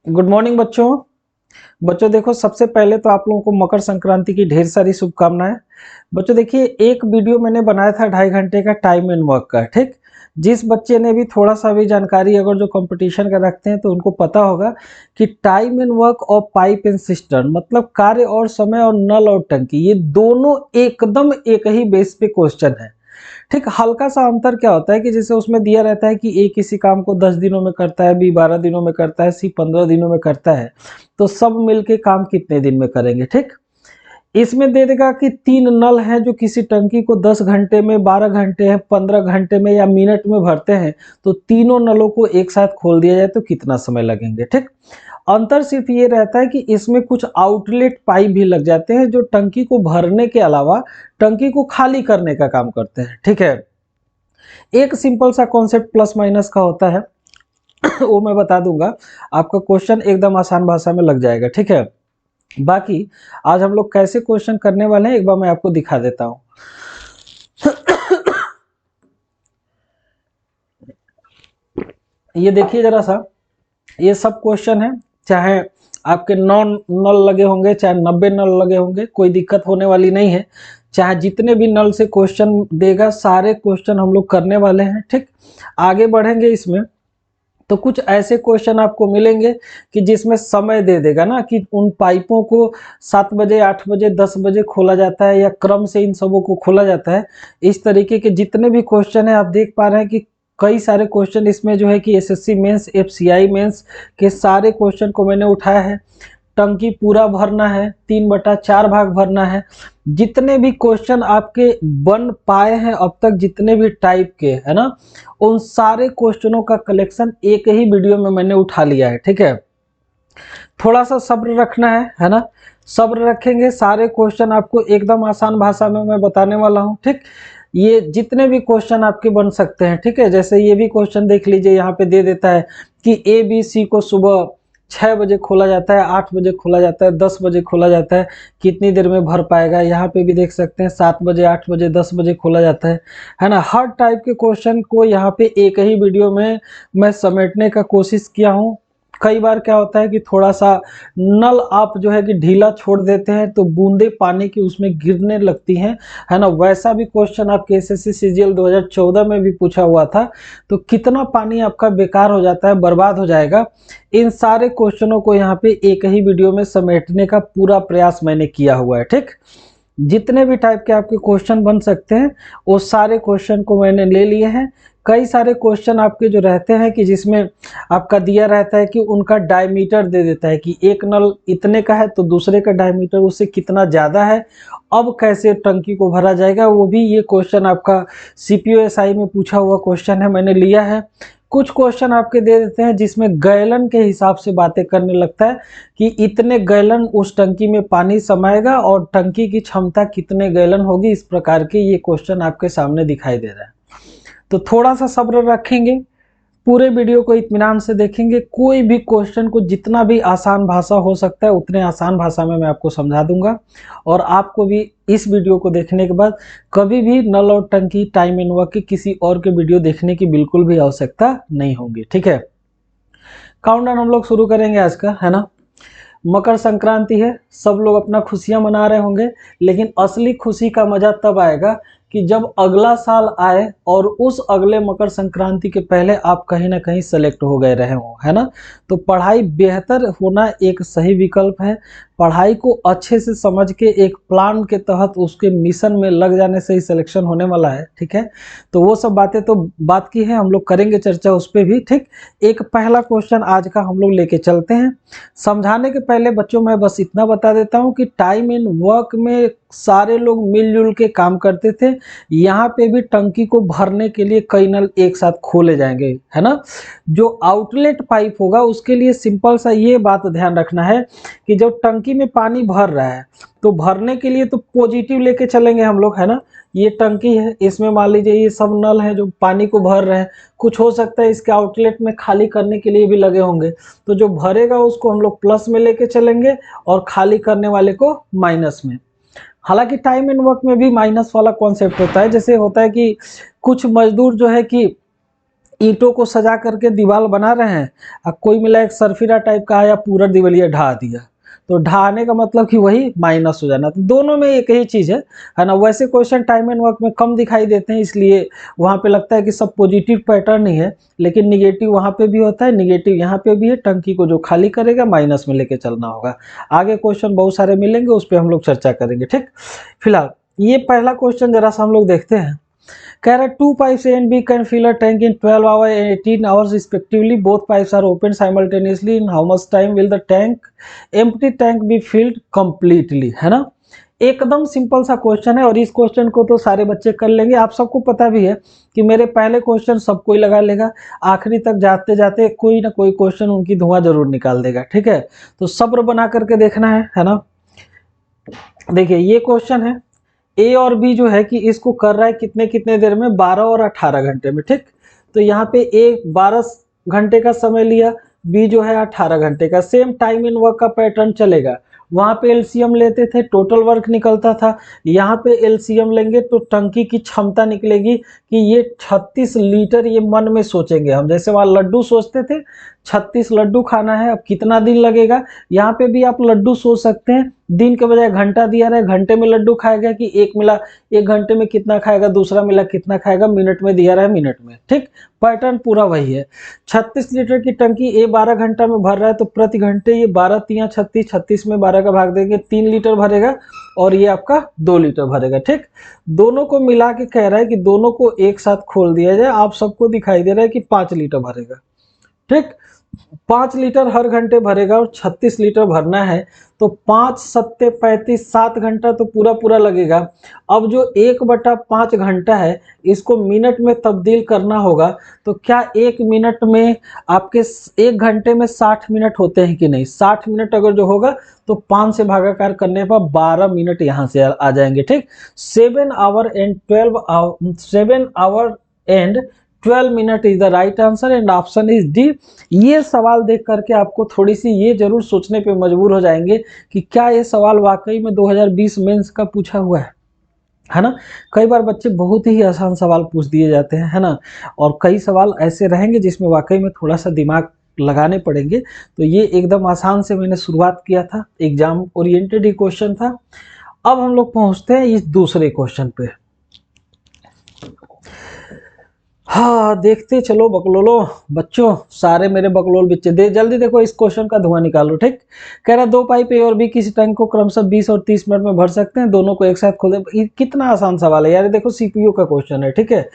Good morning बच्चों। बच्चों देखो, सबसे पहले तो आप लोगों को मकर संक्रांति की ढेर सारी शुभकामनाएं। बच्चों देखिए, एक वीडियो मैंने बनाया था 2.5 घंटे का टाइम एंड वर्क का। ठीक, जिस बच्चे ने भी थोड़ा सा भी जानकारी अगर जो कंपटीशन का रखते हैं तो उनको पता होगा कि टाइम एंड वर्क और पाइप एंड सिस्टम मतलब कार्य और समय और नल और टंकी, ये दोनों एकदम एक ही बेस पे क्वेश्चन है। ठीक, हल्का सा अंतर क्या होता है कि जैसे उसमें दिया रहता है कि ए किसी काम को 10 दिनों में करता है, बी 12 दिनों में करता है, सी 15 दिनों में करता है, तो सब मिलके काम कितने दिन में करेंगे। ठीक, इसमें दे देगा कि 3 नल हैं जो किसी टंकी को 10 घंटे में, 12 घंटे हैं, 15 घंटे में या मिनट में भरते हैं, तो तीनों नलों को एक साथ खोल दिया जाए तो कितना समय लगेंगे। ठीक, अंतर सिर्फ ये रहता है कि इसमें कुछ आउटलेट पाइप भी लग जाते हैं जो टंकी को भरने के अलावा टंकी को खाली करने का काम करते हैं। ठीक है, एक सिंपल सा कॉन्सेप्ट प्लस माइनस का होता है वो मैं बता दूंगा, आपका क्वेश्चन एकदम आसान भाषा में लग जाएगा। ठीक है, बाकी आज हम लोग कैसे क्वेश्चन करने वाले हैं एक बार मैं आपको दिखा देता हूं। ये देखिए जरा सा, ये सब क्वेश्चन है, चाहे आपके 9 नल लगे होंगे चाहे 90 नल लगे होंगे, कोई दिक्कत होने वाली नहीं है। चाहे जितने भी नल से क्वेश्चन देगा सारे क्वेश्चन हम लोग करने वाले हैं। ठीक, आगे बढ़ेंगे इसमें तो कुछ ऐसे क्वेश्चन आपको मिलेंगे कि जिसमें समय दे देगा ना कि उन पाइपों को 7 बजे 8 बजे 10 बजे खोला जाता है या क्रम से इन सबों को खोला जाता है। इस तरीके के जितने भी क्वेश्चन है आप देख पा रहे हैं कि कई सारे क्वेश्चन इसमें जो है कि एसएससी मेंस एफसीआई मेंस के सारे क्वेश्चन को मैंने उठाया है। टंकी पूरा भरना है, 3/4 भाग भरना है। जितने भी क्वेश्चन आपके बन पाए हैं अब तक, जितने भी टाइप के है ना, उन सारे क्वेश्चनों का कलेक्शन एक ही वीडियो में मैंने उठा लिया है। ठीक है, थोड़ा सा सब्र रखना है ना, सब्र रखेंगे सारे क्वेश्चन आपको एकदम आसान भाषा में मैं बताने वाला हूँ। ठीक, ये जितने भी क्वेश्चन आपके बन सकते हैं। ठीक है, जैसे ये भी क्वेश्चन देख लीजिए, यहाँ पे दे देता है कि ए बी सी को सुबह 6 बजे खोला जाता है, 8 बजे खोला जाता है, 10 बजे खोला जाता है, कितनी देर में भर पाएगा। यहाँ पे भी देख सकते हैं 7 बजे 8 बजे 10 बजे खोला जाता है ना। हर टाइप के क्वेश्चन को यहाँ पे एक ही वीडियो में मैं समेटने का कोशिश किया हूँ। कई बार क्या होता है कि थोड़ा सा नल आप जो है कि ढीला छोड़ देते हैं तो बूंदे पानी की उसमें गिरने लगती हैं, है ना। वैसा भी क्वेश्चन आपके एसएससी सीजीएल 2014 में भी पूछा हुआ था, तो कितना पानी आपका बेकार हो जाता है, बर्बाद हो जाएगा। इन सारे क्वेश्चनों को यहाँ पे एक ही वीडियो में समेटने का पूरा प्रयास मैंने किया हुआ है। ठीक, जितने भी टाइप के आपके क्वेश्चन बन सकते हैं वो सारे क्वेश्चन को मैंने ले लिए हैं। कई सारे क्वेश्चन आपके जो रहते हैं कि जिसमें आपका दिया रहता है कि उनका डायमीटर दे देता है कि एक नल इतने का है तो दूसरे का डायमीटर उससे कितना ज़्यादा है, अब कैसे टंकी को भरा जाएगा, वो भी ये क्वेश्चन आपका सीपीओएसआई में पूछा हुआ क्वेश्चन है, मैंने लिया है। कुछ क्वेश्चन आपके दे देते हैं जिसमें गैलन के हिसाब से बातें करने लगता है कि इतने गैलन उस टंकी में पानी समाएगा और टंकी की क्षमता कितने गैलन होगी। इस प्रकार के ये क्वेश्चन आपके सामने दिखाई दे रहा है, तो थोड़ा सा सब्र रखेंगे, पूरे वीडियो को इत्मीनान से देखेंगे। कोई भी क्वेश्चन को जितना भी आसान भाषा हो सकता है उतने आसान भाषा में मैं आपको समझा दूंगा, और आपको भी इस वीडियो को देखने के बाद कभी भी नल और टंकी टाइम एंड वर्क की किसी और के वीडियो देखने की बिल्कुल भी आवश्यकता नहीं होगी। ठीक है, काउंटडाउन हम लोग शुरू करेंगे आज का, है ना। मकर संक्रांति है, सब लोग अपना खुशियां मना रहे होंगे, लेकिन असली खुशी का मजा तब आएगा कि जब अगला साल आए और उस अगले मकर संक्रांति के पहले आप कहीं ना कहीं सेलेक्ट हो गए रहे हो, है ना। तो पढ़ाई बेहतर होना एक सही विकल्प है। पढ़ाई को अच्छे से समझ के एक प्लान के तहत उसके मिशन में लग जाने से ही सिलेक्शन होने वाला है। ठीक है, तो वो सब बातें तो बात की है, हम लोग करेंगे चर्चा उस पर भी। ठीक, एक पहला क्वेश्चन आज का हम लोग लेके चलते हैं। समझाने के पहले बच्चों मैं बस इतना बता देता हूं कि टाइम एंड वर्क में सारे लोग मिलजुल के काम करते थे। यहाँ पे भी टंकी को भरने के लिए कई नल एक साथ खोले जाएंगे, है ना। जो आउटलेट पाइप होगा उसके लिए सिंपल सा ये बात ध्यान रखना है कि जब टंकी में पानी भर रहा है तो भरने के लिए तो पॉजिटिव लेके चलेंगे हम लोग, है ना। ये टंकी है, इसमें मान लीजिए ये सब नल है जो पानी को भर रहे हैं, कुछ हो सकता है इसके आउटलेट में खाली करने के लिए भी लगे होंगे, तो जो भरेगा उसको हम लोग प्लस में लेके चलेंगे और खाली करने वाले को माइनस में। हालांकि टाइम एंड वर्क में भी माइनस वाला कॉन्सेप्ट होता है, जैसे होता है कि कुछ मजदूर जो है कि ईंटों को सजा करके दीवार बना रहे हैं, अब कोई मिला एक सरफिरा टाइप का आया पूरा दिवलिया ढा दिया, तो ढाने का मतलब कि वही माइनस हो जाना। तो दोनों में एक ही चीज़ है ना। वैसे क्वेश्चन टाइम एंड वर्क में कम दिखाई देते हैं, इसलिए वहाँ पे लगता है कि सब पॉजिटिव पैटर्न ही है, लेकिन निगेटिव वहाँ पे भी होता है, निगेटिव यहाँ पे भी है। टंकी को जो खाली करेगा माइनस में लेके चलना होगा। आगे क्वेश्चन बहुत सारे मिलेंगे, उस पर हम लोग चर्चा करेंगे, ठीक। फिलहाल ये पहला क्वेश्चन जरा सा हम लोग देखते हैं। कह रहा है 2 pipes A and B can fill a tank in 12 hours and 18 hours respectively. Both pipes are opened simultaneously. In how much time will the empty tank be filled completely? है ना, एकदम सिंपल सा क्वेश्चन है, और इस question को तो सारे बच्चे कर लेंगे। आप सबको पता भी है कि मेरे पहले क्वेश्चन सब कोई लगा लेगा, आखिरी तक जाते जाते कोई ना कोई क्वेश्चन उनकी धुआं जरूर निकाल देगा, ठीक है। तो सब्र बना करके देखना है ना। देखिए ये क्वेश्चन है, ए और बी जो है कि इसको कर रहा है कितने कितने देर में, 12 और 18 घंटे में, ठीक। तो यहाँ पे ए 12 घंटे का समय लिया, बी जो है 18 घंटे का। सेम टाइम इन वर्क का पैटर्न चलेगा। वहाँ पे एलसीएम लेते थे, टोटल वर्क निकलता था। यहाँ पे एलसीएम लेंगे तो टंकी की क्षमता निकलेगी कि ये 36 लीटर, ये मन में सोचेंगे हम, जैसे वहाँ लड्डू सोचते थे 36 लड्डू खाना है, अब कितना दिन लगेगा। यहाँ पे भी आप लड्डू सोच सकते हैं, दिन के बजाय घंटा दिया रहे, घंटे में लड्डू खाएगा कि एक मिला 1 घंटे में कितना खाएगा, दूसरा मिला कितना खाएगा, मिनट में दिया रहा है मिनट में, ठीक। पैटर्न पूरा वही है। 36 लीटर की टंकी ए 12 घंटा में भर रहा है, तो प्रति घंटे ये 12 तियां 36, 36 में 12 का भाग देंगे 3 लीटर भरेगा, और ये आपका 2 लीटर भरेगा, ठीक। दोनों को मिला के कह रहा है कि दोनों को एक साथ खोल दिया जाए, आप सबको दिखाई दे रहा है कि 5 लीटर भरेगा, ठीक। 5 लीटर हर घंटे भरेगा और 36 लीटर भरना है, तो 5 सत्ते 35, 7 घंटा तो पूरा पूरा लगेगा। अब जो 1/5 घंटा है इसको मिनट में तब्दील करना होगा, तो क्या 1 मिनट में आपके 1 घंटे में 60 मिनट होते हैं कि नहीं। 60 मिनट अगर जो होगा तो 5 से भागाकार करने पर 12 मिनट यहाँ से आ जाएंगे, ठीक। 7 our and 12 minute is the right answer and option is D. ये सवाल देख करके आपको थोड़ी सी ये जरूर सोचने पे मजबूर हो जाएंगे कि क्या ये सवाल वाकई में 2020 मेंस का पूछा हुआ है ना। कई बार बच्चे बहुत ही आसान सवाल पूछ दिए जाते हैं, है ना, और कई सवाल ऐसे रहेंगे जिसमें वाकई में थोड़ा सा दिमाग लगाने पड़ेंगे। तो ये एकदम आसान से मैंने शुरुआत किया था, एग्जाम ओरिएंटेड ही क्वेश्चन था। अब हम लोग पहुंचते हैं इस दूसरे क्वेश्चन पे। हाँ देखते चलो बकलोलो बच्चों, सारे मेरे बकलोल बच्चे जल्दी देखो इस क्वेश्चन का धुआं निकालो, ठीक। कह रहा 2 पाइप ए और बी किसी टैंक को क्रमशः 20 और 30 मिनट में भर सकते हैं, दोनों को एक साथ खोल दे। कितना आसान सवाल है यार, देखो सीपीयू का क्वेश्चन है, ठीक है।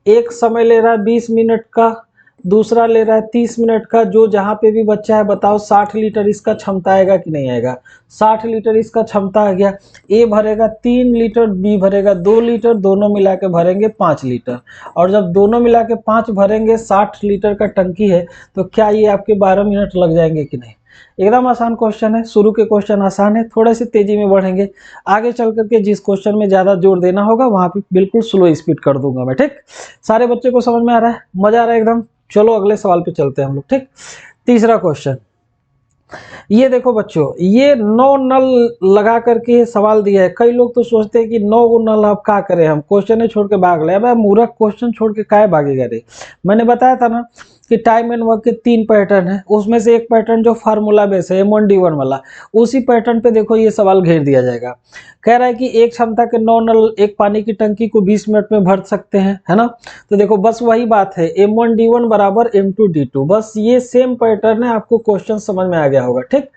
एक समय ले रहा है 20 मिनट का, दूसरा ले रहा है 30 मिनट का। जो जहां पे भी बच्चा है बताओ 60 लीटर इसका क्षमता आएगा कि नहीं आएगा। 60 लीटर इसका क्षमता आ गया। ए भरेगा 3 लीटर, बी भरेगा 2 लीटर, दोनों मिला के भरेंगे 5 लीटर। और जब दोनों मिला के 5 भरेंगे, 60 लीटर का टंकी है, तो क्या ये आपके 12 मिनट लग जाएंगे कि नहीं। एकदम आसान क्वेश्चन है, शुरू के क्वेश्चन आसान है, थोड़े से तेजी में बढ़ेंगे। आगे चल करके जिस क्वेश्चन में ज्यादा जोर देना होगा वहां पे बिल्कुल स्लो स्पीड कर दूंगा मैं, ठीक। सारे बच्चे को समझ में आ रहा है, मजा आ रहा है एकदम। चलो अगले सवाल पे चलते हैं हम लोग, ठीक। तीसरा क्वेश्चन, ये देखो बच्चों, ये 9 नल लगा करके सवाल दिया है। कई लोग तो सोचते हैं कि 9 गो नल अब क्या करें, हम क्वेश्चन छोड़ के भाग ले। अब मूर्ख, क्वेश्चन छोड़ के काय भागेगा रे। मैंने बताया था ना कि टाइम एंड वर्क के 3 पैटर्न है, उसमें से एक पैटर्न जो फार्मूला बेस है M1D1 वाला, उसी पैटर्न पे देखो ये सवाल घेर दिया जाएगा। कह रहा है कि एक क्षमता के 9 नल एक पानी की टंकी को 20 मिनट में भर सकते हैं, है ना। तो देखो बस वही बात है, M1D1 बराबर M2D2, बस ये सेम पैटर्न है, आपको क्वेश्चन समझ में आ गया होगा, ठीक।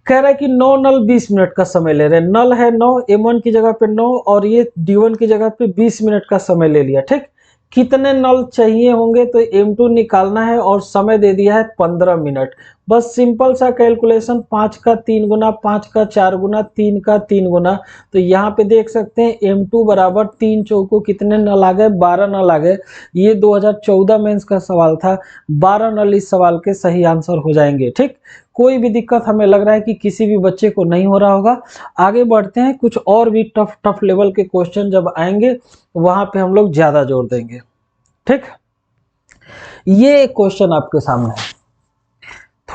कह रहा है कि 9 नल 20 मिनट का समय ले रहे हैं। नल है 9, M1 की जगह पे 9 और ये D1 की जगह पे 20 मिनट का समय ले लिया, ठीक। कितने नल चाहिए होंगे, तो M2 निकालना है और समय दे दिया है 15 मिनट। बस सिंपल सा कैलकुलेशन, 5 का 3 गुना, 5 का 4 गुना, 3 का 3 गुना। तो यहाँ पे देख सकते हैं M2 बराबर 3 चौको कितने नल आ गए, 12 नल आ गए। ये 2014 मेंस का सवाल था, 12 नल इस सवाल के सही आंसर हो जाएंगे, ठीक। कोई भी दिक्कत हमें लग रहा है कि किसी भी बच्चे को नहीं हो रहा होगा। आगे बढ़ते हैं, कुछ और भी टफ लेवल के क्वेश्चन जब आएंगे वहां पे हम लोग ज्यादा जोर देंगे, ठीक। ये एक क्वेश्चन आपके सामने है,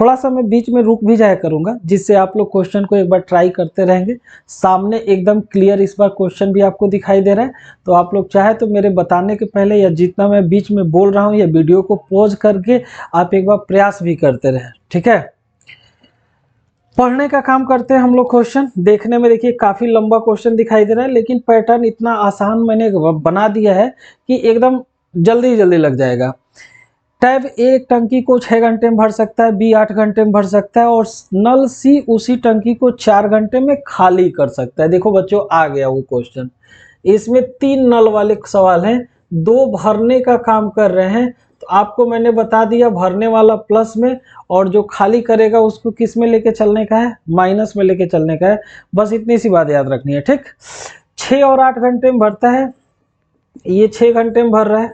थोड़ा सा मैं बीच में रुक भी जाया करूंगा, जिससे आप लोग क्वेश्चन को एक बार ट्राई करते रहेंगे। सामने एकदम क्लियर इस बार क्वेश्चन भी आपको दिखाई दे रहा है, तो आप लोग चाहे तो मेरे बताने के पहले या जितना मैं बीच में बोल रहा हूँ या वीडियो को पॉज करके आप एक बार प्रयास भी करते रहें, ठीक है। पढ़ने का काम करते हैं हम लोग। क्वेश्चन देखने में देखिए काफी लंबा क्वेश्चन दिखाई दे रहा है, लेकिन पैटर्न इतना आसान मैंने बना दिया है कि एकदम जल्दी जल्दी लग जाएगा। टैब ए टंकी को 6 घंटे में भर सकता है, बी 8 घंटे में भर सकता है और नल सी उसी टंकी को 4 घंटे में खाली कर सकता है। देखो बच्चों आ गया वो क्वेश्चन। इसमें 3 नल वाले सवाल हैं, 2 भरने का काम कर रहे हैं। तो आपको मैंने बता दिया भरने वाला प्लस में और जो खाली करेगा उसको किस में लेके चलने का है, माइनस में लेके चलने का है। बस इतनी सी बात याद रखनी है, ठीक। 6 और 8 घंटे में भरता है, ये 6 घंटे में भर रहा है,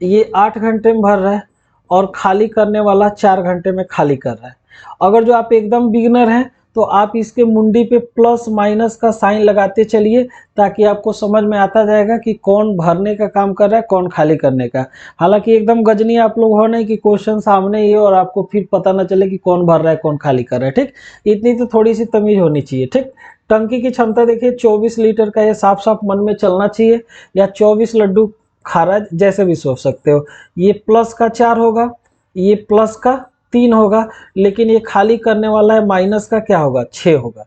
ये 8 घंटे में भर रहा है और खाली करने वाला 4 घंटे में खाली कर रहा है। अगर जो आप एकदम बिगिनर हैं तो आप इसके मुंडी पे प्लस माइनस का साइन लगाते चलिए, ताकि आपको समझ में आता जाएगा कि कौन भरने का काम कर रहा है कौन खाली करने का। हालांकि एकदम गजनी आप लोग हो नहीं कि क्वेश्चन सामने ही और आपको फिर पता ना चले कि कौन भर रहा है कौन खाली कर रहा है, ठीक। इतनी तो थोड़ी सी तमीज होनी चाहिए, ठीक। टंकी की क्षमता देखिए 24 लीटर का, ये साफ साफ मन में चलना चाहिए, या 24 लड्डू खारा, जैसे भी सोच सकते हो। ये प्लस का 4 होगा, ये प्लस का 3 होगा, लेकिन ये खाली करने वाला है माइनस का क्या होगा, 6 होगा।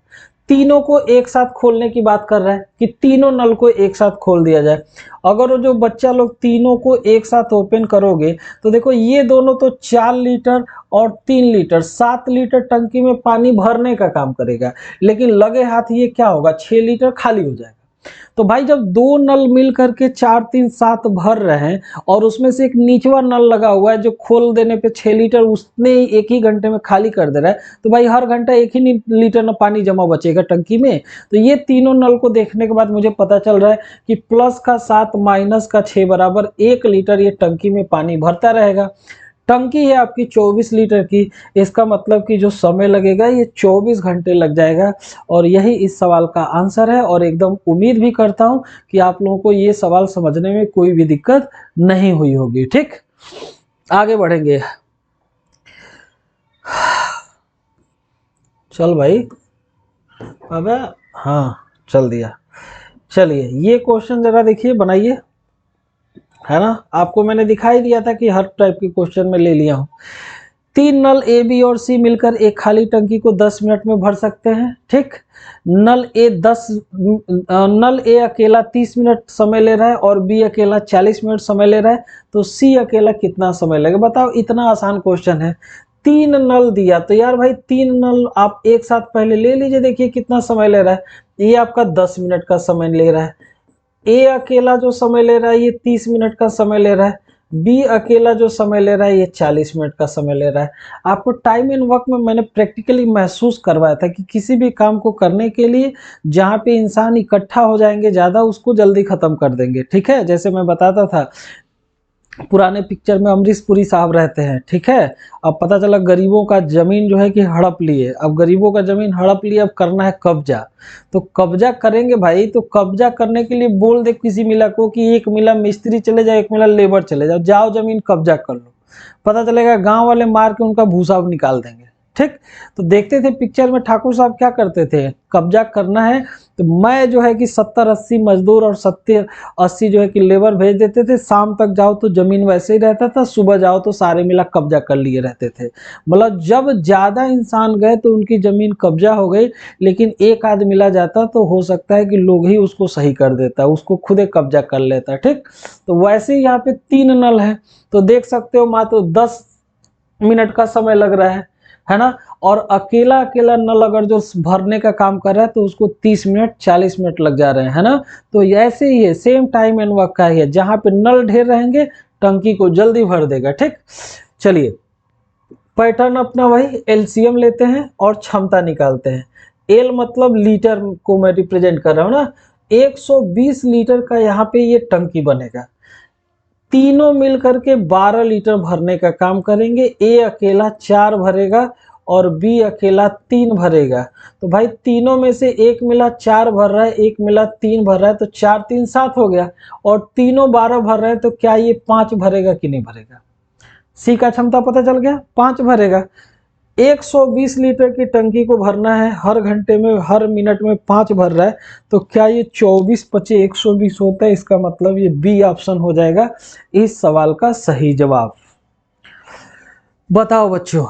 तीनों को एक साथ खोलने की बात कर रहा है कि तीनों नल को एक साथ खोल दिया जाए। अगर वो जो बच्चा लोग तीनों को एक साथ ओपन करोगे तो देखो ये दोनों तो 4 लीटर और 3 लीटर 7 लीटर टंकी में पानी भरने का काम करेगा, लेकिन लगे हाथ ये क्या होगा, 6 लीटर खाली हो जाएगा। तो भाई जब 2 नल मिल करके 4 3 7 भर रहे हैं और उसमें से एक नीचवा नल लगा हुआ है जो खोल देने पे 6 लीटर उसने एक ही घंटे में खाली कर दे रहा है, तो भाई हर घंटा एक ही लीटर ना पानी जमा बचेगा टंकी में। तो ये तीनों नल को देखने के बाद मुझे पता चल रहा है कि प्लस का 7 माइनस का 6 बराबर 1 लीटर ये टंकी में पानी भरता रहेगा। टंकी है आपकी 24 लीटर की, इसका मतलब कि जो समय लगेगा ये 24 घंटे लग जाएगा। और यही इस सवाल का आंसर है, और एकदम उम्मीद भी करता हूं कि आप लोगों को ये सवाल समझने में कोई भी दिक्कत नहीं हुई होगी, ठीक। आगे बढ़ेंगे। चल भाई, अबे हाँ चल दिया। चलिए ये क्वेश्चन जरा देखिए, बनाइए, है ना। आपको मैंने दिखाई दिया था कि हर टाइप के क्वेश्चन में ले लिया हूं। 3 नल ए बी और सी मिलकर एक खाली टंकी को 10 मिनट में भर सकते हैं, ठीक। नल ए अकेला 30 मिनट समय ले रहा है और बी अकेला 40 मिनट समय ले रहा है, तो सी अकेला कितना समय लगेगा। बताओ, इतना आसान क्वेश्चन है। 3 नल दिया तो यार भाई 3 नल आप एक साथ पहले ले लीजिए, देखिए कितना समय ले रहा है। ये आपका 10 मिनट का समय ले रहा है। ए अकेला जो समय ले रहा है ये 30 मिनट का समय ले रहा है। बी अकेला जो समय ले रहा है ये 40 मिनट का समय ले रहा है। आपको टाइम एंड वर्क में मैंने प्रैक्टिकली महसूस करवाया था कि किसी भी काम को करने के लिए जहाँ पे इंसान इकट्ठा हो जाएंगे ज़्यादा, उसको जल्दी ख़त्म कर देंगे, ठीक है। जैसे मैं बताता था पुराने पिक्चर में अमरीश पुरी साहब रहते हैं, ठीक है। अब पता चला गरीबों का जमीन जो है कि हड़प लिए, अब गरीबों का जमीन हड़प लिए, अब करना है कब्जा। तो कब्जा करेंगे भाई, तो कब्जा करने के लिए बोल दे किसी मिला को कि एक मिला मिस्त्री चले जाओ, एक मिला लेबर चले जाओ, जाओ जमीन कब्जा कर लो। पता चलेगा गांव वाले मार के उनका भूसा निकाल देंगे, ठीक। तो देखते थे पिक्चर में ठाकुर साहब क्या करते थे, कब्जा करना है तो मैं जो है कि 70-80 मजदूर और 70-80 जो है कि लेबर भेज देते थे। शाम तक जाओ तो जमीन वैसे ही रहता था, सुबह जाओ तो सारे मिला कब्जा कर लिए रहते थे। मतलब जब ज्यादा इंसान गए तो उनकी जमीन कब्जा हो गई, लेकिन एक आदमी मिला जाता तो हो सकता है कि लोग ही उसको सही कर देता, उसको खुद ही कब्जा कर लेता, ठीक। तो वैसे ही यहाँ पे 3 नल है, तो देख सकते हो मात्र 10 मिनट का समय लग रहा है ना। और अकेला अकेला नल अगर जो भरने का काम कर रहा है तो उसको 30 मिनट 40 मिनट लग जा रहे हैं, है ना। तो ऐसे ही है, सेम टाइम एंड वर्क का ही है, जहां पे नल ढेर रहेंगे टंकी को जल्दी भर देगा, ठीक। चलिए पैटर्न अपना वही, एलसीएम लेते हैं और क्षमता निकालते हैं। एल मतलब लीटर को मैं रिप्रेजेंट कर रहा हूं ना। 120 लीटर का यहाँ पे ये टंकी बनेगा, तीनों मिलकर के 12 लीटर भरने का काम करेंगे। ए अकेला 4 भरेगा और बी अकेला 3 भरेगा। तो भाई तीनों में से एक मिला 4 भर रहा है, एक मिला 3 भर रहा है, तो 4 3 7 हो गया। और तीनों 12 भर रहे हैं, तो क्या ये 5 भरेगा कि नहीं भरेगा। सी का क्षमता पता चल गया, 5 भरेगा। 120 लीटर की टंकी को भरना है, हर घंटे में हर मिनट में 5 भर रहा है, तो क्या ये 24 पचे 120 होता है? इसका मतलब ये बी ऑप्शन हो जाएगा इस सवाल का सही जवाब। बताओ बच्चों,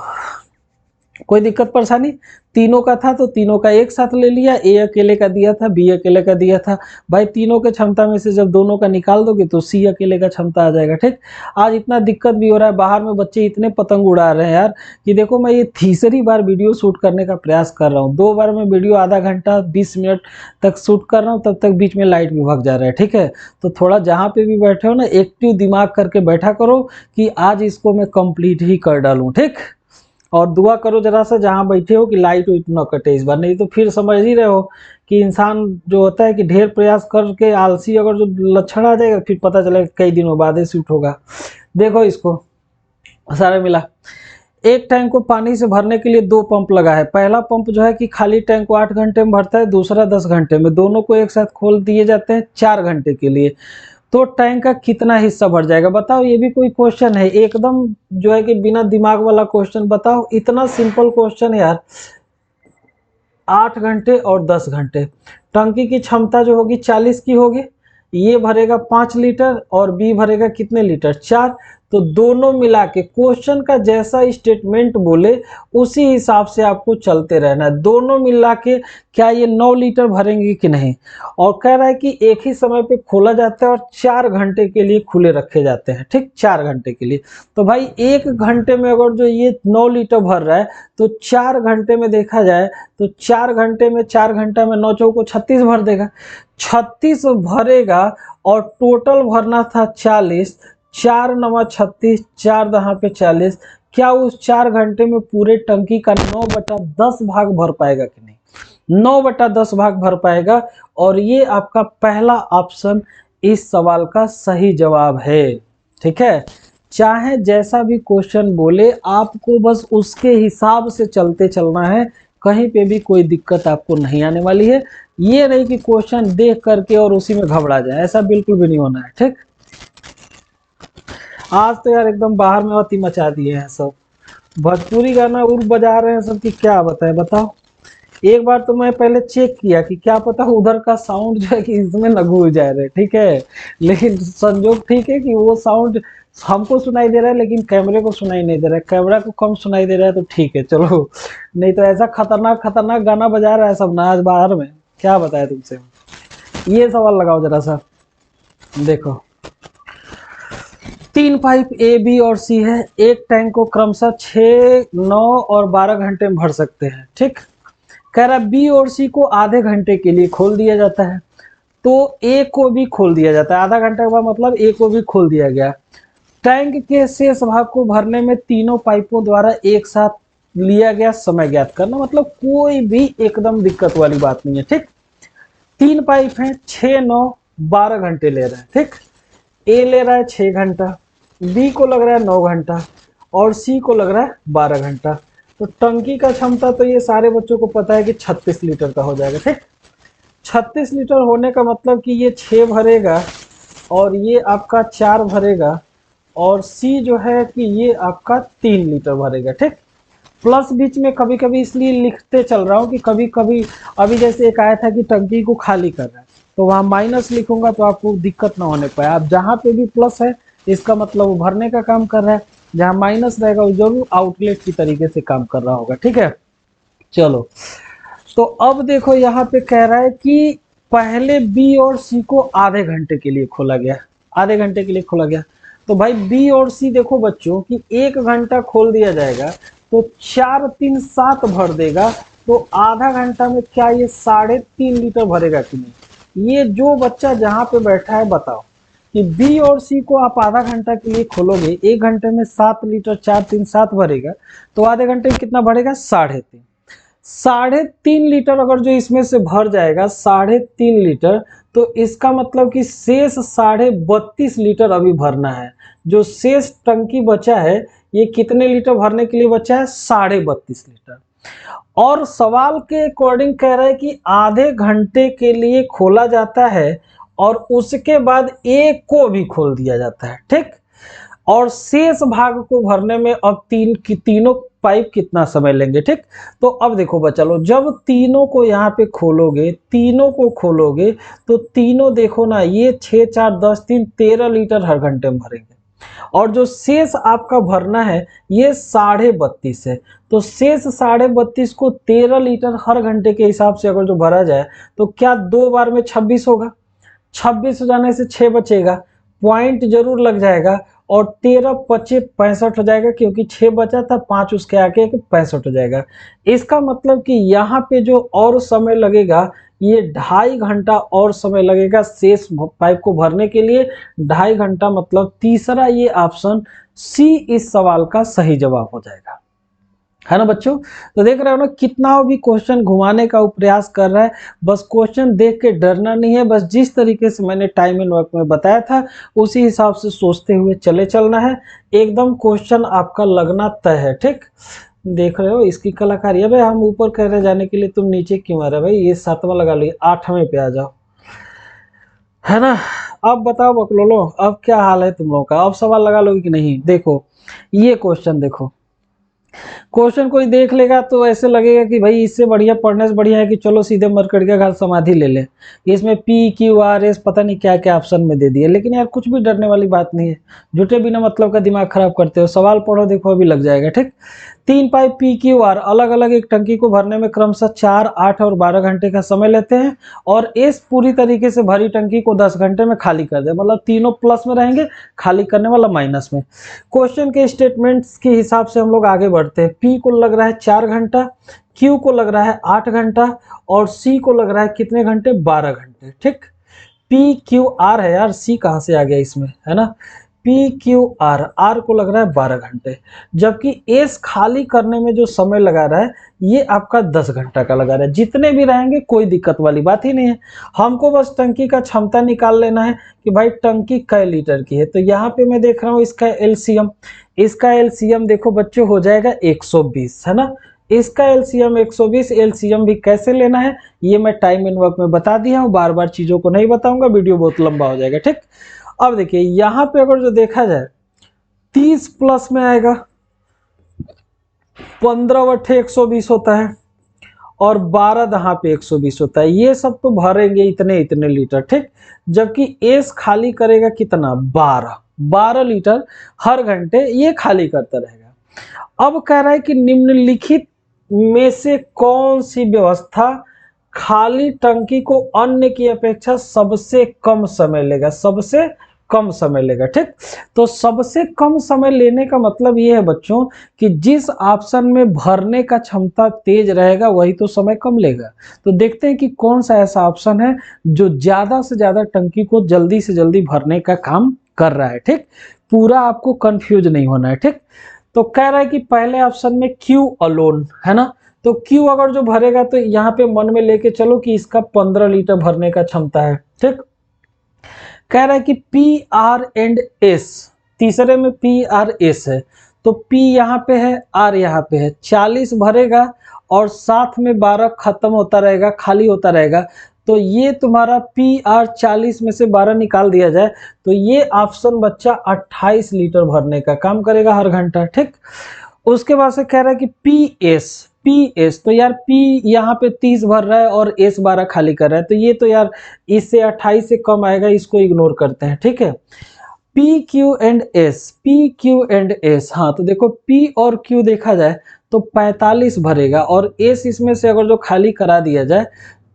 कोई दिक्कत परेशानी? तीनों का था तो तीनों का एक साथ ले लिया, ए अकेले का दिया था, बी अकेले का दिया था। भाई तीनों के क्षमता में से जब दोनों का निकाल दोगे तो सी अकेले का क्षमता आ जाएगा। ठीक, आज इतना दिक्कत भी हो रहा है, बाहर में बच्चे इतने पतंग उड़ा रहे हैं यार कि देखो मैं ये तीसरी बार वीडियो शूट करने का प्रयास कर रहा हूँ। 2 बार मैं वीडियो आधा घंटा 20 मिनट तक शूट कर रहा हूँ, तब तक बीच में लाइट भी भाग जा रहा है। ठीक है, तो थोड़ा जहाँ पे भी बैठे हो ना, एक्टिव दिमाग करके बैठा करो कि आज इसको मैं कंप्लीट ही कर डालूँ। ठीक, और दुआ करो जरा सा जहाँ बैठे हो कि लाइट वाइट ना कटे इस बार, नहीं तो फिर समझ ही रहे हो कि इंसान जो होता है कि ढेर प्रयास करके आलसी अगर जो लक्षण आ जाएगा, फिर पता चलेगा कई दिनों बाद ही शूट होगा। देखो इसको सारे मिला, एक टैंक को पानी से भरने के लिए 2 पंप लगा है। पहला पंप जो है कि खाली टैंक को 8 घंटे में भरता है, दूसरा 10 घंटे में। दोनों को एक साथ खोल दिए जाते हैं 4 घंटे के लिए, तो टैंक का कितना हिस्सा भर जाएगा? बताओ, ये भी कोई क्वेश्चन है? एकदम जो है कि बिना दिमाग वाला क्वेश्चन। बताओ, इतना सिंपल क्वेश्चन यार। 8 घंटे और 10 घंटे, टंकी की क्षमता जो होगी 40 की होगी। ये भरेगा 5 लीटर और बी भरेगा कितने लीटर? 4। तो दोनों मिला के क्वेश्चन का जैसा स्टेटमेंट बोले उसी हिसाब से आपको चलते रहना है। दोनों मिला के क्या ये 9 लीटर भरेंगे कि नहीं? और कह रहा है कि एक ही समय पे खोला जाता है और 4 घंटे के लिए खुले रखे जाते हैं। ठीक, 4 घंटे के लिए। तो भाई 1 घंटे में अगर जो ये 9 लीटर भर रहा है, तो 4 घंटे में देखा जाए तो 4 घंटे में 4 घंटा में 9 चौको 36 भर देगा। 36 भरेगा और टोटल भरना था 40। 4 नवा 36, 4 दहा पे 40। क्या उस 4 घंटे में पूरे टंकी का 9/10 भाग भर पाएगा कि नहीं? 9/10 भाग भर पाएगा। और ये आपका पहला ऑप्शन इस सवाल का सही जवाब है। ठीक है, चाहे जैसा भी क्वेश्चन बोले आपको बस उसके हिसाब से चलते चलना है, कहीं पे भी कोई दिक्कत आपको नहीं आने वाली है। ये नहीं कि क्वेश्चन देख करके और उसी में घबरा जाए, ऐसा बिल्कुल भी नहीं होना है। ठीक, आज तो यार एकदम बाहर में अति मचा दिए हैं सब, भोजपुरी गाना उर्फ बजा रहे हैं सब की क्या बताए। बताओ, एक बार तो मैं पहले चेक किया कि क्या पता उधर का साउंड जो है कि इसमें न घुस जा रहे। ठीक है, लेकिन संजोग ठीक है कि वो साउंड हमको सुनाई दे रहा है लेकिन कैमरे को सुनाई नहीं दे रहा है। कैमरा को कम सुनाई दे रहा है तो ठीक है, चलो। नहीं तो ऐसा खतरनाक खतरनाक गाना बजा रहा है सब ना आज बाहर में, क्या बताए तुमसे। ये सवाल लगाओ जरा सा, देखो 3 पाइप ए बी और सी है। एक टैंक को क्रमशः 6, 9 और 12 घंटे में भर सकते हैं। ठीक, कह रहा बी और सी को आधे घंटे के लिए खोल दिया जाता है, तो ए को भी खोल दिया जाता है। आधा घंटे का मतलब ए को भी खोल दिया गया। टैंक के शेष भाग को भरने में तीनों पाइपों द्वारा एक साथ लिया गया समय ज्ञात करना। मतलब कोई भी एकदम दिक्कत वाली बात नहीं है। ठीक, 3 पाइप हैं, 6, 9, 12 घंटे ले रहे हैं। ठीक, ए ले रहा है 6 घंटा, बी को लग रहा है 9 घंटा और सी को लग रहा है 12 घंटा। तो टंकी का क्षमता तो ये सारे बच्चों को पता है कि 36 लीटर का हो जाएगा। ठीक, 36 लीटर होने का मतलब कि ये 6 भरेगा और ये आपका 4 भरेगा और सी जो है कि ये आपका 3 लीटर भरेगा। ठीक, प्लस बीच में कभी कभी इसलिए लिखते चल रहा हूँ कि कभी कभी अभी जैसे एक आया था कि टंकी को खाली कर रहा है, तो वहां माइनस लिखूंगा तो आपको दिक्कत ना होने पाए। आप जहां पे भी प्लस है इसका मतलब वो भरने का काम कर रहा है, जहां माइनस रहेगा वो जरूर आउटलेट की तरीके से काम कर रहा होगा। ठीक है, चलो तो अब देखो यहाँ पे कह रहा है कि पहले बी और सी को आधे घंटे के लिए खोला गया, आधे घंटे के लिए खोला गया। तो भाई बी और सी देखो बच्चों कि 1 घंटा खोल दिया जाएगा तो 4, 3, 7 भर देगा। तो आधा घंटा में क्या ये 3.5 लीटर भरेगा कि नहीं? ये जो बच्चा जहां पे बैठा है बताओ कि बी और सी को आप आधा घंटा के लिए खोलोगे, 1 घंटे में 7 लीटर, 4, 3, 7 भरेगा, तो आधे घंटे में कितना भरेगा? 3.5। 3.5 लीटर अगर जो इसमें से भर जाएगा 3.5 लीटर, तो इसका मतलब कि शेष 32.5 लीटर अभी भरना है। जो शेष टंकी बचा है ये कितने लीटर भरने के लिए बचा है? 32.5 लीटर। और सवाल के अकॉर्डिंग कह रहा है कि आधे घंटे के लिए खोला जाता है और उसके बाद ए को भी खोल दिया जाता है। ठीक, और शेष भाग को भरने में अब तीनों पाइप कितना समय लेंगे। ठीक, तो अब देखो बच्चा लोग, जब तीनों को यहाँ पे खोलोगे, तीनों को खोलोगे तो तीनों देखो ना, ये 6 4 10 3 13 लीटर हर घंटे में भरेंगे। और जो शेष आपका भरना है ये 32.5 है, तो शेष 32.5 को 13 लीटर हर घंटे के हिसाब से अगर जो भरा जाए तो क्या 2 बार में 26 होगा। 26 हो जाने से 6 बचेगा, पॉइंट जरूर लग जाएगा, और 13 25 65 हो जाएगा, क्योंकि 6 बचा था, 5 उसके आगे 65 हो जाएगा। इसका मतलब कि यहाँ पे जो और समय लगेगा ये 2.5 घंटा और समय लगेगा शेष पाइप को भरने के लिए, 2.5 घंटा, मतलब तीसरा ये ऑप्शन सी इस सवाल का सही जवाब हो जाएगा, है ना बच्चों। तो देख रहे हो ना कितना भी क्वेश्चन घुमाने का प्रयास कर रहा है, बस क्वेश्चन देख के डरना नहीं है, बस जिस तरीके से मैंने टाइम एंड वर्क में बताया था उसी हिसाब से सोचते हुए चलना है, एकदम क्वेश्चन आपका लगना तय है। ठीक, देख रहे हो इसकी कलाकारी। भाई हम ऊपर कह रहे जाने के लिए, तुम नीचे क्यों आ रहे भाई, ये 7वां लगा लो, 8वें पे आ जाओ, है ना। अब बताओ बकलोलो, अब क्या हाल है तुम लोगों का, अब सवाल लगा लोगे कि नहीं। देखो ये क्वेश्चन, देखो क्वेश्चन कोई देख लेगा तो ऐसे लगेगा कि भाई इससे बढ़िया, पढ़ने से बढ़िया है कि चलो सीधे मरकट के घर समाधि ले ले, इसमें पी क्यू आर एस पता नहीं क्या क्या ऑप्शन में दे दिए। लेकिन यार कुछ भी डरने वाली बात नहीं है, झूठे बिना मतलब का दिमाग खराब करते हो। सवाल पढ़ो, देखो अभी लग जाएगा। ठीक, 3 पाइप पी क्यू आर अलग अलग एक टंकी को भरने में क्रमशः 4 8 और 12 घंटे का समय लेते हैं, और एस पूरी तरीके से भरी टंकी को 10 घंटे में खाली कर दे, मतलब तीनों प्लस में रहेंगे, खाली करने वाला माइनस में। क्वेश्चन के स्टेटमेंट्स के हिसाब से हम लोग आगे बढ़ते हैं। पी को लग रहा है 4 घंटा, क्यू को लग रहा है 8 घंटा, और सी को लग रहा है कितने घंटे, 12 घंटे। ठीक, पी क्यू आर है यार, सी कहां से आ गया इसमें, है ना। पी क्यू आर, आर को लग रहा है 12 घंटे, जबकि एस खाली करने में जो समय लगा रहा है ये आपका 10 घंटा का लगा रहा है। जितने भी रहेंगे कोई दिक्कत वाली बात ही नहीं है, हमको बस टंकी का क्षमता निकाल लेना है कि भाई टंकी कै लीटर की है। तो यहाँ पे मैं देख रहा हूँ इसका एलसीएम, इसका एलसीएम देखो बच्चों हो जाएगा 120, है ना। इसका एलसीएम 120, एलसीएम भी कैसे लेना है ये मैं टाइम एंड वर्क में बता दिया हूँ, बार बार चीजों को नहीं बताऊंगा, वीडियो बहुत लंबा हो जाएगा। ठीक, अब देखिए यहाँ पे अगर जो देखा जाए 30 प्लस में आएगा, 15 बटे 120 होता है, और 12 दहा पे 120 होता है। ये सब तो भरेंगे इतने इतने लीटर। ठीक, जबकि एस खाली करेगा कितना, 12 लीटर हर घंटे ये खाली करता रहेगा। अब कह रहा है कि निम्नलिखित में से कौन सी व्यवस्था खाली टंकी को अन्य की अपेक्षा सबसे कम समय लेगा, सबसे कम समय लेगा। ठीक, तो सबसे कम समय लेने का मतलब ये है बच्चों कि जिस ऑप्शन में भरने का क्षमता तेज रहेगा वही तो समय कम लेगा। तो देखते हैं कि कौन सा ऐसा ऑप्शन है जो ज्यादा से ज्यादा टंकी को जल्दी से जल्दी भरने का काम कर रहा है। ठीक, पूरा आपको कंफ्यूज नहीं होना है। ठीक, तो कह रहा है कि पहले ऑप्शन में क्यू अलोन, है ना। तो क्यू अगर जो भरेगा तो यहाँ पे मन में लेके चलो कि इसका 15 लीटर भरने का क्षमता है। ठीक, कह रहा है कि पी आर एंड एस, तीसरे में पी आर एस है, तो पी यहाँ पे है, आर यहाँ पे है, 40 भरेगा और साथ में 12 खत्म होता रहेगा, खाली होता रहेगा। तो ये तुम्हारा पी आर 40 में से 12 निकाल दिया जाए तो ये ऑप्शन बच्चा 28 लीटर भरने का काम करेगा हर घंटा। ठीक, उसके बाद से कह रहा है कि पी एस, तो यार पी यहाँ पे 30 भर रहा है और एस 12 खाली कर रहा है, तो ये तो यार इससे 28 से कम आएगा, इसको इग्नोर करते हैं। ठीक है, P Q and S, P Q and S, हाँ तो देखो पी और क्यू देखा जाए तो 45 भरेगा, और एस इसमें से अगर जो खाली करा दिया जाए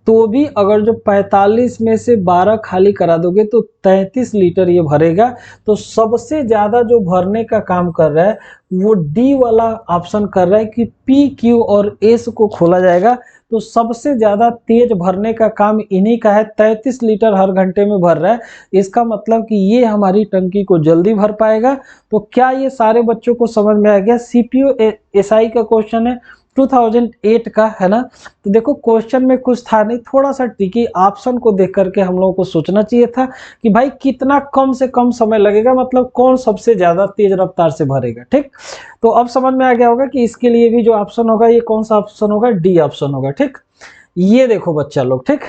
तो भी अगर जो 45 में से 12 खाली करा दोगे तो 33 लीटर ये भरेगा। तो सबसे ज्यादा जो भरने का काम कर रहा है वो डी वाला ऑप्शन कर रहा है कि पी क्यू और एस को खोला जाएगा। तो सबसे ज्यादा तेज भरने का काम इन्हीं का है, 33 लीटर हर घंटे में भर रहा है। इसका मतलब कि ये हमारी टंकी को जल्दी भर पाएगा। तो क्या ये सारे बच्चों को समझ में आ गया। सीपीयू एसआई का क्वेश्चन है 2008 का, है ना। तो देखो क्वेश्चन में कुछ था नहीं, थोड़ा सा ट्रिकी, ऑप्शन को देख करके हम लोगों को सोचना चाहिए था कि भाई कितना कम से कम समय लगेगा, मतलब कौन सबसे ज्यादा तेज रफ्तार से भरेगा। ठीक, तो अब समझ में आ गया होगा कि इसके लिए भी जो ऑप्शन होगा ये कौन सा ऑप्शन होगा, डी ऑप्शन होगा। ठीक, ये देखो बच्चा लोग। ठीक,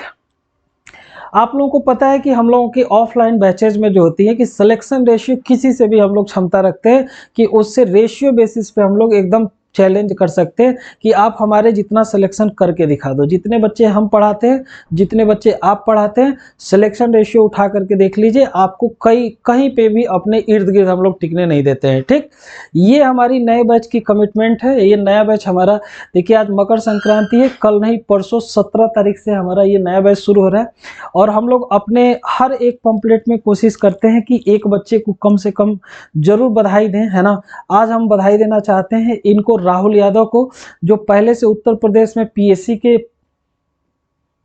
आप लोगों को पता है कि हम लोगों की ऑफलाइन बैचेज में जो होती है कि सिलेक्शन रेशियो किसी से भी हम लोग क्षमता रखते हैं कि उससे रेशियो बेसिस पे हम लोग एकदम चैलेंज कर सकते हैं कि आप हमारे जितना सिलेक्शन करके दिखा दो। जितने बच्चे हम पढ़ाते हैं, जितने बच्चे आप पढ़ाते हैं, सिलेक्शन रेशियो उठा करके देख लीजिए, आपको कहीं पे भी अपने इर्द गिर्द हम लोग टिकने नहीं देते हैं। ठीक, ये हमारी नए बैच की कमिटमेंट है। ये नया बैच हमारा, देखिए आज मकर संक्रांति है, कल नहीं परसों 17 तारीख से हमारा ये नया बैच शुरू हो रहा है और हम लोग अपने हर एक पंपलेट में कोशिश करते हैं कि एक बच्चे को कम से कम जरूर बधाई दें, है ना। आज हम बधाई देना चाहते हैं इनको, राहुल यादव को, जो पहले से उत्तर प्रदेश में पीएससी के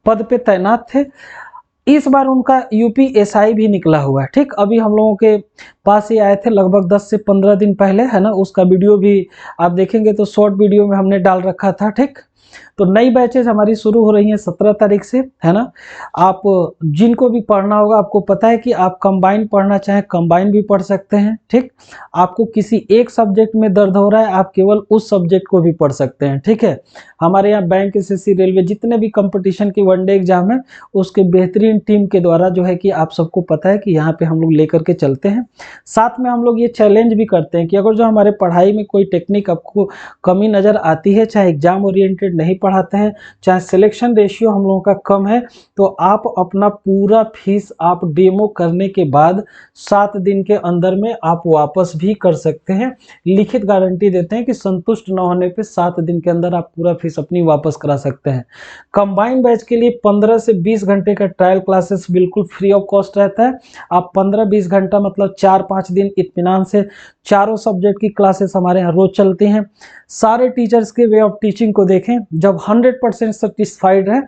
पद पे तैनात थे। इस बार उनका यूपीएसआई भी निकला हुआ है। ठीक, अभी हम लोगों के पास ये आए थे लगभग 10 से 15 दिन पहले, है ना। उसका वीडियो भी आप देखेंगे तो शॉर्ट वीडियो में हमने डाल रखा था। ठीक, तो नई बैचेज हमारी शुरू हो रही हैं 17 तारीख से, है ना। आप जिनको भी पढ़ना होगा, आपको पता है कि आप कंबाइन पढ़ना चाहें कंबाइन भी पढ़ सकते हैं। ठीक, आपको किसी एक सब्जेक्ट में दर्द हो रहा है, आप केवल उस सब्जेक्ट को भी पढ़ सकते हैं। ठीक है, हमारे यहाँ बैंक, एसएससी, रेलवे, जितने भी कंपटीशन की वनडे एग्जाम है उसके बेहतरीन टीम के द्वारा जो है कि आप सबको पता है कि यहाँ पे हम लोग लेकर के चलते हैं। साथ में हम लोग ये चैलेंज भी करते हैं कि अगर जो हमारे पढ़ाई में कोई टेक्निक आपको कमी नज़र आती है, चाहे एग्जाम ओरिएंटेड नहीं पढ़ाते हैं, चाहे सिलेक्शन रेशियो हम लोगों का कम है, तो आप अपना पूरा फीस आप डेमो करने के बाद 7 दिन के अंदर में आप वापस भी कर सकते हैं। लिखित गारंटी देते हैं कि संतुष्ट न होने पे 7 दिन के अंदर आप पूरा फीस अपनी वापस करा सकते हैं। कंबाइन बैच के लिए 15 से 20 घंटे का ट्रायल क्लासेस बिल्कुल फ्री ऑफ कॉस्ट रहता है। आप 15-20 घंटा मतलब 4-5 दिन इत्मीनान से चारों सब्जेक्ट की क्लासेस हमारे यहाँ रोज चलती हैं। सारे टीचर्स के वे ऑफ टीचिंग को देखें, जब 100% सेटिस्फाइड है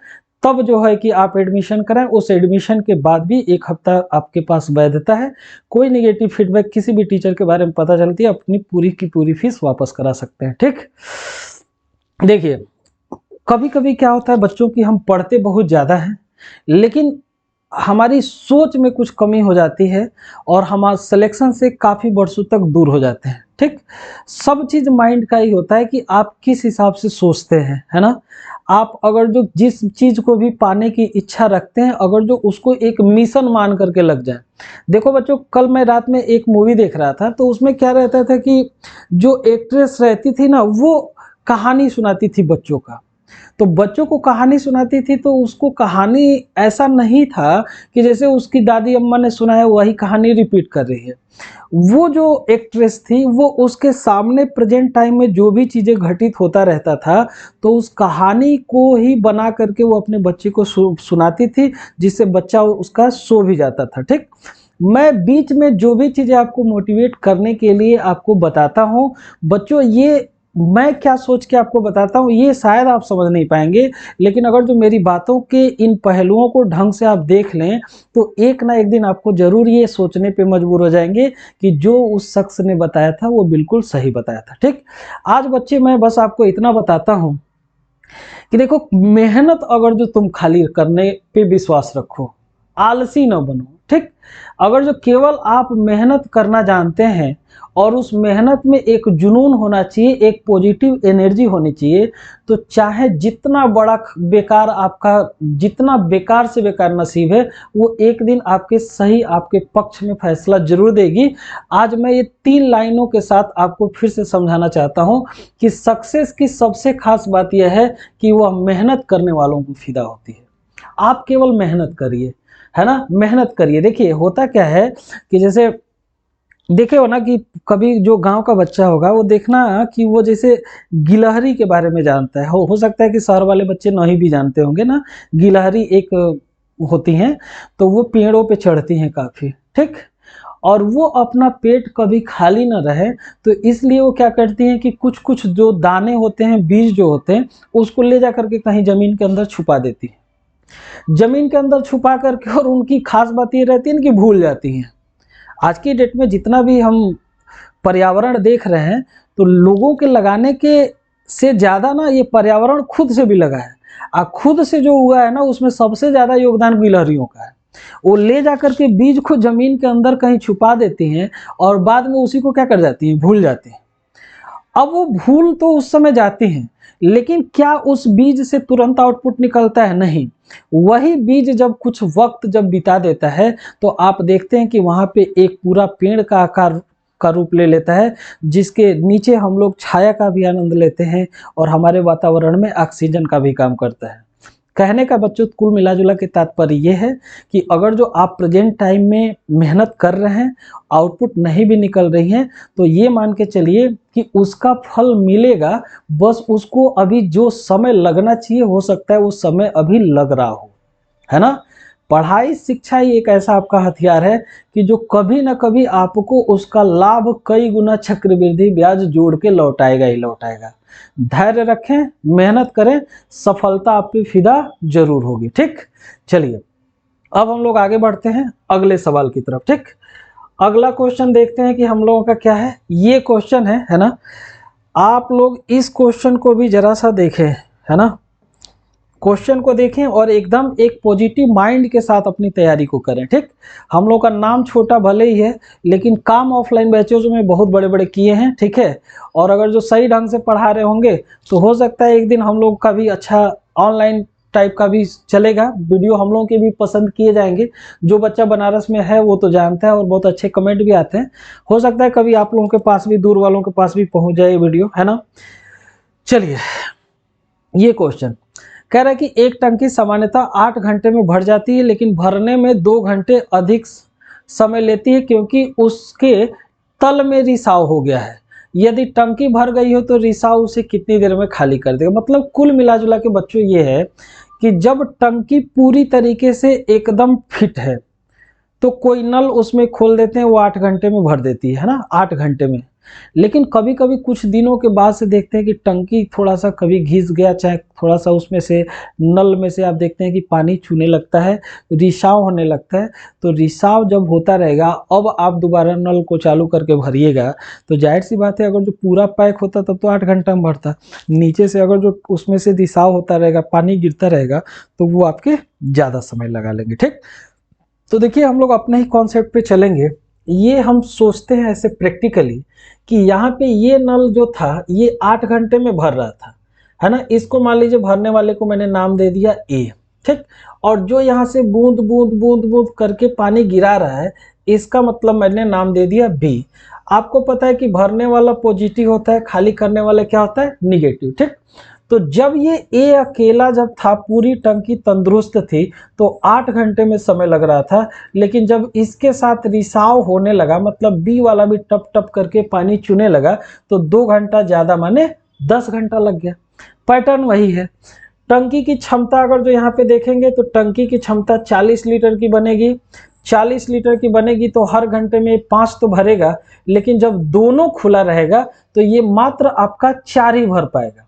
तब जो है कि आप एडमिशन कराएं। उस एडमिशन के बाद भी 1 हफ्ता आपके पास वैधता है। कोई निगेटिव फीडबैक किसी भी टीचर के बारे में पता चलती है, अपनी पूरी की पूरी फीस वापस करा सकते हैं। ठीक, देखिए कभी कभी क्या होता है बच्चों की, हम पढ़ते बहुत ज़्यादा हैं लेकिन हमारी सोच में कुछ कमी हो जाती है और हमारे सिलेक्शन से काफ़ी वर्षों तक दूर हो जाते हैं। ठीक, सब चीज़ माइंड का ही होता है कि आप किस हिसाब से सोचते हैं, है ना। आप अगर जो जिस चीज़ को भी पाने की इच्छा रखते हैं, अगर जो उसको एक मिशन मान करके लग जाए। देखो बच्चों, कल मैं रात में एक मूवी देख रहा था तो उसमें क्या रहता था कि जो एक्ट्रेस रहती थी ना, वो कहानी सुनाती थी बच्चों का। तो बच्चों को कहानी सुनाती थी तो उसको कहानी ऐसा नहीं था कि जैसे उसकी दादी अम्मा ने सुनाया वही कहानी रिपीट कर रही है। वो जो एक्ट्रेस थी वो उसके सामने प्रेजेंट टाइम में जो भी चीज़ें घटित होता रहता था तो उस कहानी को ही बना करके वो अपने बच्चे को सुनाती थी, जिससे बच्चा उसका सो भी जाता था। ठीक, मैं बीच में जो भी चीज़ें आपको मोटिवेट करने के लिए आपको बताता हूँ बच्चों, ये मैं क्या सोच के आपको बताता हूँ ये शायद आप समझ नहीं पाएंगे, लेकिन अगर जो मेरी बातों के इन पहलुओं को ढंग से आप देख लें तो एक ना एक दिन आपको जरूर ये सोचने पे मजबूर हो जाएंगे कि जो उस शख्स ने बताया था वो बिल्कुल सही बताया था। ठीक, आज बच्चे मैं बस आपको इतना बताता हूँ कि देखो, मेहनत अगर जो तुम खाली करने पे विश्वास रखो, आलसी ना बनो। ठीक, अगर जो केवल आप मेहनत करना जानते हैं और उस मेहनत में एक जुनून होना चाहिए, एक पॉजिटिव एनर्जी होनी चाहिए, तो चाहे जितना बड़ा बेकार आपका, जितना बेकार से बेकार नसीब है, वो एक दिन आपके सही, आपके पक्ष में फैसला जरूर देगी। आज मैं ये 3 लाइनों के साथ आपको फिर से समझाना चाहता हूँ कि सक्सेस की सबसे खास बात यह है कि वह मेहनत करने वालों को फिदा होती है। आप केवल मेहनत करिए, है ना, मेहनत करिए। देखिए होता क्या है कि जैसे देखे हो ना कि कभी जो गांव का बच्चा होगा वो देखना कि वो जैसे गिलहरी के बारे में जानता है, हो सकता है कि शहर वाले बच्चे नहीं भी जानते होंगे ना। गिलहरी एक होती हैं तो वो पेड़ों पे चढ़ती हैं काफ़ी। ठीक, और वो अपना पेट कभी खाली ना रहे तो इसलिए वो क्या करती हैं कि कुछ कुछ जो दाने होते हैं, बीज जो होते हैं, उसको ले जा करके कहीं ज़मीन के अंदर छुपा देती है। ज़मीन के अंदर छुपा करके, और उनकी खास बात ये रहती है कि भूल जाती हैं। आज की डेट में जितना भी हम पर्यावरण देख रहे हैं तो लोगों के लगाने के से ज़्यादा ना ये पर्यावरण खुद से भी लगा है, और खुद से जो हुआ है ना उसमें सबसे ज़्यादा योगदान गिलहरियों का है। वो ले जाकर के बीज को ज़मीन के अंदर कहीं छुपा देती हैं और बाद में उसी को क्या कर जाती हैं, भूल जाती हैं। अब वो भूल तो उस समय जाती है, लेकिन क्या उस बीज से तुरंत आउटपुट निकलता है? नहीं। वही बीज जब कुछ वक्त जब बिता देता है तो आप देखते हैं कि वहां पे एक पूरा पेड़ का आकार का रूप ले लेता है, जिसके नीचे हम लोग छाया का भी आनंद लेते हैं और हमारे वातावरण में ऑक्सीजन का भी काम करता है। कहने का बच्चों कुल मिला जुला के तात्पर्य ये है कि अगर जो आप प्रेजेंट टाइम में मेहनत कर रहे हैं, आउटपुट नहीं भी निकल रही है, तो ये मान के चलिए कि उसका फल मिलेगा, बस उसको अभी जो समय लगना चाहिए हो सकता है वो समय अभी लग रहा हो, है ना। पढ़ाई शिक्षा ही एक ऐसा आपका हथियार है कि जो कभी ना कभी आपको उसका लाभ कई गुना चक्रवृद्धि ब्याज जोड़ के लौटाएगा ही लौटाएगा। धैर्य रखें, मेहनत करें, सफलता आप पे फिदा जरूर होगी। ठीक, चलिए अब हम लोग आगे बढ़ते हैं अगले सवाल की तरफ। ठीक, अगला क्वेश्चन देखते हैं कि हम लोगों का क्या है। ये क्वेश्चन है ना, आप लोग इस क्वेश्चन को भी जरा सा देखें, है ना, क्वेश्चन को देखें और एकदम एक पॉजिटिव माइंड के साथ अपनी तैयारी को करें। ठीक, हम लोग का नाम छोटा भले ही है, लेकिन काम ऑफलाइन बैचेज में बहुत बड़े बड़े किए हैं। ठीक है, और अगर जो सही ढंग से पढ़ा रहे होंगे तो हो सकता है एक दिन हम लोग का भी अच्छा ऑनलाइन टाइप का भी चलेगा, वीडियो हम लोगों के भी पसंद किए जाएंगे। जो बच्चा बनारस में है वो तो जानता है और बहुत अच्छे कमेंट भी आते हैं। हो सकता है कभी आप लोगों के पास भी, दूर वालों के पास भी पहुंच जाए वीडियो, है ना। चलिए, ये क्वेश्चन कह रहा है कि एक टंकी सामान्यतः 8 घंटे में भर जाती है, लेकिन भरने में 2 घंटे अधिक समय लेती है क्योंकि उसके तल में रिसाव हो गया है। यदि टंकी भर गई हो तो रिसाव उसे कितनी देर में खाली कर देगा? मतलब कुल मिला जुला के बच्चों ये है कि जब टंकी पूरी तरीके से एकदम फिट है तो कोई नल उसमें खोल देते हैं, वो 8 घंटे में भर देती है ना, 8 घंटे में। लेकिन कभी कभी कुछ दिनों के बाद से देखते हैं कि टंकी थोड़ा सा कभी घिस गया, चाहे थोड़ा सा उसमें से नल में से आप देखते हैं कि पानी छूने लगता है, रिसाव होने लगता है। तो रिसाव जब होता रहेगा, अब आप दोबारा नल को चालू करके भरिएगा तो जाहिर सी बात है, अगर जो पूरा पैक होता तब तो 8 घंटा में भरता, नीचे से अगर जो उसमें से रिसाव होता रहेगा, पानी गिरता रहेगा, तो वो आपके ज़्यादा समय लगा लेंगे। ठीक, तो देखिए हम लोग अपने ही कॉन्सेप्ट पे चलेंगे। ये हम सोचते हैं ऐसे प्रैक्टिकली कि यहाँ पे ये नल जो था ये 8 घंटे में भर रहा था, है ना। इसको मान लीजिए भरने वाले को मैंने नाम दे दिया ए। ठीक, और जो यहाँ से बूंद बूंद बूंद बूंद करके पानी गिरा रहा है, इसका मतलब मैंने नाम दे दिया बी। आपको पता है कि भरने वाला पॉजिटिव होता है, खाली करने वाला क्या होता है, निगेटिव। ठीक, तो जब ये ए अकेला जब था, पूरी टंकी तंदुरुस्त थी, तो 8 घंटे में समय लग रहा था। लेकिन जब इसके साथ रिसाव होने लगा, मतलब बी वाला भी टप टप करके पानी चूने लगा, तो 2 घंटा ज़्यादा माने 10 घंटा लग गया। पैटर्न वही है। टंकी की क्षमता अगर जो यहाँ पे देखेंगे तो टंकी की क्षमता 40 लीटर की बनेगी। 40 लीटर की बनेगी तो हर घंटे में 5 तो भरेगा, लेकिन जब दोनों खुला रहेगा तो ये मात्र आपका 4 ही भर पाएगा।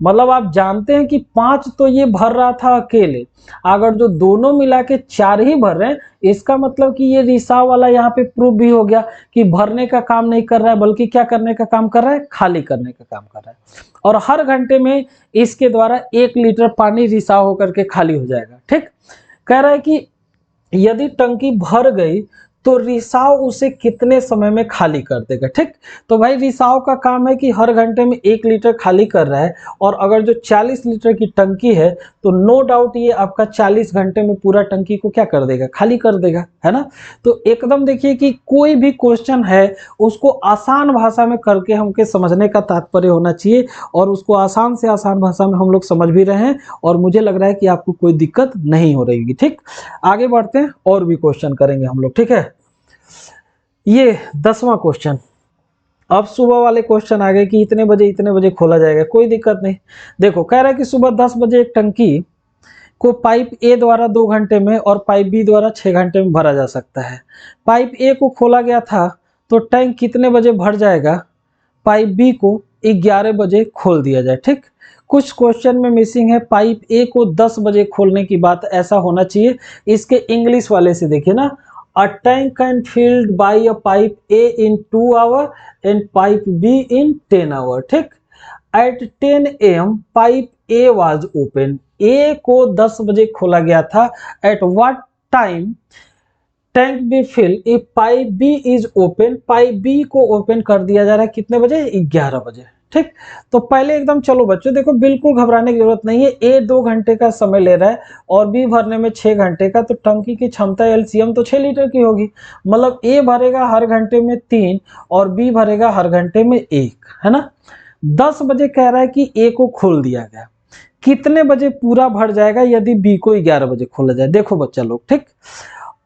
मतलब आप जानते हैं कि 5 तो ये भर रहा था अकेले, अगर जो दोनों मिला के 4 ही भर रहे हैं, इसका मतलब कि ये रिसाव वाला यहाँ पे प्रूव भी हो गया कि भरने का काम नहीं कर रहा है, बल्कि क्या करने का काम कर रहा है, खाली करने का काम कर रहा है। और हर घंटे में इसके द्वारा 1 लीटर पानी रिसाव होकर के खाली हो जाएगा। ठीक, कह रहा है कि यदि टंकी भर गई तो रिसाव उसे कितने समय में खाली कर देगा। ठीक, तो भाई रिसाव का काम है कि हर घंटे में 1 लीटर खाली कर रहा है, और अगर जो 40 लीटर की टंकी है तो नो डाउट ये आपका 40 घंटे में पूरा टंकी को क्या कर देगा, खाली कर देगा, है ना। तो एकदम देखिए कि कोई भी क्वेश्चन है उसको आसान भाषा में करके हमके समझने का तात्पर्य होना चाहिए, और उसको आसान से आसान भाषा में हम लोग समझ भी रहे हैं, और मुझे लग रहा है कि आपको कोई दिक्कत नहीं हो रही है। ठीक, आगे बढ़ते हैं और भी क्वेश्चन करेंगे हम लोग। ठीक है, ये 10वां क्वेश्चन। अब सुबह वाले क्वेश्चन आ गए कि इतने बजे खोला जाएगा, कोई दिक्कत नहीं। देखो कह रहा है कि सुबह 10 बजे एक टंकी को पाइप ए द्वारा 2 घंटे में और पाइप बी द्वारा 6 घंटे में भरा जा सकता है। पाइप ए को खोला गया था तो टैंक कितने बजे भर जाएगा? पाइप बी को 11 बजे खोल दिया जाए। ठीक, कुछ क्वेश्चन में मिसिंग है। पाइप ए को 10 बजे खोलने की बात ऐसा होना चाहिए। इसके इंग्लिश वाले से देखिए ना, a tank can filled by a pipe A in 2 hour and pipe B in 10 hour. ठीक, at 10 AM pipe A was open. A को 10 बजे खोला गया था। at what time tank be fill if pipe B is open? Pipe B को open कर दिया जा रहा है कितने बजे? 11 बजे। ठीक। तो पहले एकदम चलो बच्चों देखो बिल्कुल घबराने की जरूरत नहीं है, ए 2 घंटे का समय ले रहा है और बी भरने में 6 घंटे का, तो टंकी की क्षमता एलसीएम तो 6 लीटर की होगी। मतलब ए भरेगा हर घंटे में 3 और बी भरेगा हर घंटे में 1, है ना। 10 बजे कह रहा है कि ए को खोल दिया गया, कितने बजे पूरा भर जाएगा यदि बी को 11 बजे खोला जाए। देखो बच्चा लोग, ठीक,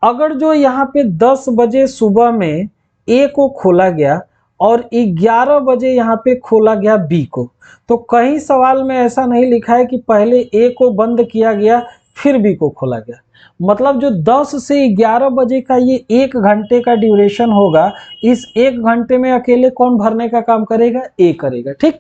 अगर जो यहाँ पे 10 बजे सुबह में ए को खोला गया और 11 बजे यहाँ पे खोला गया बी को, तो कहीं सवाल में ऐसा नहीं लिखा है कि पहले ए को बंद किया गया फिर बी को खोला गया। मतलब जो 10 से 11 बजे का ये 1 घंटे का ड्यूरेशन होगा, इस 1 घंटे में अकेले कौन भरने का काम करेगा, ए करेगा, ठीक।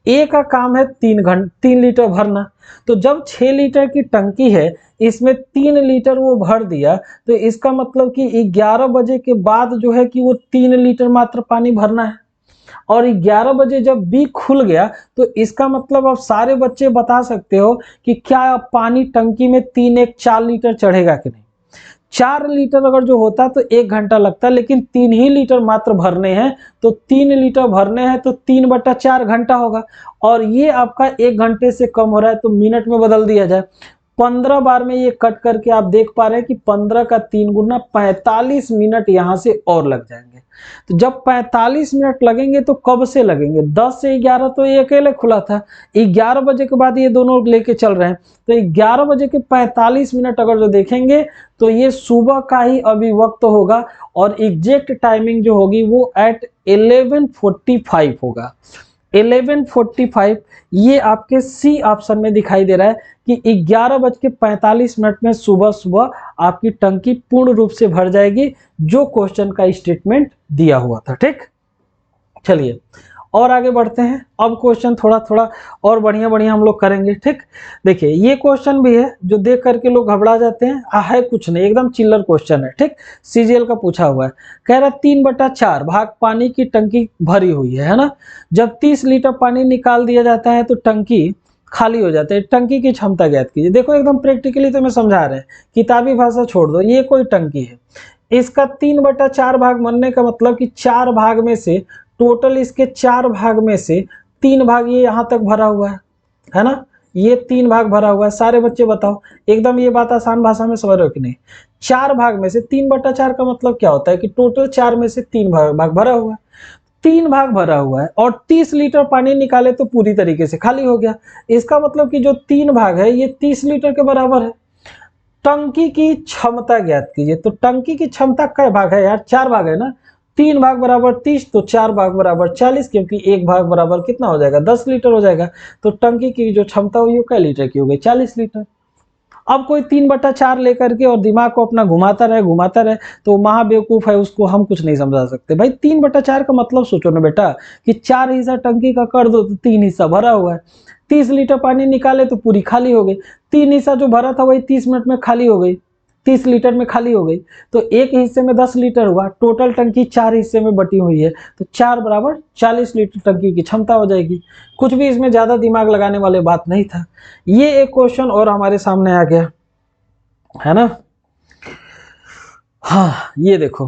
ए का काम है 3 लीटर भरना, तो जब 6 लीटर की टंकी है इसमें 3 लीटर वो भर दिया, तो इसका मतलब कि 11 बजे के बाद जो है कि वो 3 लीटर मात्र पानी भरना है। और 11 बजे जब बी खुल गया तो इसका मतलब अब सारे बच्चे बता सकते हो कि क्या पानी टंकी में 3 1 4 लीटर चढ़ेगा कि नहीं। 4 लीटर अगर जो होता तो 1 घंटा लगता, लेकिन 3 ही लीटर मात्र भरने हैं, तो 3 लीटर भरने हैं तो 3/4 घंटा होगा। और ये आपका 1 घंटे से कम हो रहा है तो मिनट में बदल दिया जाए। 15 बार में ये कट करके आप देख पा रहे हैं कि 15 का 3 गुना 45 मिनट यहाँ से और लग जाएंगे। तो जब 45 मिनट लगेंगे तो कब से लगेंगे, 10 से 11 तो ये अकेले खुला था, 11 बजे के बाद ये दोनों लेके चल रहे हैं, तो 11 बजे के 45 मिनट अगर जो देखेंगे तो ये सुबह का ही अभी वक्त होगा और एग्जैक्ट टाइमिंग जो होगी वो एट 11:45 होगा। 11:45 ये आपके सी ऑप्शन में दिखाई दे रहा है कि 11:45 में सुबह सुबह आपकी टंकी पूर्ण रूप से भर जाएगी, जो क्वेश्चन का स्टेटमेंट दिया हुआ था, ठीक। चलिए और आगे बढ़ते हैं। अब क्वेश्चन थोड़ा थोड़ा और बढ़िया बढ़िया हम लोग करेंगे, ठीक। देखिए ये क्वेश्चन भी है जो देख करके लोग घबरा जाते हैं, है कुछ नहीं, एकदम चिल्लर क्वेश्चन है, ठीक। सीजीएल का पूछा हुआ है, कह रहा 3/4 भाग पानी की टंकी भरी हुई है ना। जब 30 लीटर पानी निकाल दिया जाता है तो टंकी खाली हो जाता है, टंकी की क्षमता ज्ञात कीजिए। देखो एकदम प्रैक्टिकली तो मैं समझा रहे हैं, किताबी भाषा छोड़ दो। ये कोई टंकी है, इसका 3/4 भाग बनने का मतलब कि 4 भाग में से टोटल इसके 4 भाग में से 3 भाग ये यहाँ तक भरा हुआ है ना। ये 3 भाग भरा हुआ है। सारे बच्चे बताओ एकदम ये बात आसान भाषा में समझ रहे हो कि नहीं। 4 भाग में से 3/4 का मतलब क्या होता है कि टोटल 4 में से 3 भाग भरा हुआ है। 3 भाग भरा हुआ है और 30 लीटर पानी निकाले तो पूरी तरीके से खाली हो गया। इसका मतलब कि जो 3 भाग है ये 30 लीटर के बराबर है। टंकी की क्षमता ज्ञात कीजिए। तो टंकी की क्षमता कै भाग है यार, 4 भाग है ना। 3 भाग बराबर 30 तो 4 भाग बराबर 40, क्योंकि 1 भाग बराबर कितना हो जाएगा, 10 लीटर हो जाएगा। तो टंकी की जो क्षमता हुई वो कै लीटर की हो गई, 40 लीटर। अब कोई 3/4 लेकर के और दिमाग को अपना घुमाता रहे तो महाबेवकूफ है, उसको हम कुछ नहीं समझा सकते। भाई 3/4 का मतलब सोचो ना बेटा कि 4 हिस्सा टंकी का कर दो तो 3 हिस्सा भरा हुआ है। 30 लीटर पानी निकाले तो पूरी खाली हो गई। 3 हिस्सा जो भरा था वही 30 मिनट में खाली हो गई, 30 लीटर में खाली हो गई। तो एक हिस्से में 10 लीटर हुआ, टोटल टंकी 4 हिस्से में बटी हुई है, तो 4 बराबर 40 लीटर टंकी की क्षमता हो जाएगी। कुछ भी इसमें ज्यादा दिमाग लगाने वाले बात नहीं था। ये एक क्वेश्चन और हमारे सामने आ गया है ना। हाँ ये देखो,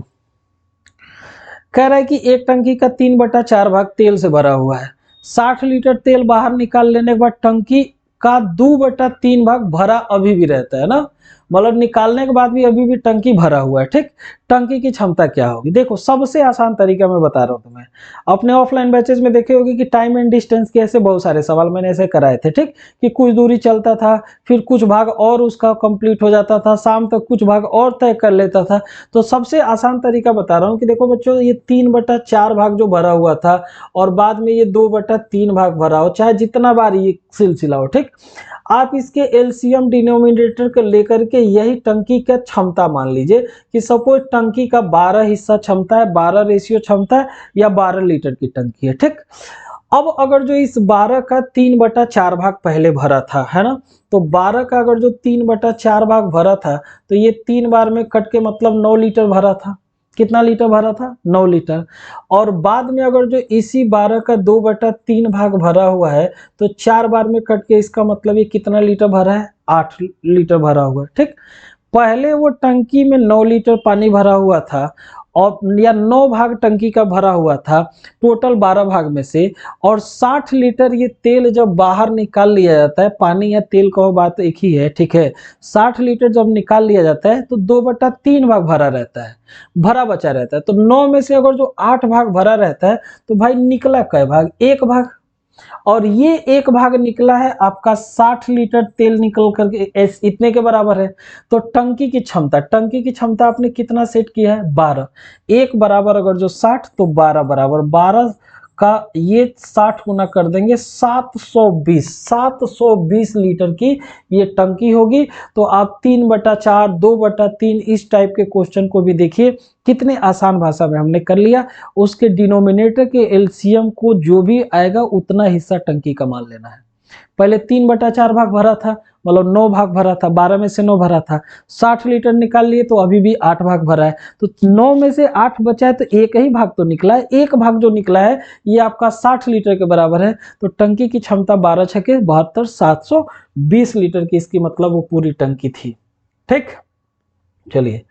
कह रहा है कि एक टंकी का 3/4 भाग तेल से भरा हुआ है। 60 लीटर तेल बाहर निकाल लेने के बाद टंकी का 2/3 भाग भरा अभी भी रहता है ना। मतलब निकालने के बाद भी अभी भी टंकी भरा हुआ है, ठीक। टंकी की क्षमता क्या होगी, देखो सबसे आसान तरीका मैं बता रहा हूँ तुम्हें। अपने ऑफलाइन बैचेस में देखे होगी कि टाइम एंड डिस्टेंस के ऐसे बहुत सारे सवाल मैंने ऐसे कराए थे, ठीक। कि कुछ दूरी चलता था, फिर कुछ भाग और उसका कंप्लीट हो जाता था, शाम तक कुछ भाग और तय कर लेता था। तो सबसे आसान तरीका बता रहा हूँ कि देखो बच्चों, ये 3/4 भाग जो भरा हुआ था और बाद में ये 2/3 भाग भरा हो, चाहे जितना बार ये सिलसिला हो, ठीक। आप इसके एलसीएम डिनोमिनेटर को लेकर के यही टंकी का क्षमता मान लीजिए कि सपोज टंकी का 12 हिस्सा क्षमता है, 12 रेशियो क्षमता है या 12 लीटर की टंकी है, ठीक। अब अगर जो इस 12 का 3/4 भाग पहले भरा था, है ना, तो 12 का अगर जो 3/4 भाग भरा था तो ये 3 बार में कट के मतलब 9 लीटर भरा था। कितना लीटर भरा था, 9 लीटर। और बाद में अगर जो इसी 12 का 2/3 भाग भरा हुआ है तो 4 बार में कट के इसका मतलब ये कितना लीटर भरा है, 8 लीटर भरा हुआ है, ठीक। पहले वो टंकी में 9 लीटर पानी भरा हुआ था और या 9 भाग टंकी का भरा हुआ था टोटल 12 भाग में से, और 60 लीटर ये तेल जब बाहर निकाल लिया जाता है, पानी या तेल का बात एक ही है, ठीक है, 60 लीटर जब निकाल लिया जाता है तो 2/3 भाग भरा रहता है, भरा बचा रहता है। तो 9 में से अगर जो 8 भाग भरा रहता है तो भाई निकला कै भाग? 1 भाग। और ये 1 भाग निकला है आपका 60 लीटर तेल निकल करके इतने के बराबर है। तो टंकी की क्षमता आपने कितना सेट किया है? 12। 1 बराबर अगर जो 60 तो 12 बराबर 12 का ये 60 गुना कर देंगे 720 लीटर की ये टंकी होगी। तो आप 3/4 2/3 इस टाइप के क्वेश्चन को भी देखिए कितने आसान भाषा में हमने कर लिया। उसके डिनोमिनेटर के एलसीएम को जो भी आएगा उतना हिस्सा टंकी का मान लेना है। पहले 3/4 भाग भरा था, मतलब 9 भाग भरा था, 12 में से 9 भरा था, 60 लीटर निकाल लिए तो अभी भी 8 भाग भरा है। तो 9 में से 8 बचा है तो 1 ही भाग तो निकला है। 1 भाग जो निकला है ये आपका 60 लीटर के बराबर है। तो टंकी की क्षमता 12 छके 72 720 लीटर की, इसकी मतलब वो पूरी टंकी थी। ठीक, चलिए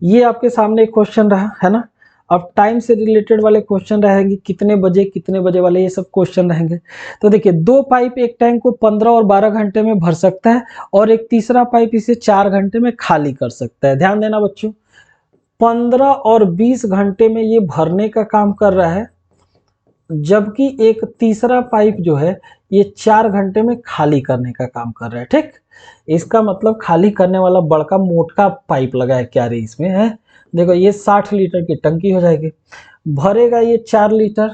ये आपके सामने एक क्वेश्चन रहा है ना। अब टाइम से रिलेटेड वाले क्वेश्चन रहेंगे, कितने बजे वाले ये सब क्वेश्चन रहेंगे। तो देखिए 2 पाइप एक टैंक को 15 और 12 घंटे में भर सकता है और एक तीसरा पाइप इसे 4 घंटे में खाली कर सकता है। ध्यान देना बच्चों, 15 और 20 घंटे में ये भरने का काम कर रहा है, जबकि एक तीसरा पाइप जो है ये 4 घंटे में खाली करने का काम कर रहा है। ठीक, इसका मतलब खाली करने वाला बड़का मोटा पाइप लगा है क्या रे इसमें है। देखो ये 60 लीटर की टंकी हो जाएगी, भरेगा ये 4 लीटर,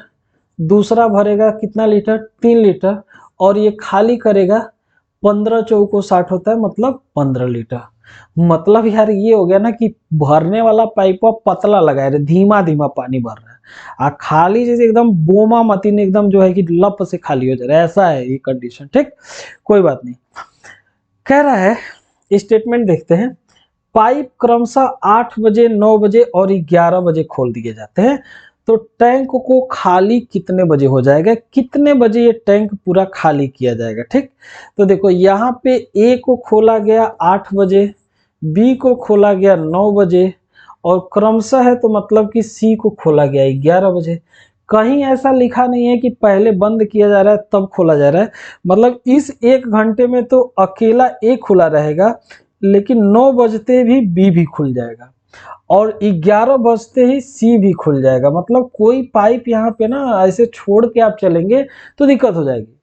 दूसरा भरेगा कितना लीटर? 3 लीटर, और ये खाली करेगा 15 चौको 60 होता है मतलब 15 लीटर। मतलब यार ये हो गया ना कि भरने वाला पाइप पतला लगा है, धीमा धीमा पानी भर रहा है, खाली जैसे एकदम बोमा मतीन एकदम जो है कि लप से खाली हो जा रहा है, ऐसा है ये कंडीशन। ठीक, कोई बात नहीं। कह रहा है स्टेटमेंट देखते हैं, पाइप क्रमशः 8 बजे 9 बजे और 11 बजे खोल दिए जाते हैं, तो टैंक को खाली कितने बजे हो जाएगा? कितने बजे ये टैंक पूरा खाली किया जाएगा? ठीक, तो देखो यहाँ पे ए को खोला गया 8 बजे, बी को खोला गया 9 बजे, और क्रमशः है तो मतलब कि सी को खोला गया 11 बजे। कहीं ऐसा लिखा नहीं है कि पहले बंद किया जा रहा है तब खोला जा रहा है। मतलब इस 1 घंटे में तो अकेला ए खुला रहेगा, लेकिन 9 बजते भी बी भी खुल जाएगा और 11 बजते ही सी भी खुल जाएगा। मतलब कोई पाइप यहाँ पे ना ऐसे छोड़ के आप चलेंगे तो दिक्कत हो जाएगी।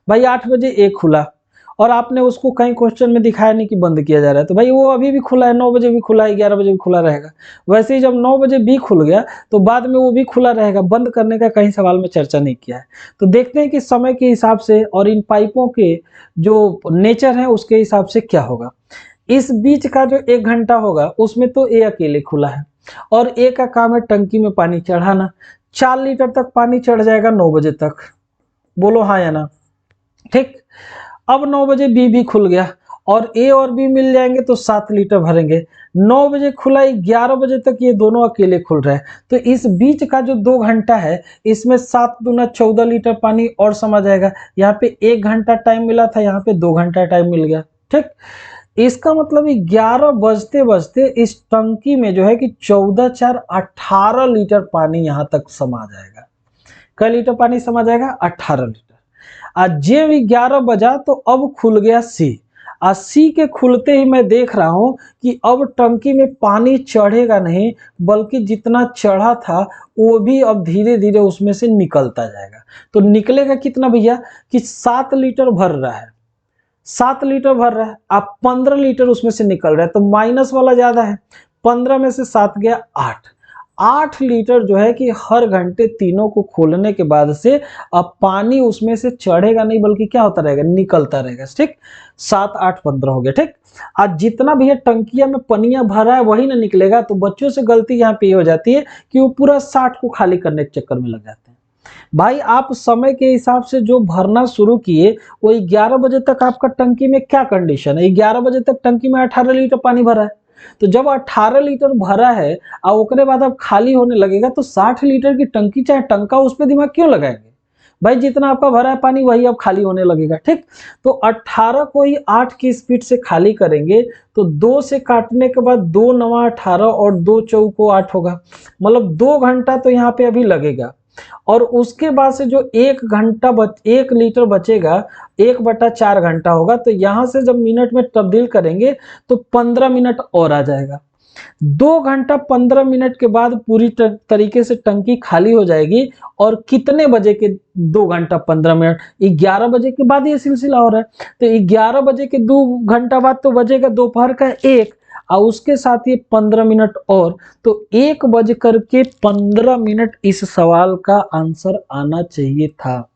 भाई 8 बजे ए खुला और आपने उसको कहीं क्वेश्चन में दिखाया नहीं कि बंद किया जा रहा है, तो भाई वो अभी भी खुला है, 9 बजे भी खुला है, 11 बजे भी खुला रहेगा। वैसे ही जब 9 बजे बी खुल गया तो बाद में वो भी खुला रहेगा, बंद करने का कहीं सवाल में चर्चा नहीं किया है। तो देखते हैं कि समय के हिसाब से और इन पाइपों के जो नेचर है उसके हिसाब से क्या होगा। इस बीच का जो 1 घंटा होगा उसमें तो ए अकेले खुला है और ए का काम है टंकी में पानी चढ़ाना। 4 लीटर तक पानी चढ़ जाएगा 9 बजे तक, बोलो हाँ या ना। ठीक, अब 9 बजे बी भी खुल गया और ए और बी मिल जाएंगे तो 7 लीटर भरेंगे। 9 बजे खुला, 11 बजे तक ये दोनों अकेले खुल रहे हैं, तो इस बीच का जो 2 घंटा है इसमें 7 दूना 14 लीटर पानी और समा जाएगा। यहाँ पे 1 घंटा टाइम मिला था, यहाँ पे 2 घंटा टाइम मिल गया। ठीक, इसका मतलब 11 बजते बजते इस टंकी में जो है कि 14 4 18 लीटर पानी यहाँ तक समा जाएगा। कै लीटर पानी समा जाएगा? 18 लीटर। आज जे 11 बजा तो अब खुल गया सी। आज सी के खुलते ही मैं देख रहा हूं कि अब टंकी में पानी चढ़ेगा नहीं, बल्कि जितना चढ़ा था वो भी अब धीरे धीरे उसमें से निकलता जाएगा। तो निकलेगा कितना भैया कि 7 लीटर भर रहा है, 7 लीटर भर रहा है, आप 15 लीटर उसमें से निकल रहा है, तो माइनस वाला ज्यादा है। 15 में से 7 गया 8 लीटर जो है कि हर घंटे तीनों को खोलने के बाद से अब पानी उसमें से चढ़ेगा नहीं, बल्कि क्या होता रहेगा? निकलता रहेगा। ठीक, 7 8 15 हो गया। ठीक, आज जितना भी टंकिया में पनिया भरा है वही ना निकलेगा। तो बच्चों से गलती यहाँ पे हो जाती है कि वो पूरा 60 को खाली करने के चक्कर में लग जाते हैं। भाई आप समय के हिसाब से जो भरना शुरू किए वो 11 बजे तक आपका टंकी में क्या कंडीशन है? 11 बजे तक टंकी में 18 लीटर पानी भरा है, तो जब 18 लीटर भरा है और उसके बाद अब खाली होने लगेगा तो 60 लीटर की टंकी चाहे टंका उस पर दिमाग क्यों लगाएंगे? भाई जितना आपका भरा है पानी वही अब खाली होने लगेगा, ठीक। तो 18 को ही 8 की स्पीड से खाली करेंगे तो 2 से काटने के बाद 2 9 18 और 2 चौको 8 होगा, मतलब 2 घंटा तो यहाँ पे अभी लगेगा। और उसके बाद से जो 1 लीटर बचेगा 1/4 घंटा होगा, तो यहाँ से जब मिनट में तब्दील करेंगे तो 15 मिनट और आ जाएगा। 2 घंटा 15 मिनट के बाद पूरी तरीके से टंकी खाली हो जाएगी। और कितने बजे के 2 घंटा 15 मिनट, 11 बजे के बाद ये सिलसिला हो रहा है। तो 11 बजे के 2 घंटा बाद तो बजेगा दोपहर का 1, और उसके साथ ये 15 मिनट और, तो 1:15 इस सवाल का आंसर आना चाहिए था।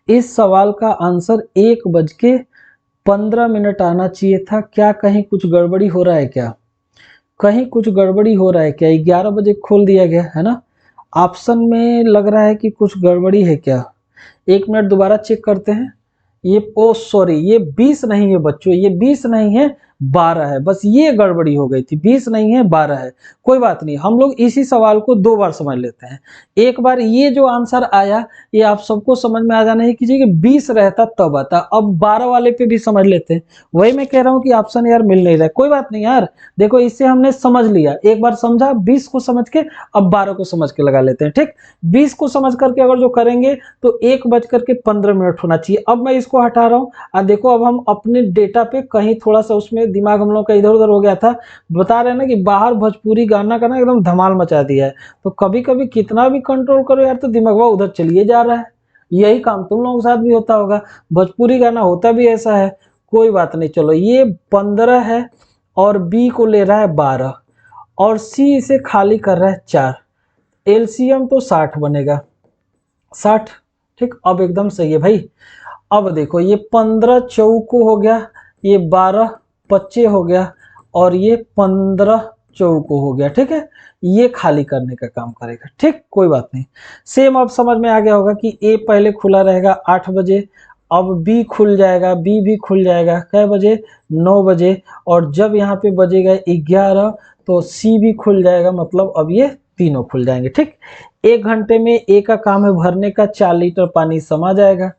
इस सवाल का आंसर 1:15 आना चाहिए था। क्या कहीं कुछ गड़बड़ी हो रहा है क्या? कहीं कुछ गड़बड़ी हो रहा है क्या? 11 बजे खोल दिया गया है ना, ऑप्शन में लग रहा है कि कुछ गड़बड़ी है क्या? 1 मिनट दोबारा चेक करते हैं। ये सॉरी, ये 20 नहीं है बच्चों, ये 20 नहीं है 12 है, बस ये गड़बड़ी हो गई थी। 20 नहीं है 12 है, कोई बात नहीं, हम लोग इसी सवाल को 2 बार समझ लेते हैं। एक बार ये जो आंसर आया ये आप सबको समझ में आ जाना है कि 20 रहता तब आता, अब 12 वाले पे भी समझ लेते हैं। वही मैं कह रहा हूँ कि ऑप्शन यार मिल नहीं रहा है, कोई बात नहीं यार, देखो इससे हमने समझ लिया, एक बार समझा 20 को समझ के, अब 12 को समझ के लगा लेते हैं, ठीक। 20 को समझ करके अगर जो करेंगे तो 1:15 होना चाहिए। अब मैं इसको हटा रहा हूँ, देखो अब हम अपने डेटा पे कहीं थोड़ा सा उसमें दिमाग हम लोग का इधर उधर हो गया था। बता रहे हैं ना कि बाहर भोजपुरी गाना का ना एकदम धमाल मचा दिया है, तो कभी कभी कितना भी कंट्रोल करो यार तो दिमाग उधर चलिए जा रहा है। यही काम तुम लोगों के साथ भी होता होगा, भोजपुरी गाना होता भी ऐसा है। कोई बात नहीं, चलो ये 15 है और बी को ले रहा है 12 और सी इसे खाली कर रहा है 4, एलसीएम तो 60 बनेगा, 60, ठीक। अब एकदम सही है भाई। अब देखो ये 15 चौको हो गया, ये 12 25 हो गया और ये 15 चौको हो गया, ठीक है। ये खाली करने का काम करेगा, ठीक, कोई बात नहीं। सेम अब समझ में आ गया होगा कि ए पहले खुला रहेगा 8 बजे, अब बी खुल जाएगा, बी भी खुल जाएगा कै बजे, 9 बजे, और जब यहाँ पे बजेगा 11 तो सी भी खुल जाएगा, मतलब अब ये तीनों खुल जाएंगे, ठीक। 1 घंटे में ए का काम है भरने का, 4 लीटर पानी समा जाएगा।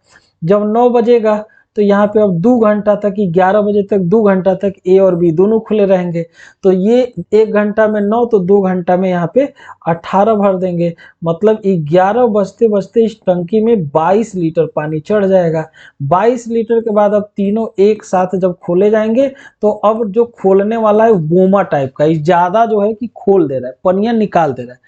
जब 9 बजेगा तो यहाँ पे अब 2 घंटा तक, 11 बजे तक 2 घंटा तक ए और बी दोनों खुले रहेंगे। तो ये 1 घंटा में 9 तो 2 घंटा में यहाँ पे 18 भर देंगे, मतलब 11 बजते बजते इस टंकी में 22 लीटर पानी चढ़ जाएगा। 22 लीटर के बाद अब तीनों एक साथ जब खोले जाएंगे तो अब जो खोलने वाला है बोमा टाइप का, ज्यादा जो है कि खोल दे रहा है, पनिया निकाल दे रहा है।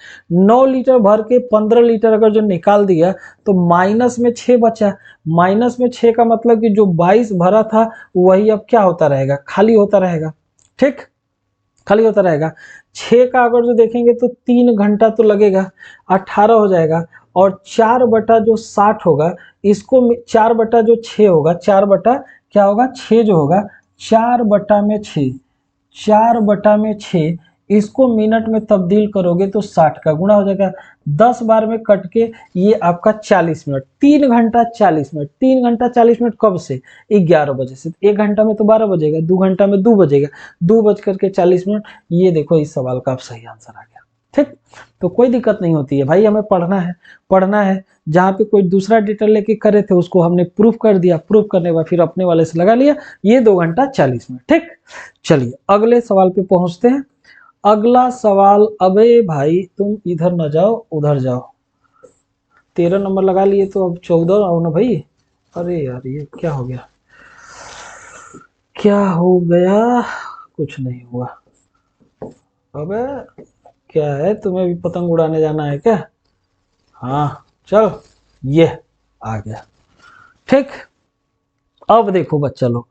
9 लीटर भर के 15 लीटर अगर जो निकाल दिया तो माइनस में 6 बचा, माइनस में 6 का मतलब कि जो 22 भरा था वही अब क्या होता रहेगा, खाली होता रहेगा, ठीक, खाली होता रहेगा। 6 का अगर जो देखेंगे तो 3 घंटा तो लगेगा, 18 हो जाएगा, और 4/60 होगा, इसको 4/6 होगा, 4 क्या होगा 6 जो होगा, 4/6, 4/6 इसको मिनट में तब्दील करोगे तो 60 का गुणा हो जाएगा, 10 बार में कट के ये आपका 40 मिनट, 3 घंटा 40 मिनट, 3 घंटा 40 मिनट कब से, 11 बजे से। 1 घंटा में तो 12 बजेगा, 2 घंटा में 2 बजेगा, 2:40 ये देखो इस सवाल का अब सही आंसर आ गया, ठीक। तो कोई दिक्कत नहीं होती है भाई, हमें पढ़ना है। जहाँ पे कोई दूसरा डिटेल लेके करे थे उसको हमने प्रूफ कर दिया, प्रूफ करने के बाद फिर अपने वाले से लगा लिया, ये 2 घंटा 40 मिनट, ठीक। चलिए अगले सवाल पे पहुंचते हैं। अगला सवाल, अबे भाई तुम इधर न जाओ उधर जाओ, 13 नंबर लगा लिए तो अब 14 आओ ना भाई। अरे यार ये क्या हो गया, क्या हो गया, कुछ नहीं हुआ। अबे क्या है, तुम्हें भी पतंग उड़ाने जाना है क्या? हाँ चल, ये आ गया, ठीक। अब देखो बच्चा लोग,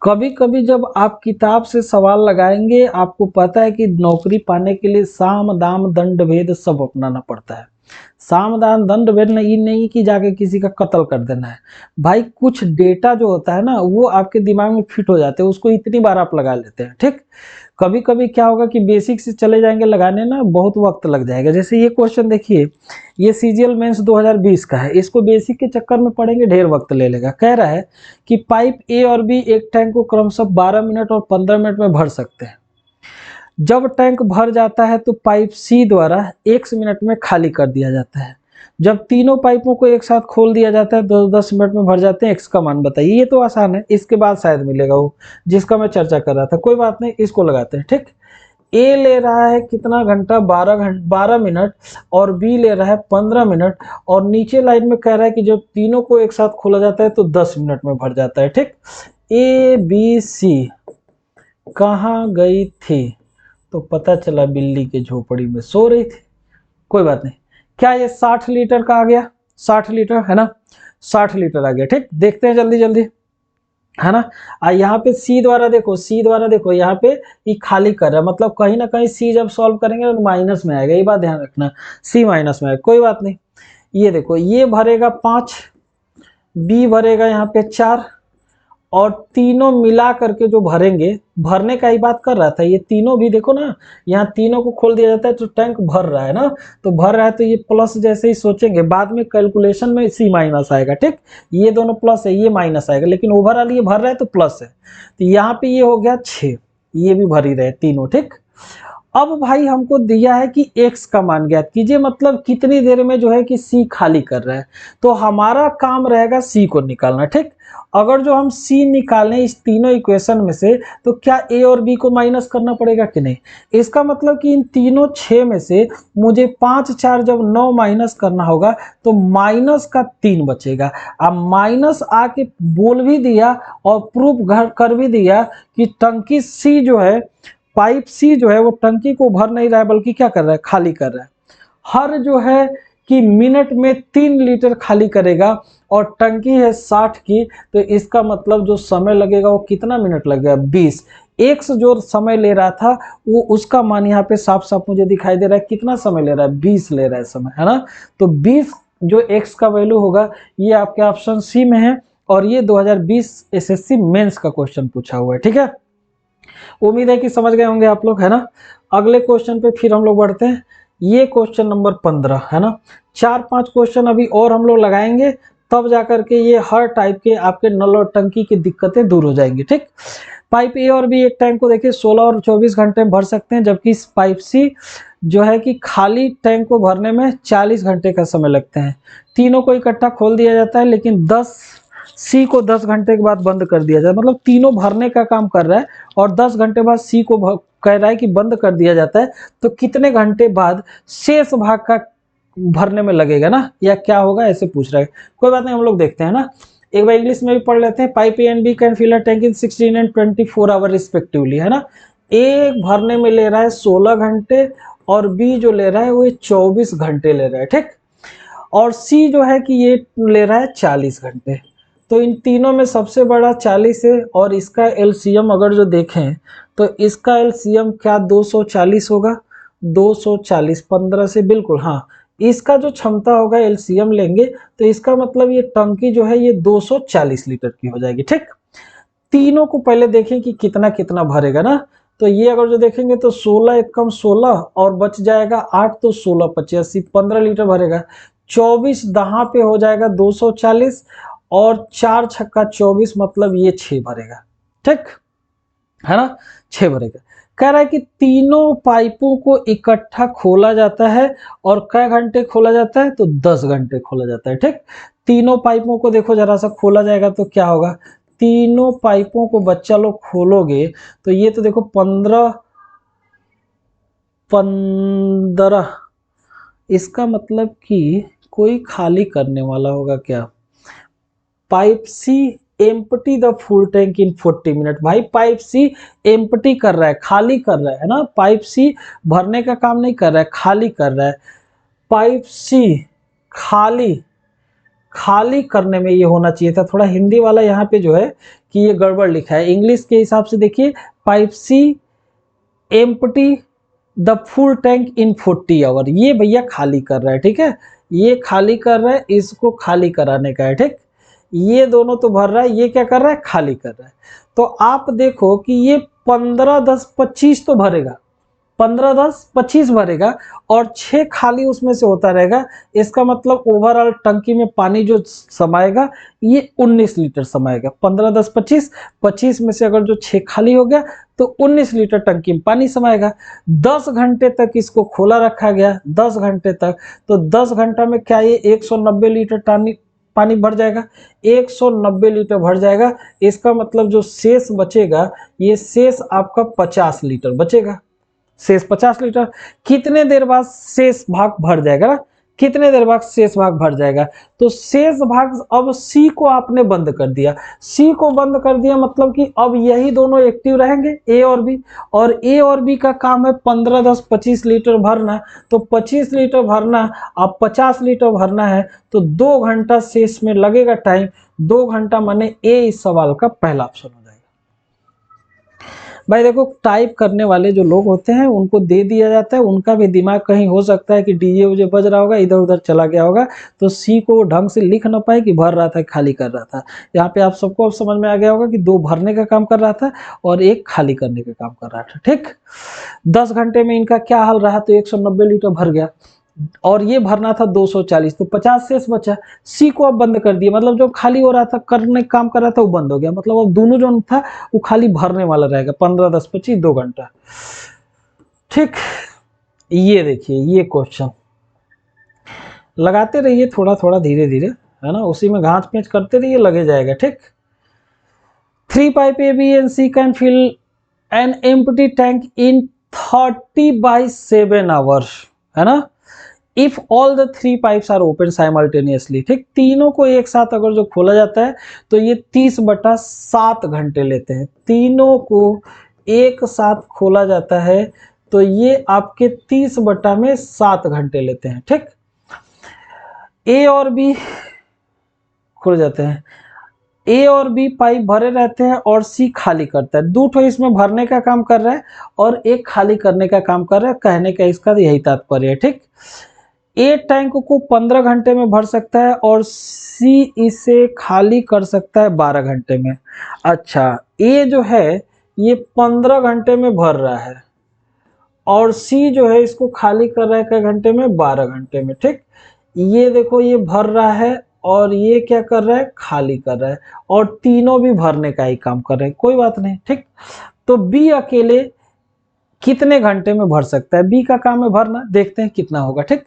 कभी कभी जब आप किताब से सवाल लगाएंगे आपको पता है कि नौकरी पाने के लिए साम दाम दंड भेद सब अपनाना पड़ता है। साम दाम दंड भेद नहीं कि जाके किसी का कत्ल कर देना है भाई, कुछ डेटा जो होता है ना वो आपके दिमाग में फिट हो जाते हैं, उसको इतनी बार आप लगा लेते हैं, ठीक। कभी कभी क्या होगा कि बेसिक से चले जाएंगे लगाने ना, बहुत वक्त लग जाएगा। जैसे ये क्वेश्चन देखिए, ये सीजीएल मेंस 2020 का है, इसको बेसिक के चक्कर में पढ़ेंगे ढेर वक्त ले लेगा। कह रहा है कि पाइप ए और बी एक टैंक को क्रमशः 12 मिनट और 15 मिनट में भर सकते हैं। जब टैंक भर जाता है तो पाइप सी द्वारा x मिनट में खाली कर दिया जाता है। जब तीनों पाइपों को एक साथ खोल दिया जाता है 10 मिनट में भर जाते हैं। x का मान बताइए। ये तो आसान है, इसके बाद शायद मिलेगा वो जिसका मैं चर्चा कर रहा था। कोई बात नहीं, इसको लगाते हैं। ठीक, ए ले रहा है कितना घंटा, 12 मिनट, और बी ले रहा है 15 मिनट, और नीचे लाइन में कह रहा है कि जब तीनों को एक साथ खोला जाता है तो 10 मिनट में भर जाता है। ठीक, ए बी सी कहाँ गई थी? तो पता चला बिल्ली के झोपड़ी में सो रही थी। कोई बात नहीं। क्या ये 60 लीटर का आ गया? 60 लीटर है ना, 60 लीटर आ गया। ठीक, देखते हैं जल्दी जल्दी, है ना। यहाँ पे सी द्वारा देखो, सी द्वारा देखो, यहाँ पे ये खाली कर रहा है, मतलब कहीं ना कहीं सी जब सॉल्व करेंगे तो माइनस में आएगा, ये बात ध्यान रखना, सी माइनस में आएगा। कोई बात नहीं, ये देखो, ये भरेगा 5, बी भरेगा यहाँ पे 4, और तीनों मिला करके जो भरेंगे, भरने का ही बात कर रहा था, ये तीनों भी देखो ना, यहाँ तीनों को खोल दिया जाता है तो टैंक भर रहा है ना, तो भर रहा है तो ये प्लस जैसे ही सोचेंगे, बाद में कैलकुलेशन में सी माइनस आएगा। ठीक, ये दोनों प्लस है, ये माइनस आएगा, लेकिन ओवरऑल ये भर रहा है तो प्लस है। तो यहाँ पे ये हो गया 6, ये भी भर ही रहे तीनों। ठीक, अब भाई हमको दिया है कि x का मान ज्ञात कीजिए, मतलब कितनी देर में जो है कि c खाली कर रहा है, तो हमारा काम रहेगा c को निकालना। ठीक, अगर जो हम c निकालें इस तीनों इक्वेशन में से, तो क्या a और b को माइनस करना पड़ेगा कि नहीं? इसका मतलब कि इन तीनों 6 में से मुझे 5 4 जब 9 माइनस करना होगा तो माइनस का 3 बचेगा। अब माइनस आके बोल भी दिया और प्रूफ कर भी दिया कि टंकी c जो है, पाइप सी जो है वो टंकी को भर नहीं रहा है, बल्कि क्या कर रहा है, खाली कर रहा है। हर जो है कि मिनट में 3 लीटर खाली करेगा, और टंकी है 60 की, तो इसका मतलब जो समय लगेगा वो कितना मिनट लगेगा, 20। एक्स जो समय ले रहा था वो उसका मान यहाँ पे साफ साफ मुझे दिखाई दे रहा है, कितना समय ले रहा है, 20 ले रहा है समय, है ना। तो 20 जो एक्स का वैल्यू होगा, ये आपके ऑप्शन सी में है, और ये 2020 एसएससी मेंस का क्वेश्चन पूछा हुआ है। ठीक है, उम्मीद है कि समझ गए होंगे आप लोग, है ना। अगले क्वेश्चन पे फिर हम लोग बढ़ते हैं। ये क्वेश्चन नंबर 15 है ना। 4-5 क्वेश्चन अभी और हम लोग लगाएंगे, तब जाकर के ये हर टाइप के आपके नल और टंकी की दिक्कतें दूर हो जाएंगी। ठीक, पाइप ए और बी एक टैंक को देखिए 16 और 24 घंटे में भर सकते हैं, जबकि इस पाइप सी जो है कि खाली टैंक को भरने में 40 घंटे का समय लगते हैं। तीनों को इकट्ठा खोल दिया जाता है, लेकिन 10 सी को 10 घंटे के बाद बंद कर दिया जाए, मतलब तीनों भरने का काम कर रहा है और 10 घंटे बाद सी को कह रहा है कि बंद कर दिया जाता है, तो कितने घंटे बाद शेष भाग का भरने में लगेगा ना, या क्या होगा, ऐसे पूछ रहा है। कोई बात नहीं, हम लोग देखते हैं ना, एक बार इंग्लिश में भी पढ़ लेते हैं। Pipe A and B can fill a tank in 16 एंड 24 आवर रिस्पेक्टिवली, है ना। ए भरने में ले रहा है 16 घंटे, और बी जो ले रहा है वो 24 घंटे ले रहा है। ठीक, और सी जो है कि ये ले रहा है 40 घंटे। तो इन तीनों में सबसे बड़ा 40 है, और इसका एलसीएम अगर जो देखें तो इसका एलसीएम क्या 240 होगा, 240 15 से, बिल्कुल हाँ। इसका जो क्षमता होगा एलसीएम लेंगे तो इसका मतलब ये टंकी जो है ये 240 लीटर की हो जाएगी। ठीक, तीनों को पहले देखें कि कितना कितना भरेगा ना। तो ये अगर जो देखेंगे तो 16 एक कम 16 और बच जाएगा 8, तो 16 85 15 लीटर भरेगा। 24 दहा पे हो जाएगा 240, और 4 छक्का 24, मतलब ये 6 भरेगा। ठीक है ना, 6 भरेगा। कह रहा है कि तीनों पाइपों को इकट्ठा खोला जाता है, और कै घंटे खोला जाता है, तो 10 घंटे खोला जाता है। ठीक, तीनों पाइपों को देखो जरा सा खोला जाएगा तो क्या होगा, तीनों पाइपों को बच्चा लोग खोलोगे तो ये तो देखो 15, इसका मतलब कि कोई खाली करने वाला होगा क्या। Pipe C empty the full tank in 40 minute. भाई पाइप सी एम्प्टी कर रहा है, खाली कर रहा है ना, पाइप सी भरने का काम नहीं कर रहा है, खाली कर रहा है। पाइप सी खाली, खाली करने में ये होना चाहिए था, थोड़ा हिंदी वाला यहाँ पे जो है कि ये गड़बड़ लिखा है। इंग्लिश के हिसाब से देखिए, pipe C empty the full tank in 40 hour, ये भैया खाली कर रहा है। ठीक है, ये खाली कर रहा है, इसको खाली कराने का है। ठीक, ये दोनों तो भर रहा है, ये क्या कर रहा है, खाली कर रहा है। तो आप देखो कि ये 15 10 25 तो भरेगा, 15 10 25 भरेगा और 6 खाली उसमें से होता रहेगा। इसका मतलब ओवरऑल टंकी में पानी जो समाएगा ये 19 लीटर समाएगा। 15 10 25, 25 में से अगर जो 6 खाली हो गया तो 19 लीटर टंकी में पानी समाएगा। 10 घंटे तक इसको खोला रखा गया, 10 घंटे तक, तो 10 घंटा में क्या ये 190 लीटर पानी भर जाएगा, 190 लीटर भर जाएगा। इसका मतलब जो शेष बचेगा ये शेष आपका 50 लीटर बचेगा, शेष 50 लीटर। कितने देर बाद शेष भाग भर जाएगा ना, कितने देर बाद शेष भाग भर जाएगा, तो शेष भाग अब सी को आपने बंद कर दिया, सी को बंद कर दिया मतलब कि अब यही दोनों एक्टिव रहेंगे ए और बी, और ए और बी का काम है 15 10 25 लीटर भरना। तो 25 लीटर भरना, अब 50 लीटर भरना है तो 2 घंटा शेष में लगेगा टाइम, 2 घंटा माने ए इस सवाल का पहला ऑप्शन हो जाएगा। भाई देखो, टाइप करने वाले जो लोग होते हैं उनको दे दिया जाता है, उनका भी दिमाग कहीं हो सकता है कि डीजे उजे बज रहा होगा, इधर उधर चला गया होगा, तो सी को ढंग से लिख ना पाए कि भर रहा था खाली कर रहा था। यहाँ पे आप सबको अब समझ में आ गया होगा कि 2 भरने का काम कर रहा था और 1 खाली करने का काम कर रहा था। ठीक, 10 घंटे में इनका क्या हाल रहा, तो 190 लीटर भर गया और ये भरना था 240, तो 50 शेष बचा। सी को अब बंद कर दिया, मतलब जो खाली हो रहा था करने काम कर रहा था वो बंद हो गया, मतलब अब दोनों जो था वो खाली भरने वाला रहेगा। 15 10 25 2 घंटा। ठीक, ये देखिए ये क्वेश्चन लगाते रहिए थोड़ा थोड़ा धीरे धीरे, है ना, उसी में घास पेंच करते रहिए, लगे जाएगा। ठीक, 3 pipe A B and C can fill an empty tank in 30/7 hours, है ना, if all the 3 pipes are open simultaneously. ठीक, तीनों को एक साथ अगर जो खोला जाता है तो ये 30/7 घंटे लेते हैं। तीनों को एक साथ खोला जाता है तो ये आपके 30/7 घंटे लेते हैं। ठीक, ए और बी खुल जाते हैं, ए और बी पाइप भरे रहते हैं और सी खाली करता है। 2 ठो इसमें भरने का काम कर रहा है और 1 खाली करने का काम कर रहा है, कहने का इसका यही तात्पर्य है। ठीक, ए टैंक को 15 घंटे में भर सकता है और सी इसे खाली कर सकता है 12 घंटे में। अच्छा, ए जो है ये 15 घंटे में भर रहा है और सी जो है इसको खाली कर रहा है क्या घंटे में, 12 घंटे में। ठीक, ये देखो ये भर रहा है और ये क्या कर रहा है, खाली कर रहा है, और तीनों भी भरने का ही काम कर रहे हैं, कोई बात नहीं। ठीक, तो बी अकेले कितने घंटे में भर सकता है, बी का काम है भरना, देखते हैं कितना होगा। ठीक,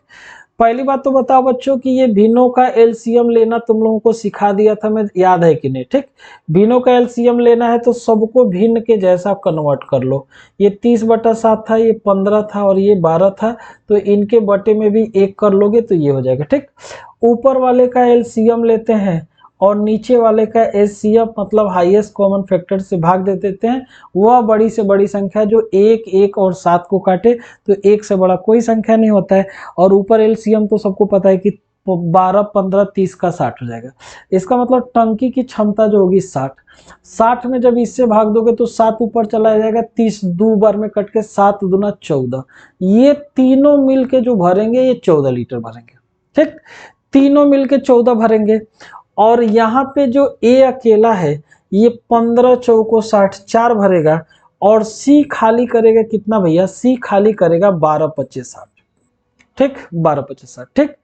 पहली बात तो बताओ बच्चों कि ये भिन्नों का एलसीएम लेना तुम लोगों को सिखा दिया था मैं, याद है कि नहीं। ठीक, भिन्नों का एलसीएम लेना है तो सबको भिन्न के जैसा कन्वर्ट कर लो। ये 30/7 था, ये 15 था और ये 12 था, तो इनके बटे में भी 1 कर लोगे तो ये हो जाएगा। ठीक, ऊपर वाले का एलसीएम लेते हैं और नीचे वाले का एचसीएफ मतलब हाईएस्ट कॉमन फैक्टर से भाग दे देते हैं। वह बड़ी से बड़ी संख्या जो 1 1 और 7 को काटे, तो 1 से बड़ा कोई संख्या नहीं होता है। और ऊपर एलसीएम तो सबको पता है कि 12 15 30 का 60 हो जाएगा। इसका मतलब टंकी की क्षमता जो होगी 60 में जब इससे भाग दोगे तो 7 ऊपर चला जाएगा, 30 2 बार में कट के 7 दूना 14। ये तीनों मिल के जो भरेंगे ये 14 लीटर भरेंगे। ठीक, तीनों मिल के 14 भरेंगे। और यहाँ पे जो ए अकेला है ये 15 चौको 60 4 भरेगा और सी खाली करेगा कितना भैया, सी खाली करेगा 12 25 60। ठीक, 12 25 60। ठीक,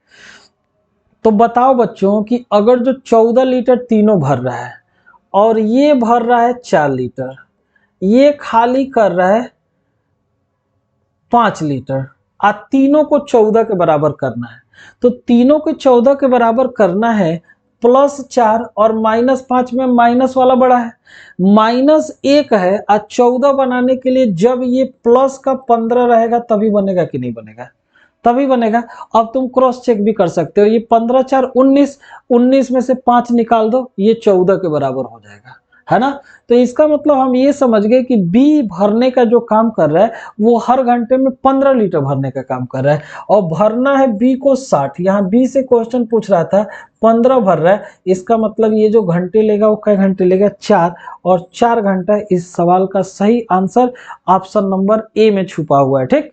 तो बताओ बच्चों कि अगर जो 14 लीटर तीनों भर रहा है और ये भर रहा है 4 लीटर, ये खाली कर रहा है 5 लीटर, आ तीनों को 14 के बराबर करना है, तो तीनों को 14 के बराबर करना है, +4 और -5 में माइनस वाला बड़ा है, -1 है। आज 14 बनाने के लिए जब ये प्लस का 15 रहेगा तभी बनेगा कि नहीं बनेगा, तभी बनेगा। अब तुम क्रॉस चेक भी कर सकते हो, ये 15 4 19, 19 में से 5 निकाल दो, ये 14 के बराबर हो जाएगा, है ना। तो इसका मतलब हम ये समझ गए कि बी भरने का जो काम कर रहा है वो हर घंटे में 15 लीटर भरने का काम कर रहा है और भरना है बी को 60। यहाँ बी से क्वेश्चन पूछ रहा था 15 भर रहा है, इसका मतलब ये जो घंटे लेगा वो कई घंटे लेगा, 4, और 4 घंटा इस सवाल का सही आंसर ऑप्शन नंबर ए में छुपा हुआ है। ठीक,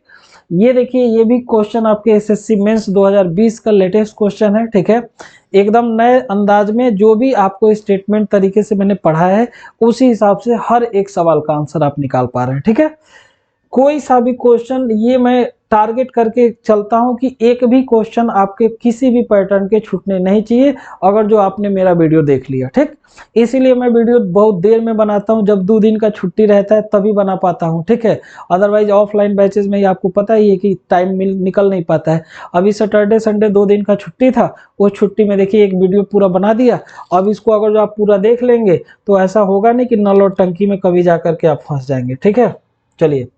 ये देखिए ये भी क्वेश्चन आपके एसएससी मेंस 2020 का लेटेस्ट क्वेश्चन है। ठीक है, एकदम नए अंदाज में जो भी आपको स्टेटमेंट तरीके से मैंने पढ़ा है उसी हिसाब से हर एक सवाल का आंसर आप निकाल पा रहे हैं। ठीक है, कोई सा भी क्वेश्चन, ये मैं टारगेट करके चलता हूं कि एक भी क्वेश्चन आपके किसी भी पैटर्न के छूटने नहीं चाहिए, अगर जो आपने मेरा वीडियो देख लिया, ठीक। इसीलिए मैं वीडियो बहुत देर में बनाता हूं, जब 2 दिन का छुट्टी रहता है तभी बना पाता हूं, ठीक है। अदरवाइज ऑफलाइन बैचेस में ही आपको पता ही है कि टाइम निकल नहीं पाता है। अभी सैटरडे संडे 2 दिन का छुट्टी था, वो छुट्टी में देखिए एक वीडियो पूरा बना दिया। अब इसको अगर जो आप पूरा देख लेंगे तो ऐसा होगा नहीं कि नल और टंकी में कभी जा करके आप फंस जाएंगे, ठीक है। चलिए,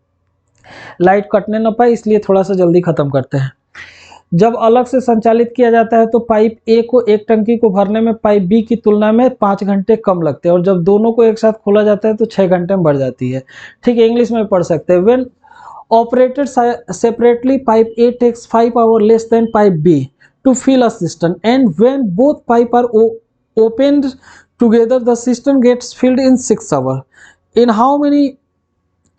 लाइट कटने न पाए इसलिए थोड़ा सा जल्दी खत्म करते हैं। जब अलग से संचालित किया जाता है तो पाइप ए को एक टंकी को भरने में पाइप बी की तुलना में 5 घंटे कम लगते हैं, और जब दोनों को एक साथ खोला जाता है तो 6 घंटे में भर जाती है, ठीक है। इंग्लिश में पढ़ सकते हैं। When operated separately pipe A takes 5 hour less than pipe B to fill a system, and when both pipe are opened together the system gets filled in 6 hour. In how many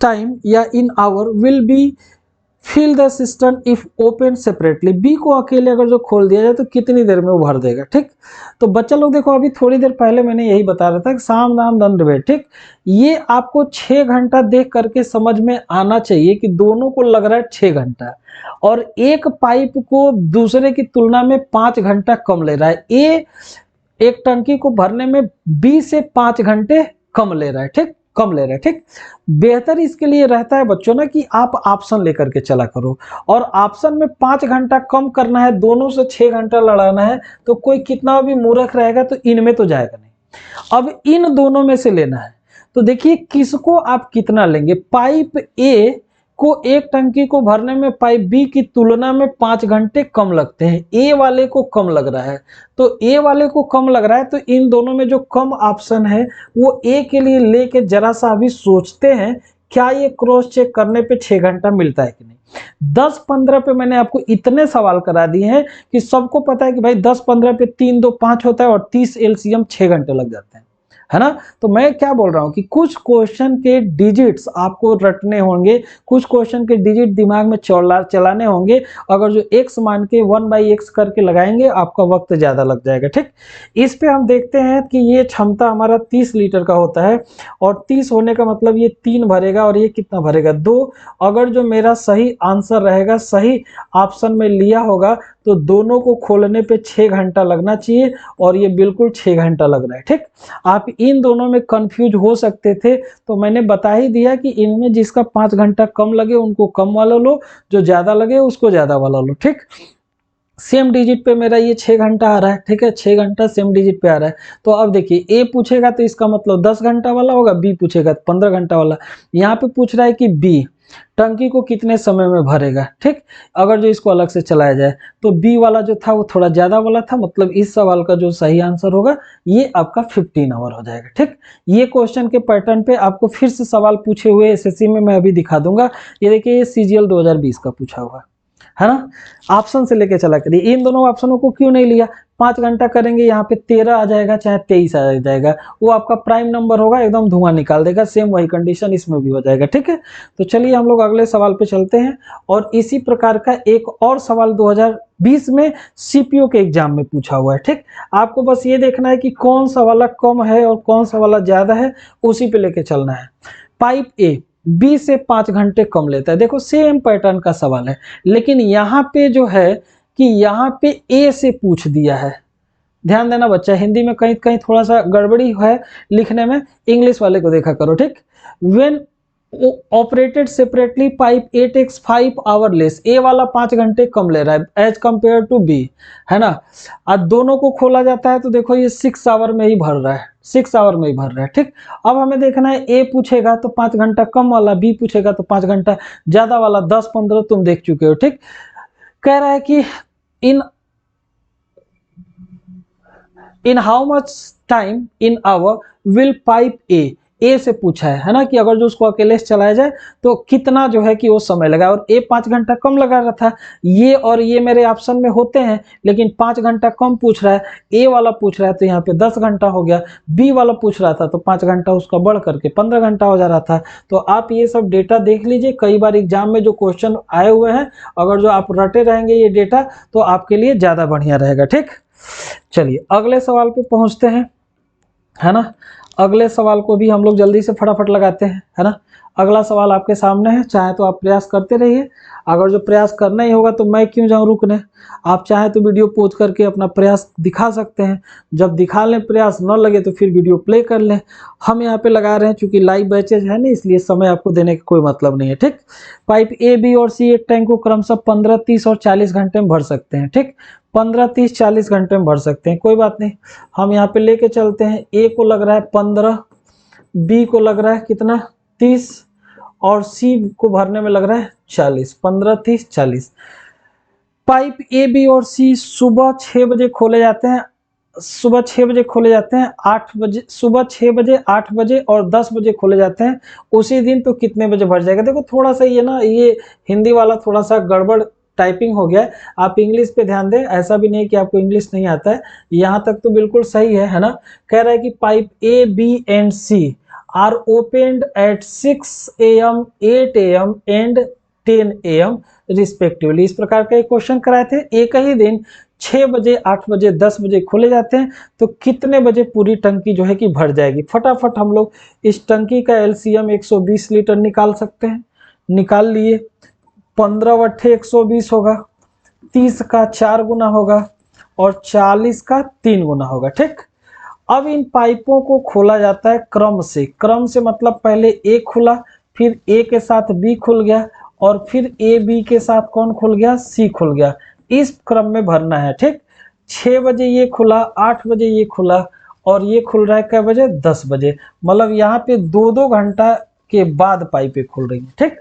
time या in hour will be fill the system if open separately. B को अकेले अगर जो खोल दिया जाए तो कितनी देर में वो भर देगा, ठीक। तो बच्चा लोग देखो, अभी थोड़ी देर पहले मैंने यही बता रहा था कि साम दाम दंड भेद, ठीक। ये आपको 6 घंटा देख करके समझ में आना चाहिए कि दोनों को लग रहा है 6 घंटा, और एक पाइप को दूसरे की तुलना में 5 घंटा कम ले रहा है। ए एक टंकी को भरने में बी से 5 घंटे कम ले रहा है, ठीक, कम ले रहे हैं, ठीक। बेहतर इसके लिए रहता है बच्चों ना कि आप ऑप्शन लेकर के चला करो, और ऑप्शन में 5 घंटा कम करना है, दोनों से 6 घंटा लड़ाना है, तो कोई कितना भी मूर्ख रहेगा तो इनमें तो जाएगा नहीं। अब इन दोनों में से लेना है, तो देखिए किसको आप कितना लेंगे। पाइप ए को एक टंकी को भरने में पाइप बी की तुलना में 5 घंटे कम लगते हैं, ए वाले को कम लग रहा है, तो ए वाले को कम लग रहा है, तो इन दोनों में जो कम ऑप्शन है वो ए के लिए लेके जरा सा अभी सोचते हैं क्या ये क्रॉस चेक करने पे 6 घंटा मिलता है कि नहीं। 10-15 पे मैंने आपको इतने सवाल करा दिए हैं कि सबको पता है कि भाई 10-15 पे 3 2 5 होता है, और 30 एलसीएम 6 घंटे लग जाते हैं, है ना। तो मैं क्या बोल रहा हूं कि कुछ क्वेश्चन के डिजिट्स आपको रटने होंगे, कुछ क्वेश्चन के डिजिट दिमाग में चलाने होंगे। अगर जो x मान के 1/x करके लगाएंगे आपका वक्त ज्यादा लग जाएगा, ठीक। इस पे हम देखते हैं कि ये क्षमता हमारा 30 लीटर का होता है, और 30 होने का मतलब ये 3 भरेगा और ये कितना भरेगा 2। अगर जो मेरा सही आंसर रहेगा, सही ऑप्शन में लिया होगा, तो दोनों को खोलने पे 6 घंटा लगना चाहिए, और ये बिल्कुल 6 घंटा लग रहा है, ठीक। आप इन दोनों में कंफ्यूज हो सकते थे, तो मैंने बता ही दिया कि इनमें जिसका 5 घंटा कम लगे उनको कम वाला लो, जो ज्यादा लगे उसको ज्यादा वाला लो, ठीक। सेम डिजिट पे मेरा ये 6 घंटा आ रहा है, ठीक है, 6 घंटा सेम डिजिट पे आ रहा है। तो अब देखिए, ए पूछेगा तो इसका मतलब 10 घंटा वाला होगा, बी पूछेगा तो 15 घंटा वाला। यहाँ पे पूछ रहा है कि बी टंकी को कितने समय में भरेगा, ठीक। अगर जो इसको अलग से चलाया जाए तो बी वाला जो था वो थोड़ा ज्यादा वाला था, मतलब इस सवाल का जो सही आंसर होगा ये आपका 15 आवर हो जाएगा, ठीक। ये क्वेश्चन के पैटर्न पे आपको फिर से सवाल पूछे हुए एसएससी में मैं अभी दिखा दूंगा। ये देखिए, ये सीजीएल 2020 का पूछा हुआ है ना। ऑप्शन से लेके चला करिए, इन दोनों ऑप्शनों को क्यों नहीं लिया। 5 घंटा करेंगे, यहाँ पे 13 आ जाएगा चाहे 23 आ जाएगा, वो आपका प्राइम नंबर होगा, एकदम धुआं निकाल देगा। सेम वही कंडीशन इसमें भी हो जाएगा, ठीक है। तो चलिए हम लोग अगले सवाल पे चलते हैं, और इसी प्रकार का एक और सवाल 2020 में सीपीओ के एग्जाम में पूछा हुआ है, ठीक। आपको बस ये देखना है कि कौन सा वाला कम है और कौन सा वाला ज्यादा है, उसी पे लेके चलना है। पाइप ए बी से 5 घंटे कम लेता है, देखो सेम पैटर्न का सवाल है, लेकिन यहाँ पे जो है कि यहाँ पे ए से पूछ दिया है। ध्यान देना बच्चा, हिंदी में कहीं कहीं थोड़ा सा गड़बड़ी है लिखने में, इंग्लिश वाले को देखा करो, ठीक। When operated separately pipe A takes 5 hour less, A वाला 5 घंटे कम ले रहा है एज कंपेयर टू बी, है ना। आज दोनों को खोला जाता है तो देखो ये 6 आवर में ही भर रहा है, 6 आवर में ही भर रहा है, ठीक। अब हमें देखना है, ए पूछेगा तो 5 घंटा कम वाला, बी पूछेगा तो 5 घंटा ज्यादा वाला। 10-15 तुम देख चुके हो, ठीक। कह रहा है कि in how much time in hour will pipe A से पूछा है ना, कि अगर जो उसको अकेले से चलाया जाए तो कितना जो है कि वो समय लगा, और ए 5 घंटा कम लगा रहा था। ये और ये मेरे ऑप्शन में होते हैं, लेकिन 5 घंटा कम पूछ रहा है, ए वाला पूछ रहा है तो यहाँ पे 10 घंटा हो गया। बी वाला पूछ रहा था तो 5 घंटा उसका बढ़ करके 15 घंटा हो जा रहा था। तो आप ये सब डेटा देख लीजिए, कई बार एग्जाम में जो क्वेश्चन आए हुए हैं, अगर जो आप रटे रहेंगे ये डेटा तो आपके लिए ज्यादा बढ़िया रहेगा, ठीक। चलिए अगले सवाल पे पहुंचते हैं, है ना। अगले सवाल को भी हम लोग जल्दी से फटाफट लगाते हैं, है ना। अगला सवाल आपके सामने है, चाहे तो आप प्रयास करते रहिए। अगर जो प्रयास करना ही होगा तो मैं क्यों जाऊं रुकने, आप चाहे तो वीडियो पॉज करके अपना प्रयास दिखा सकते हैं। जब दिखा लें, प्रयास न लगे तो फिर वीडियो प्ले कर लें। हम यहाँ पे लगा रहे हैं चूंकि लाइव बैचेज है ना, इसलिए समय आपको देने का कोई मतलब नहीं है, ठीक। पाइप ए, बी और सी एक टैंक को क्रमशः 15, 30 और 40 घंटे में भर सकते हैं, ठीक। 15, 30, 40 घंटे में भर सकते हैं, कोई बात नहीं। हम यहाँ पे लेके चलते हैं, ए को लग रहा है 15, बी को लग रहा है कितना 30 और सी को भरने में लग रहा है 40। 15, 30, 40। पाइप ए, बी और सी सुबह 6 बजे खोले जाते हैं, सुबह 6 बजे खोले जाते हैं, 8 बजे, सुबह 6 बजे, 8 बजे और 10 बजे खोले जाते हैं उसी दिन, तो कितने बजे भर जाएगा। देखो थोड़ा सा ये ना, ये हिंदी वाला थोड़ा सा गड़बड़ टाइपिंग हो गया है, आप इंग्लिश पे ध्यान दें। ऐसा भी नहीं कि आपको इंग्लिश नहीं आता है, यहाँ तक तो बिल्कुल सही है ना। कह रहा है कि pipe A, B and C are opened at 6 AM, 8 AM and 10 AM respectively. इस प्रकार का एक क्वेश्चन कराए थे। एक ही दिन 6 बजे, 8 बजे, 10 बजे खोले जाते हैं, तो कितने बजे पूरी टंकी जो है कि भर जाएगी। फटाफट हम लोग इस टंकी का LCM 120 लीटर निकाल सकते हैं। निकाल लिए, 15 बट्ठे 120 होगा, 30 का 4 गुना होगा और 40 का 3 गुना होगा, ठीक। अब इन पाइपों को खोला जाता है क्रम से। क्रम से मतलब पहले ए खुला, फिर ए के साथ बी खुल गया और फिर ए बी के साथ कौन खुल गया, सी खुल गया। इस क्रम में भरना है, ठीक। 6 बजे ये खुला, 8 बजे ये खुला और ये खुल रहा है कै बजे, 10 बजे। मतलब यहाँ पे 2-2 घंटा के बाद पाइपें खुल रही हैं, ठीक।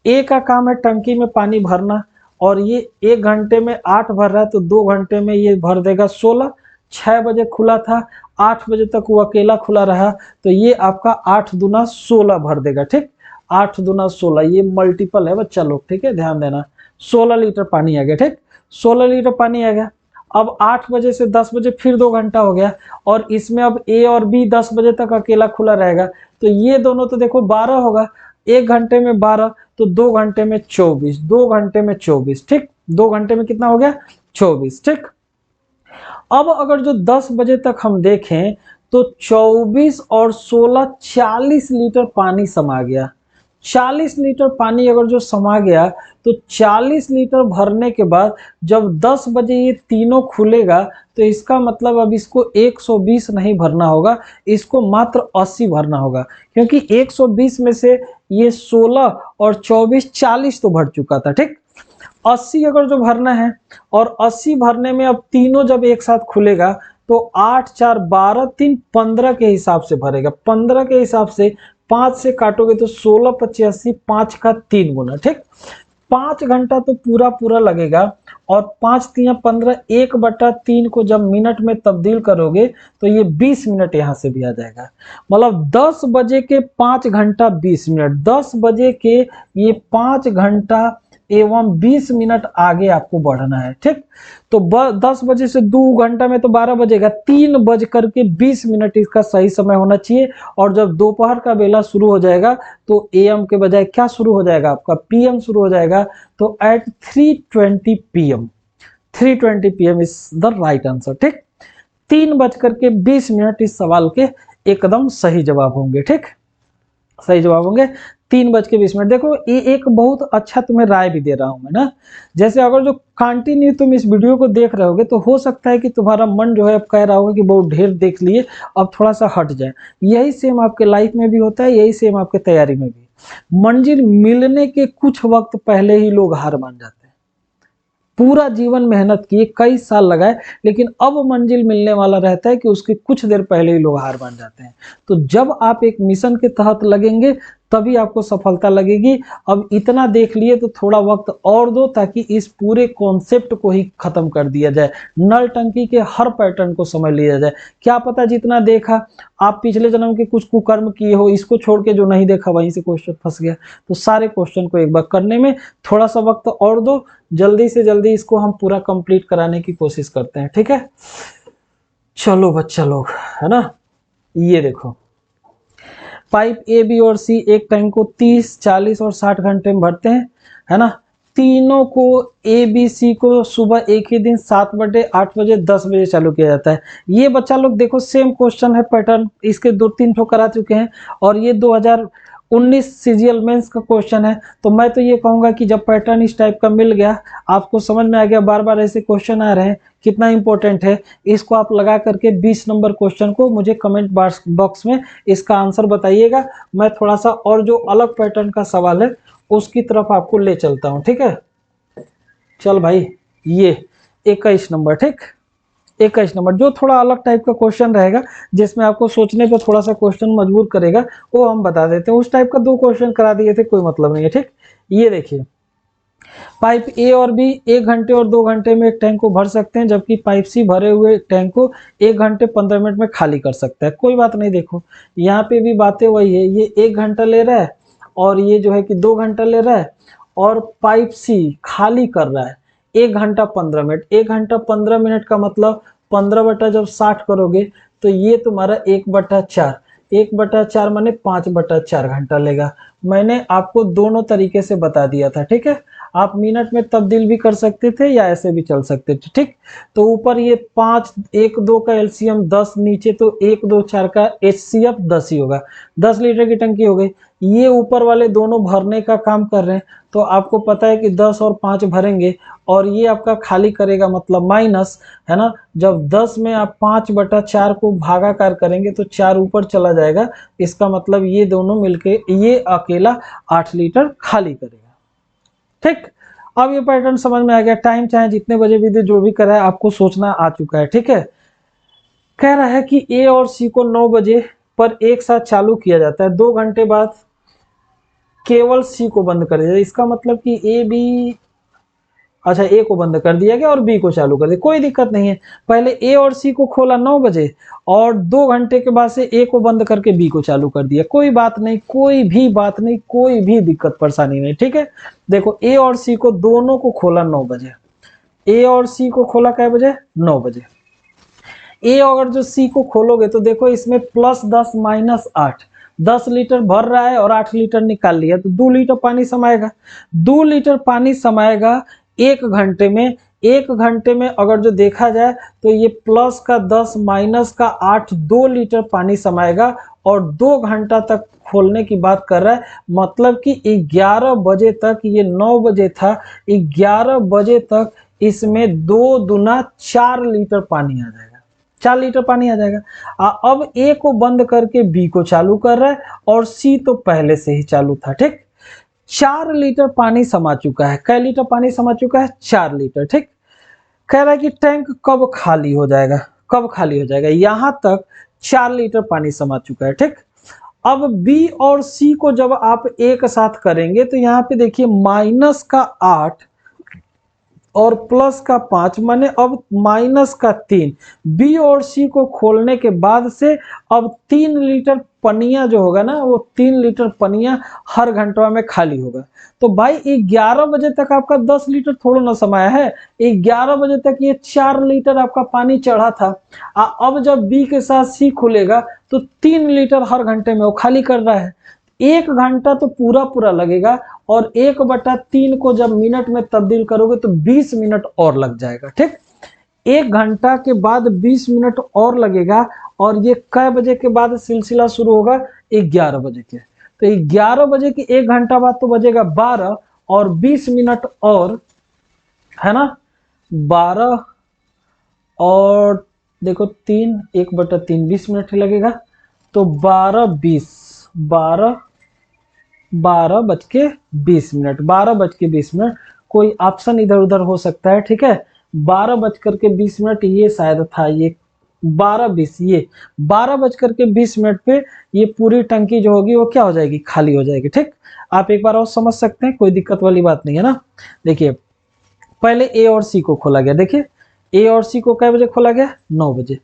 ए का काम है टंकी में पानी भरना और ये 1 घंटे में 8 भर रहा है, तो 2 घंटे में ये भर देगा 16। 6 बजे खुला था, 8 बजे तक वो अकेला खुला रहा, तो ये आपका 8 दूना 16 भर देगा, ठीक। 8 दूना 16, ये मल्टीपल है बच्चा लोग, ठीक है, ध्यान देना। 16 लीटर पानी आ गया, ठीक। 16 लीटर पानी आ गया। अब 8 बजे से 10 बजे फिर 2 घंटा हो गया और इसमें अब ए और बी 10 बजे तक अकेला खुला रहेगा, तो ये दोनों तो देखो 12 होगा। 1 घंटे में 12, तो 2 घंटे में 24, 2 घंटे में 24, ठीक। 2 घंटे में कितना हो गया, 24, ठीक। अब अगर जो 10 बजे तक हम देखें तो 24 और 16, 40 लीटर पानी समा गया। 40 लीटर पानी अगर जो समा गया, तो 40 लीटर भरने के बाद जब 10 बजे ये तीनों खुलेगा, तो इसका मतलब अब इसको 120 नहीं भरना होगा, इसको मात्र 80 भरना होगा, क्योंकि 120 में से ये 16 और 24, 40 तो भर चुका था, ठीक। 80 अगर जो भरना है और 80 भरने में अब तीनों जब एक साथ खुलेगा, तो 8, 4, 12, 3, 15 के हिसाब से भरेगा। 15 के हिसाब से 5 से काटोगे तो 16, 25, 80, 5 का 3 गुना, ठीक। 5 घंटा तो पूरा पूरा लगेगा और 5 3 15, 1/3 को जब मिनट में तब्दील करोगे तो ये 20 मिनट यहाँ से भी आ जाएगा। मतलब 10 बजे के 5 घंटा 20 मिनट, 10 बजे के ये 5 घंटा एवं 20 मिनट आगे आपको बढ़ना है, ठीक। तो 10 बजे से 2 घंटा में तो 12 बजेगा, 3:20 इसका सही समय होना चाहिए। और जब दोपहर का बेला शुरू हो जाएगा तो AM के बजाय क्या शुरू हो जाएगा, आपका PM शुरू हो जाएगा। तो at 3:20 PM, 3:20 PM is the right answer, ठीक। 3:20 इस सवाल के एकदम सही जवाब होंगे, ठीक, सही जवाब होंगे। 3:20। देखो ये एक बहुत अच्छा तुम्हें राय भी दे रहा हूं मैं ना। जैसे अगर जो कंटिन्यू तुम इस वीडियो को देख रहे होगे, तो हो सकता है कि तुम्हारा मन जो है अब कह रहा होगा कि बहुत ढेर देख लिए, अब थोड़ा सा हट जाए। यही सेम आपके लाइफ में भी होता है, यही सेम आपके तैयारी में भी। मंजिल मिलने के कुछ वक्त पहले ही लोग हार मान जाते हैं। पूरा जीवन मेहनत किए, कई साल लगाए, लेकिन अब मंजिल मिलने वाला रहता है कि उसके कुछ देर पहले ही लोग हार मान जाते हैं। तो जब आप एक मिशन के तहत लगेंगे तभी आपको सफलता लगेगी। अब इतना देख लिए तो थोड़ा वक्त और दो, ताकि इस पूरे कॉन्सेप्ट को ही खत्म कर दिया जाए। नल टंकी के हर पैटर्न को समझ लिया जाए। क्या पता जितना देखा आप पिछले जन्म के कुछ कुकर्म किए हो, इसको छोड़ के जो नहीं देखा वहीं से क्वेश्चन फंस गया। तो सारे क्वेश्चन को एक बार करने में थोड़ा सा वक्त और दो, जल्दी से जल्दी इसको हम पूरा कंप्लीट कराने की कोशिश करते हैं, ठीक है। चलो बच्चा लोग, है ना, ये देखो पाइप ए, बी और सी एक टैंक को 30, 40 और 60 घंटे में भरते हैं, है ना। तीनों को ए, बी, सी को सुबह एक ही दिन 7 बजे, 8 बजे, 10 बजे चालू किया जाता है। ये बच्चा लोग देखो सेम क्वेश्चन है, पैटर्न इसके 2-3 ठो करा चुके हैं और ये 19 सीजीएल मेंस का क्वेश्चन है। तो मैं तो ये कहूँगा कि जब पैटर्न इस टाइप का मिल गया, आपको समझ में आ गया, बार बार ऐसे क्वेश्चन आ रहे हैं, कितना इंपॉर्टेंट है, इसको आप लगा करके 20 नंबर क्वेश्चन को मुझे कमेंट बॉक्स में इसका आंसर बताइएगा। मैं थोड़ा सा और जो अलग पैटर्न का सवाल है उसकी तरफ आपको ले चलता हूँ, ठीक है। चल भाई, ये 21 नंबर, ठीक, 21 नंबर जो थोड़ा अलग टाइप का क्वेश्चन रहेगा, जिसमें आपको सोचने पे थोड़ा सा क्वेश्चन मजबूर करेगा, वो हम बता देते हैं। उस टाइप का 2 क्वेश्चन करा दिए थे, कोई मतलब नहीं है, ठीक। ये देखिए, पाइप ए और बी 1 घंटे और 2 घंटे में एक टैंक को भर सकते हैं, जबकि पाइप सी भरे हुए टैंक को 1 घंटे 15 मिनट में खाली कर सकता है। कोई बात नहीं, देखो यहाँ पे भी बातें वही है, ये 1 घंटा ले रहा है और ये जो है कि 2 घंटा ले रहा है, और पाइप सी खाली कर रहा है 1 घंटा 15 मिनट। 1 घंटा 15 मिनट का मतलब 15 बटा जब 60 करोगे तो ये तुम्हारा 1/4, 1/4 माने 5/4 घंटा लेगा। मैंने आपको दोनों तरीके से बता दिया था, ठीक है। आप मिनट में तब्दील भी कर सकते थे या ऐसे भी चल सकते थे, ठीक। तो ऊपर ये 5, 1 2 का एलसीएम 10, नीचे तो 1 2 4 का एचसीएफ 10 ही होगा। 10 लीटर की टंकी हो गई। ये ऊपर वाले दोनों भरने का काम कर रहे हैं, तो आपको पता है कि 10 और 5 भरेंगे और ये आपका खाली करेगा, मतलब माइनस, है ना। जब 10 में आप 5/4 को भागाकार करेंगे तो 4 ऊपर चला जाएगा, इसका मतलब ये दोनों मिलके ये अकेला 8 लीटर खाली करेगा, ठीक। अब ये पैटर्न समझ में आ गया। टाइम चाहे जितने बजे भी दे, जो भी करा है आपको सोचना आ चुका है, ठीक है। कह रहा है कि ए और सी को 9 बजे पर एक साथ चालू किया जाता है, 2 घंटे बाद केवल सी को बंद कर दिया। इसका मतलब कि ए बी, अच्छा ए को बंद कर दिया गया और बी को चालू कर दिया, कोई दिक्कत नहीं है। पहले ए और सी को खोला 9 बजे और 2 घंटे के बाद से ए को बंद करके बी को चालू कर दिया, कोई बात नहीं, कोई भी बात नहीं, कोई भी दिक्कत परेशानी नहीं, ठीक है। देखो ए और सी को दोनों को खोला 9 बजे, ए और सी को खोला कै बजे, 9 बजे। ए अगर जो सी को खोलोगे तो देखो इसमें +10 -8, 10 लीटर भर रहा है और 8 लीटर निकाल लिया, तो 2 लीटर पानी समाएगा। 2 लीटर पानी समाएगा 1 घंटे में। 1 घंटे में अगर जो देखा जाए तो ये +10 -8 2 लीटर पानी समाएगा और 2 घंटा तक खोलने की बात कर रहा है। मतलब कि 11 बजे तक, ये 9 बजे था, 11 बजे तक इसमें 2 दूना 4 लीटर पानी आ जाएगा, 4 लीटर पानी आ जाएगा। अब ए को बंद करके बी को चालू कर रहा है और सी तो पहले से ही चालू था, ठीक। 4 लीटर पानी समा चुका है। कै लीटर पानी समा चुका है, 4 लीटर, ठीक। कह रहा है कि टैंक कब खाली हो जाएगा, कब खाली हो जाएगा। यहां तक 4 लीटर पानी समा चुका है, ठीक। अब बी और सी को जब आप एक साथ करेंगे तो यहां पे देखिए -8 और +5 माने अब -3। बी और सी को खोलने के बाद से अब 3 लीटर पनिया जो होगा ना, वो 3 लीटर पनिया हर घंटा में खाली होगा। तो भाई 11 बजे तक आपका 10 लीटर थोड़ा ना समाया है, 11 बजे तक ये 4 लीटर आपका पानी चढ़ा था। अब जब बी के साथ सी खुलेगा तो 3 लीटर हर घंटे में वो खाली कर रहा है। 1 घंटा तो पूरा लगेगा और 1/3 को जब मिनट में तब्दील करोगे तो 20 मिनट और लग जाएगा, ठीक। 1 घंटा के बाद 20 मिनट और लगेगा और ये कै बजे के बाद सिलसिला शुरू होगा, 11 बजे के। तो 11 बजे के 1 घंटा बाद तो बजेगा 12 और 20 मिनट और, है ना, 12 और देखो 3, 1/3 20 मिनट ही लगेगा, तो 12 बज के 20 मिनट, 12 बज के 20 मिनट, कोई ऑप्शन इधर उधर हो सकता है, ठीक है। 12 बज करके 20 मिनट ये शायद था, ये 12:20, ये 12 बज करके 20 मिनट पे ये पूरी टंकी जो होगी वो क्या हो जाएगी, खाली हो जाएगी, ठीक। आप एक बार और समझ सकते हैं, कोई दिक्कत वाली बात नहीं है ना। देखिए पहले ए और सी को खोला गया, देखिए ए और सी को कै बजे खोला गया, 9 बजे।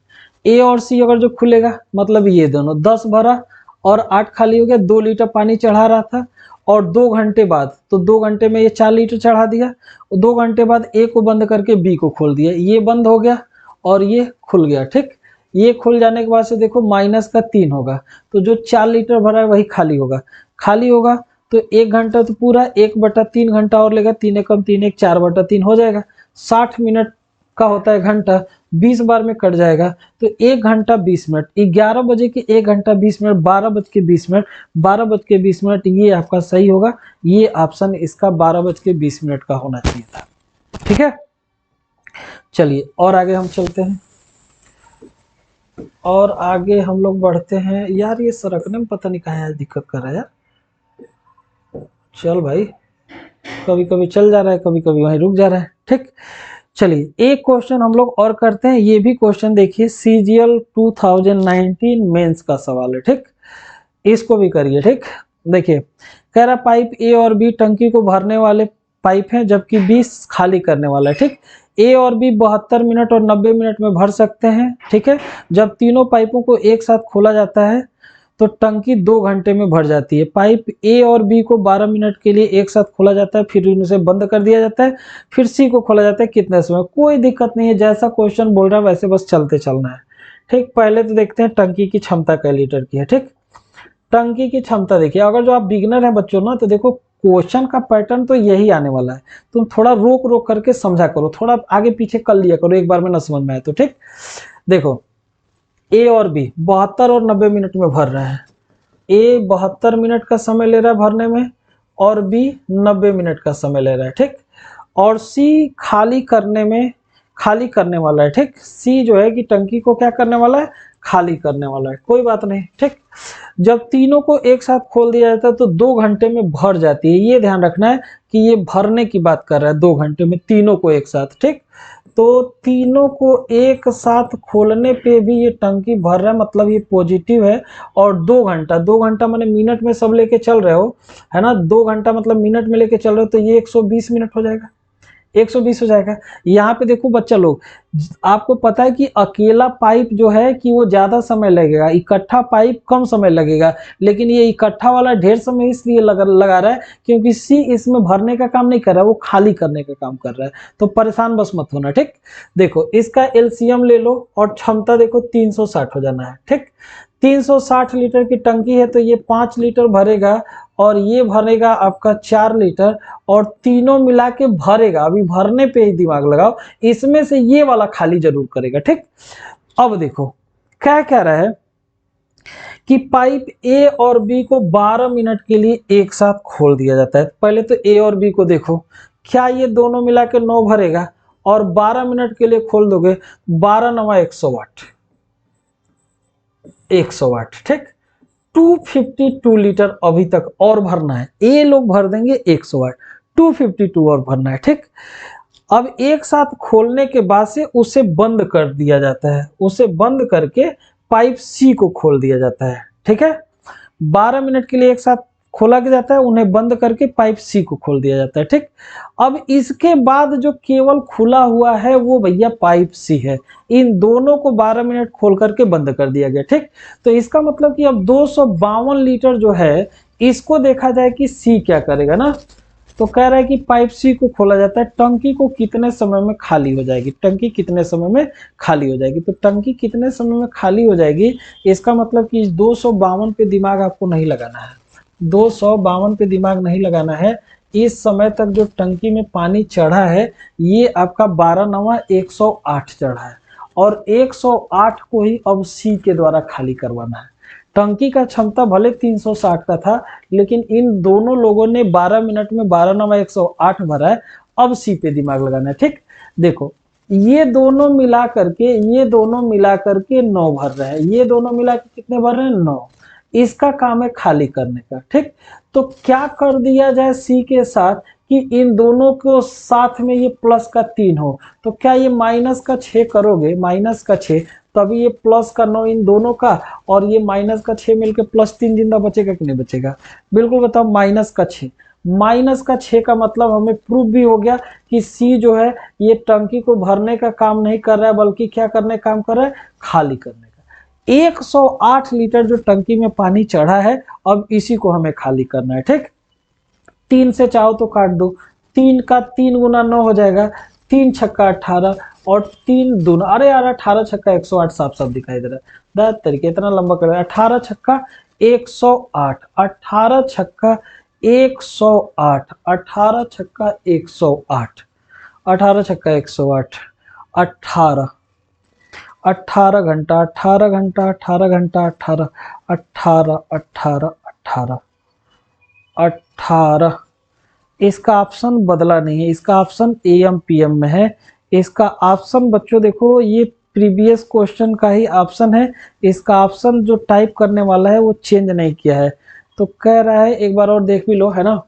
ए और सी अगर जो खुलेगा मतलब ये दोनों 10 भरा और 8 खाली हो गया, 2 लीटर पानी चढ़ा रहा था और 2 घंटे बाद, तो 2 घंटे में ये 4 लीटर चढ़ा दिया। 2 घंटे बाद ए को बंद करके बी को खोल दिया, ये बंद हो गया और ये खुल गया, ठीक। ये खुल जाने के बाद से देखो -3 होगा, तो जो 4 लीटर भरा है वही खाली होगा, खाली होगा तो 1 घंटा तो पूरा 1/3 घंटा और लेगा, 3 एकम 3 1 4/3 हो जाएगा। 60 मिनट का होता है घंटा, 20 बार में कट जाएगा तो 1 घंटा 20 मिनट, 11 बजे के 1 घंटा 20 मिनट, 12 बज के 20 मिनट, 12 बज के 20 मिनट, ये आपका सही होगा। ये ऑप्शन इसका 12 बज के 20 मिनट का होना चाहिए था। ठीक है, चलिए और आगे हम चलते हैं, और आगे हम लोग बढ़ते हैं। यार ये सरकने में पता नहीं कहाँ दिक्कत कर रहा है यार। चल भाई, कभी कभी चल जा रहा है, कभी कभी वहीं रुक जा रहा है। ठीक, चलिए एक क्वेश्चन हम लोग और करते हैं। ये भी क्वेश्चन देखिए, CGL 2019 मेंस का सवाल है। ठीक, इसको भी करिए। ठीक, देखिए कह रहा पाइप ए और बी टंकी को भरने वाले पाइप हैं, जबकि बी खाली करने वाला है। ठीक, ए और बी 72 मिनट और 90 मिनट में भर सकते हैं। ठीक है, जब तीनों पाइपों को एक साथ खोला जाता है तो टंकी 2 घंटे में भर जाती है। पाइप ए और बी को 12 मिनट के लिए एक साथ खोला जाता है, फिर उसे बंद कर दिया जाता है, फिर सी को खोला जाता है कितने समय। कोई दिक्कत नहीं है, जैसा क्वेश्चन बोल रहा है वैसे बस चलते चलना है। ठीक, पहले तो देखते हैं टंकी की क्षमता कै लीटर की है। ठीक, टंकी की क्षमता देखिए, अगर जो आप बिगिनर है बच्चों ना, तो देखो क्वेश्चन का पैटर्न तो यही आने वाला है। तुम थोड़ा रोक रोक करके समझा करो, थोड़ा आगे पीछे कर लिया करो, एक बार में ना समझ में आए तो। ठीक, देखो ए और बी 72 और 90 मिनट में भर रहे हैं। ए 72 मिनट का समय ले रहा है भरने में, और बी 90 मिनट का समय ले रहा है। ठीक, और सी खाली करने वाला है। ठीक, सी जो है कि टंकी को क्या करने वाला है, खाली करने वाला है। कोई बात नहीं। ठीक, जब तीनों को एक साथ खोल दिया जाता है तो 2 घंटे में भर जाती है। ये ध्यान रखना है कि ये भरने की बात कर रहा है, 2 घंटे में तीनों को एक साथ। ठीक, तो तीनों को एक साथ खोलने पे भी ये टंकी भर रहा है, मतलब ये पॉजिटिव है। और 2 घंटा माने मिनट में सब लेके चल रहे हो, है ना। 2 घंटा मतलब मिनट में लेके चल रहे हो, तो ये 120 मिनट हो जाएगा, 120 हो जाएगा। यहाँ पे देखो बच्चा लोग, आपको पता है कि अकेला पाइप जो है कि वो ज्यादा समय लगेगा, इकट्ठा पाइप कम समय लगेगा। लेकिन ये इकट्ठा वाला ढेर समय इसलिए लगा रहा है क्योंकि सी इसमें भरने का काम नहीं कर रहा है, वो खाली करने का काम कर रहा है। तो परेशान बस मत होना। ठीक, देखो इसका एलसीएम ले लो और क्षमता देखो 360 हो जाना है। ठीक, 360 लीटर की टंकी है तो ये 5 लीटर भरेगा, और ये भरेगा आपका 4 लीटर, और तीनों मिला के भरेगा। अभी भरने पे ही दिमाग लगाओ, इसमें से ये वाला खाली जरूर करेगा। ठीक, अब देखो क्या कह रहा है कि पाइप ए और बी को 12 मिनट के लिए एक साथ खोल दिया जाता है। पहले तो ए और बी को देखो, क्या ये दोनों मिला के 9 भरेगा, और 12 मिनट के लिए खोल दोगे, 12 9 108, 108। ठीक, 252 लीटर अभी तक और भरना है। ए लोग भर देंगे 108, 252 और भरना है। ठीक, अब एक साथ खोलने के बाद से उसे बंद कर दिया जाता है, उसे बंद करके पाइप सी को खोल दिया जाता है। ठीक है, 12 मिनट के लिए एक साथ खोला जाता है, उन्हें बंद करके पाइप सी को खोल दिया जाता है। ठीक, अब इसके बाद जो केवल खुला हुआ है वो भैया पाइप सी है। इन दोनों को 12 मिनट खोल करके बंद कर दिया गया। ठीक, तो इसका मतलब कि अब 252 लीटर जो है, इसको देखा जाए कि सी क्या करेगा ना। तो कह रहा है कि पाइप सी को खोला जाता है, टंकी को कितने समय में खाली हो जाएगी, टंकी कितने समय में खाली हो जाएगी। तो टंकी कितने समय में खाली हो जाएगी, इसका मतलब कि 252 पे दिमाग आपको नहीं लगाना है, 252 पे दिमाग नहीं लगाना है। इस समय तक जो टंकी में पानी चढ़ा है, ये आपका 12 9 108 चढ़ा है, और 108 को ही अब सी के द्वारा खाली करवाना है। टंकी का क्षमता भले 360 का था, लेकिन इन दोनों लोगों ने 12 मिनट में 12 9 108 भरा है। अब सी पे दिमाग लगाना है। ठीक, देखो ये दोनों मिला करके 9 भर रहे हैं, ये दोनों मिला के कितने भर रहे हैं, 9। इसका काम है खाली करने का। ठीक, तो क्या कर दिया जाए सी के साथ कि इन दोनों को साथ में ये प्लस का 3 हो, तो क्या ये माइनस का 6 करोगे, माइनस का 6, तभी ये प्लस का 9 इन दोनों का, और ये माइनस का 6 मिलकर प्लस 3 जिंदा बचेगा कि नहीं बचेगा। बिल्कुल बताओ, माइनस का 6, माइनस का 6 का मतलब हमें प्रूफ भी हो गया कि सी जो है ये टंकी को भरने का काम नहीं कर रहा है, बल्कि क्या करने का काम कर रहा है, खाली करने का। 108 लीटर जो टंकी में पानी चढ़ा है, अब इसी को हमें खाली करना है। ठीक, 3 से चाहो तो काट दो, 3 का 3 गुना 9 हो जाएगा, 3 छक्का 18, और 3 दूना, अरे यार 18 छक्का 108 साफ साफ दिखाई दे रहा है। तरीके इतना लंबा कर, 18 छक्का 108, 18 छक्का 108, 18 छक्का 108, 18 छक्का 108, 18 18 घंटा, 18 घंटा, 18 घंटा, 18, 18, 18, 18, 18। इसका ऑप्शन बदला नहीं है, इसका ऑप्शन एएम पीएम में है। इसका ऑप्शन बच्चों देखो ये प्रीवियस क्वेश्चन का ही ऑप्शन है, इसका ऑप्शन जो टाइप करने वाला है वो चेंज नहीं किया है। तो कह रहा है एक बार और देख भी लो, है ना,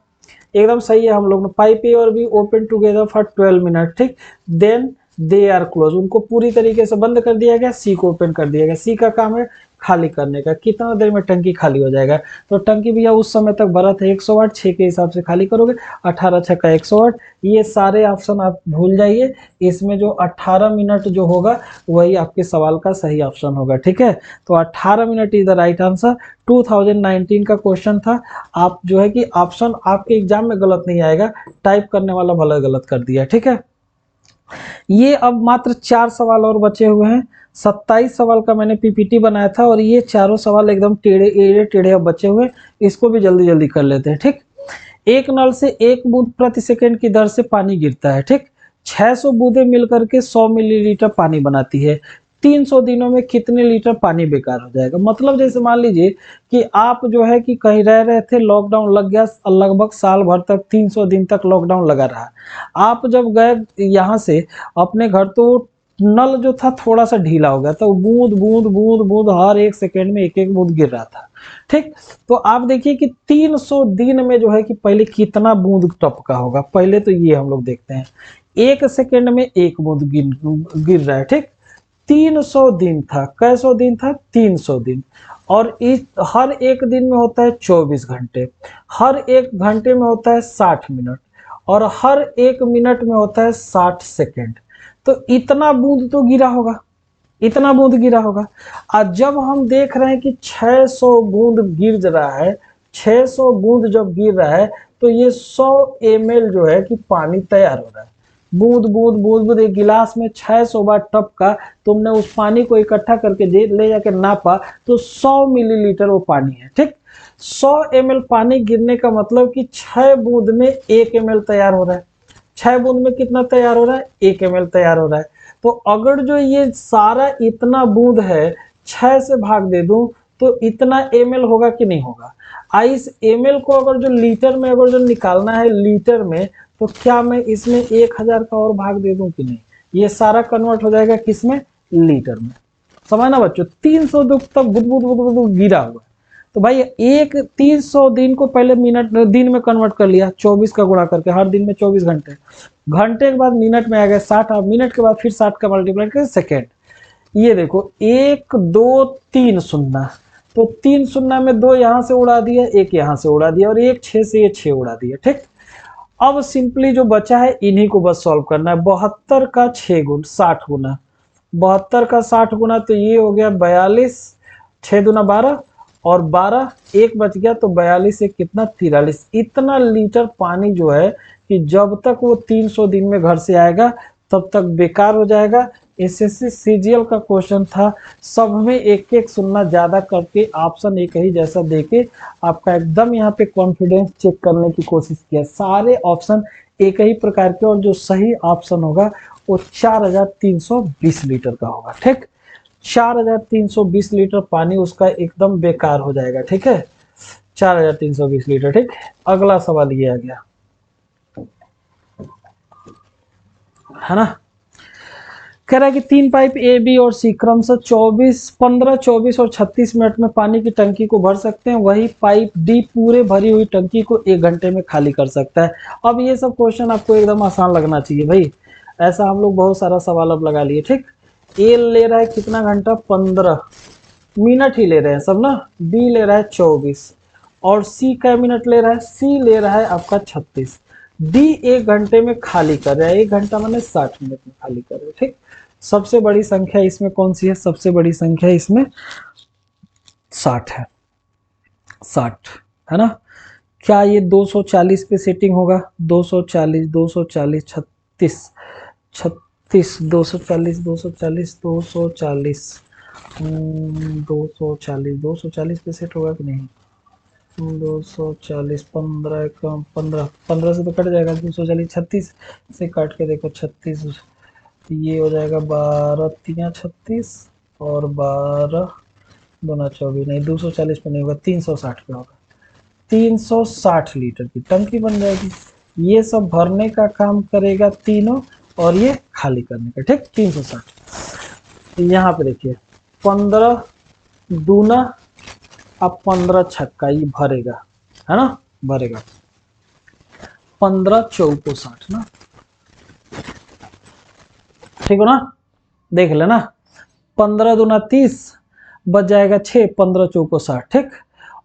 एकदम सही है। हम लोग ने पाइप ए और be open together for 12 minute, ठीक, देन दे आर क्लोज, उनको पूरी तरीके से बंद कर दिया गया, सी को ओपन कर दिया गया। सी का काम है खाली करने का, कितना देर में टंकी खाली हो जाएगा। तो टंकी भैया उस समय तक भरा था 100 वाट, 6 के हिसाब से खाली करोगे, 18 छक्का 100 वाट। ये सारे ऑप्शन आप भूल जाइए, इसमें जो 18 मिनट जो होगा वही आपके सवाल का सही ऑप्शन होगा, ठीक है। तो 18 minute is the right answer. 2019 का क्वेश्चन था। आप जो है कि ऑप्शन आपके एग्जाम में गलत नहीं आएगा, टाइप करने वाला भला गलत कर दिया, ठीक है। ये अब मात्र 4 सवाल और बचे हुए हैं। 27 सवाल का मैंने पीपीटी बनाया था और ये चारों सवाल एकदम टेढ़े टेढ़े अब बचे हुए, इसको भी जल्दी जल्दी कर लेते हैं, ठीक। एक नल से 1 बूंद प्रति सेकंड की दर से पानी गिरता है, ठीक। 600 बूंदें मिलकर के 100 मिलीलीटर पानी बनाती है। 300 दिनों में कितने लीटर पानी बेकार हो जाएगा। मतलब जैसे मान लीजिए कि आप जो है कि कहीं रह रहे थे, लॉकडाउन लग गया, लगभग साल भर तक 300 दिन तक लॉकडाउन लगा रहा। आप जब गए यहाँ से अपने घर, तो नल जो था थोड़ा सा ढीला हो गया, तो बूंद बूंद बूंद बूंद हर एक सेकेंड में एक एक बूंद गिर रहा था, ठीक। तो आप देखिए कि 300 दिन में जो है कि पहले कितना बूंद टपका होगा। पहले तो ये हम लोग देखते हैं, 1 सेकेंड में 1 बूंद गिर रहा है, ठीक। 300 दिन था, कैसो दिन था, 300 दिन। और इस हर एक दिन में होता है 24 घंटे, हर एक घंटे में होता है 60 मिनट, और हर एक मिनट में होता है 60 सेकेंड। तो इतना बूंद तो गिरा होगा, इतना बूंद गिरा होगा। आज जब हम देख रहे हैं कि 600 बूंद गिर रहा है, 600 बूंद जब गिर रहा है, तो ये 100 ml जो है कि पानी तैयार हो रहा है। बूंद बूंद बूंद बूंद, एक गिलास में 600 बार टपका, तुमने उस पानी को इकट्ठा करके ले जाके नापा, तो 100 मिलीलीटर वो पानी है, ठीक। 100 ml पानी गिरने का मतलब कि 6 बूंद में 1 ml तैयार हो रहा है। 6 बूंद में कितना तैयार हो रहा है, 1 ml तैयार हो रहा है। तो अगर जो ये सारा इतना बूंद है 6 से भाग दे दूं, तो इतना ml होगा कि नहीं होगा। इस ml को अगर जो लीटर में अगर जो निकालना है लीटर में, तो क्या मैं इसमें 1000 का और भाग दे दूं कि नहीं। ये सारा कन्वर्ट हो जाएगा किसमें, लीटर में। समझ ना बच्चों, 300 तक बुद बुद बुद बुद गिरा हुआ। तो भाई एक 300 दिन को पहले मिनट दिन में कन्वर्ट कर लिया, 24 का गुणा करके, हर दिन में 24 घंटे, घंटे के बाद मिनट में आ गया 60, मिनट के बाद फिर 60 का मल्टीप्लाई करके सेकेंड। ये देखो 1 2 3 शून्य, तो 3 शून्य में 2 यहां से उड़ा दिया, 1 यहां से उड़ा दिया, और 1 6 से ये 6 उड़ा दिया, ठीक। अब सिंपली जो बचा है इन्हीं को बस सॉल्व करना है। 72 का 6 गुना 60 गुना, 72 का 60 गुना, तो ये हो गया 42, 6 दूना 12, और 12 एक बच गया, तो 42 से कितना, 43। इतना लीटर पानी जो है कि जब तक वो 300 दिन में घर से आएगा तब तक बेकार हो जाएगा। एसएससी सीजीएल का क्वेश्चन था, सब में एक एक सुनना ज्यादा करके ऑप्शन एक ही जैसा देके आपका एकदम यहाँ पे कॉन्फिडेंस चेक करने की कोशिश किया। सारे ऑप्शन एक ही प्रकार के, और जो सही ऑप्शन होगा वो 4320 लीटर का होगा, ठीक। 4320 लीटर पानी उसका एकदम बेकार हो जाएगा, ठीक है। 4320 लीटर, ठीक। अगला सवाल ये आ गया, है ना। कह रहा है कि 3 पाइप ए बी और सी क्रमशः 15 24 और 36 मिनट में पानी की टंकी को भर सकते हैं। वही पाइप डी पूरे भरी हुई टंकी को 1 घंटे में खाली कर सकता है। अब ये सब क्वेश्चन आपको एकदम आसान लगना चाहिए भाई, ऐसा हम लोग बहुत सारा सवाल अब लगा लिए, ठीक। ए ले रहा है कितना घंटा, 15 मिनट ही ले रहे हैं सब ना। बी ले रहा है 24, और सी का मिनट ले रहा है, सी ले रहा है आपका 36। डी 1 घंटे में खाली कर रहा है, 1 घंटा मैंने 60 मिनट में खाली कर रहा है, ठीक। सबसे बड़ी संख्या इसमें कौन सी है, सबसे बड़ी संख्या इसमें 60 है, 60 है ना। क्या ये 240 पे सेटिंग होगा, 240 240 36 36 240 240 240 240 पे सेट होगा कि नहीं। 240 15 कम 15 15 से तो कट जाएगा, 240 36 से काट के देखो, 36 ये हो जाएगा 12 3 36 और 12 2 24, नहीं 240 पे नहीं होगा, 360 पे होगा। 360 लीटर की टंकी बन जाएगी। ये सब भरने का काम करेगा तीनों और ये खाली करने का, ठीक। 360 यहाँ पे देखिए 15 दूना अब 15 छक्का ये भरेगा, है ना, भरेगा। 15 चौको 60 ना, ठीक हो ना, देख लेना। 15 दूना 30 बच जाएगा 6, 15 चौको 60, ठीक।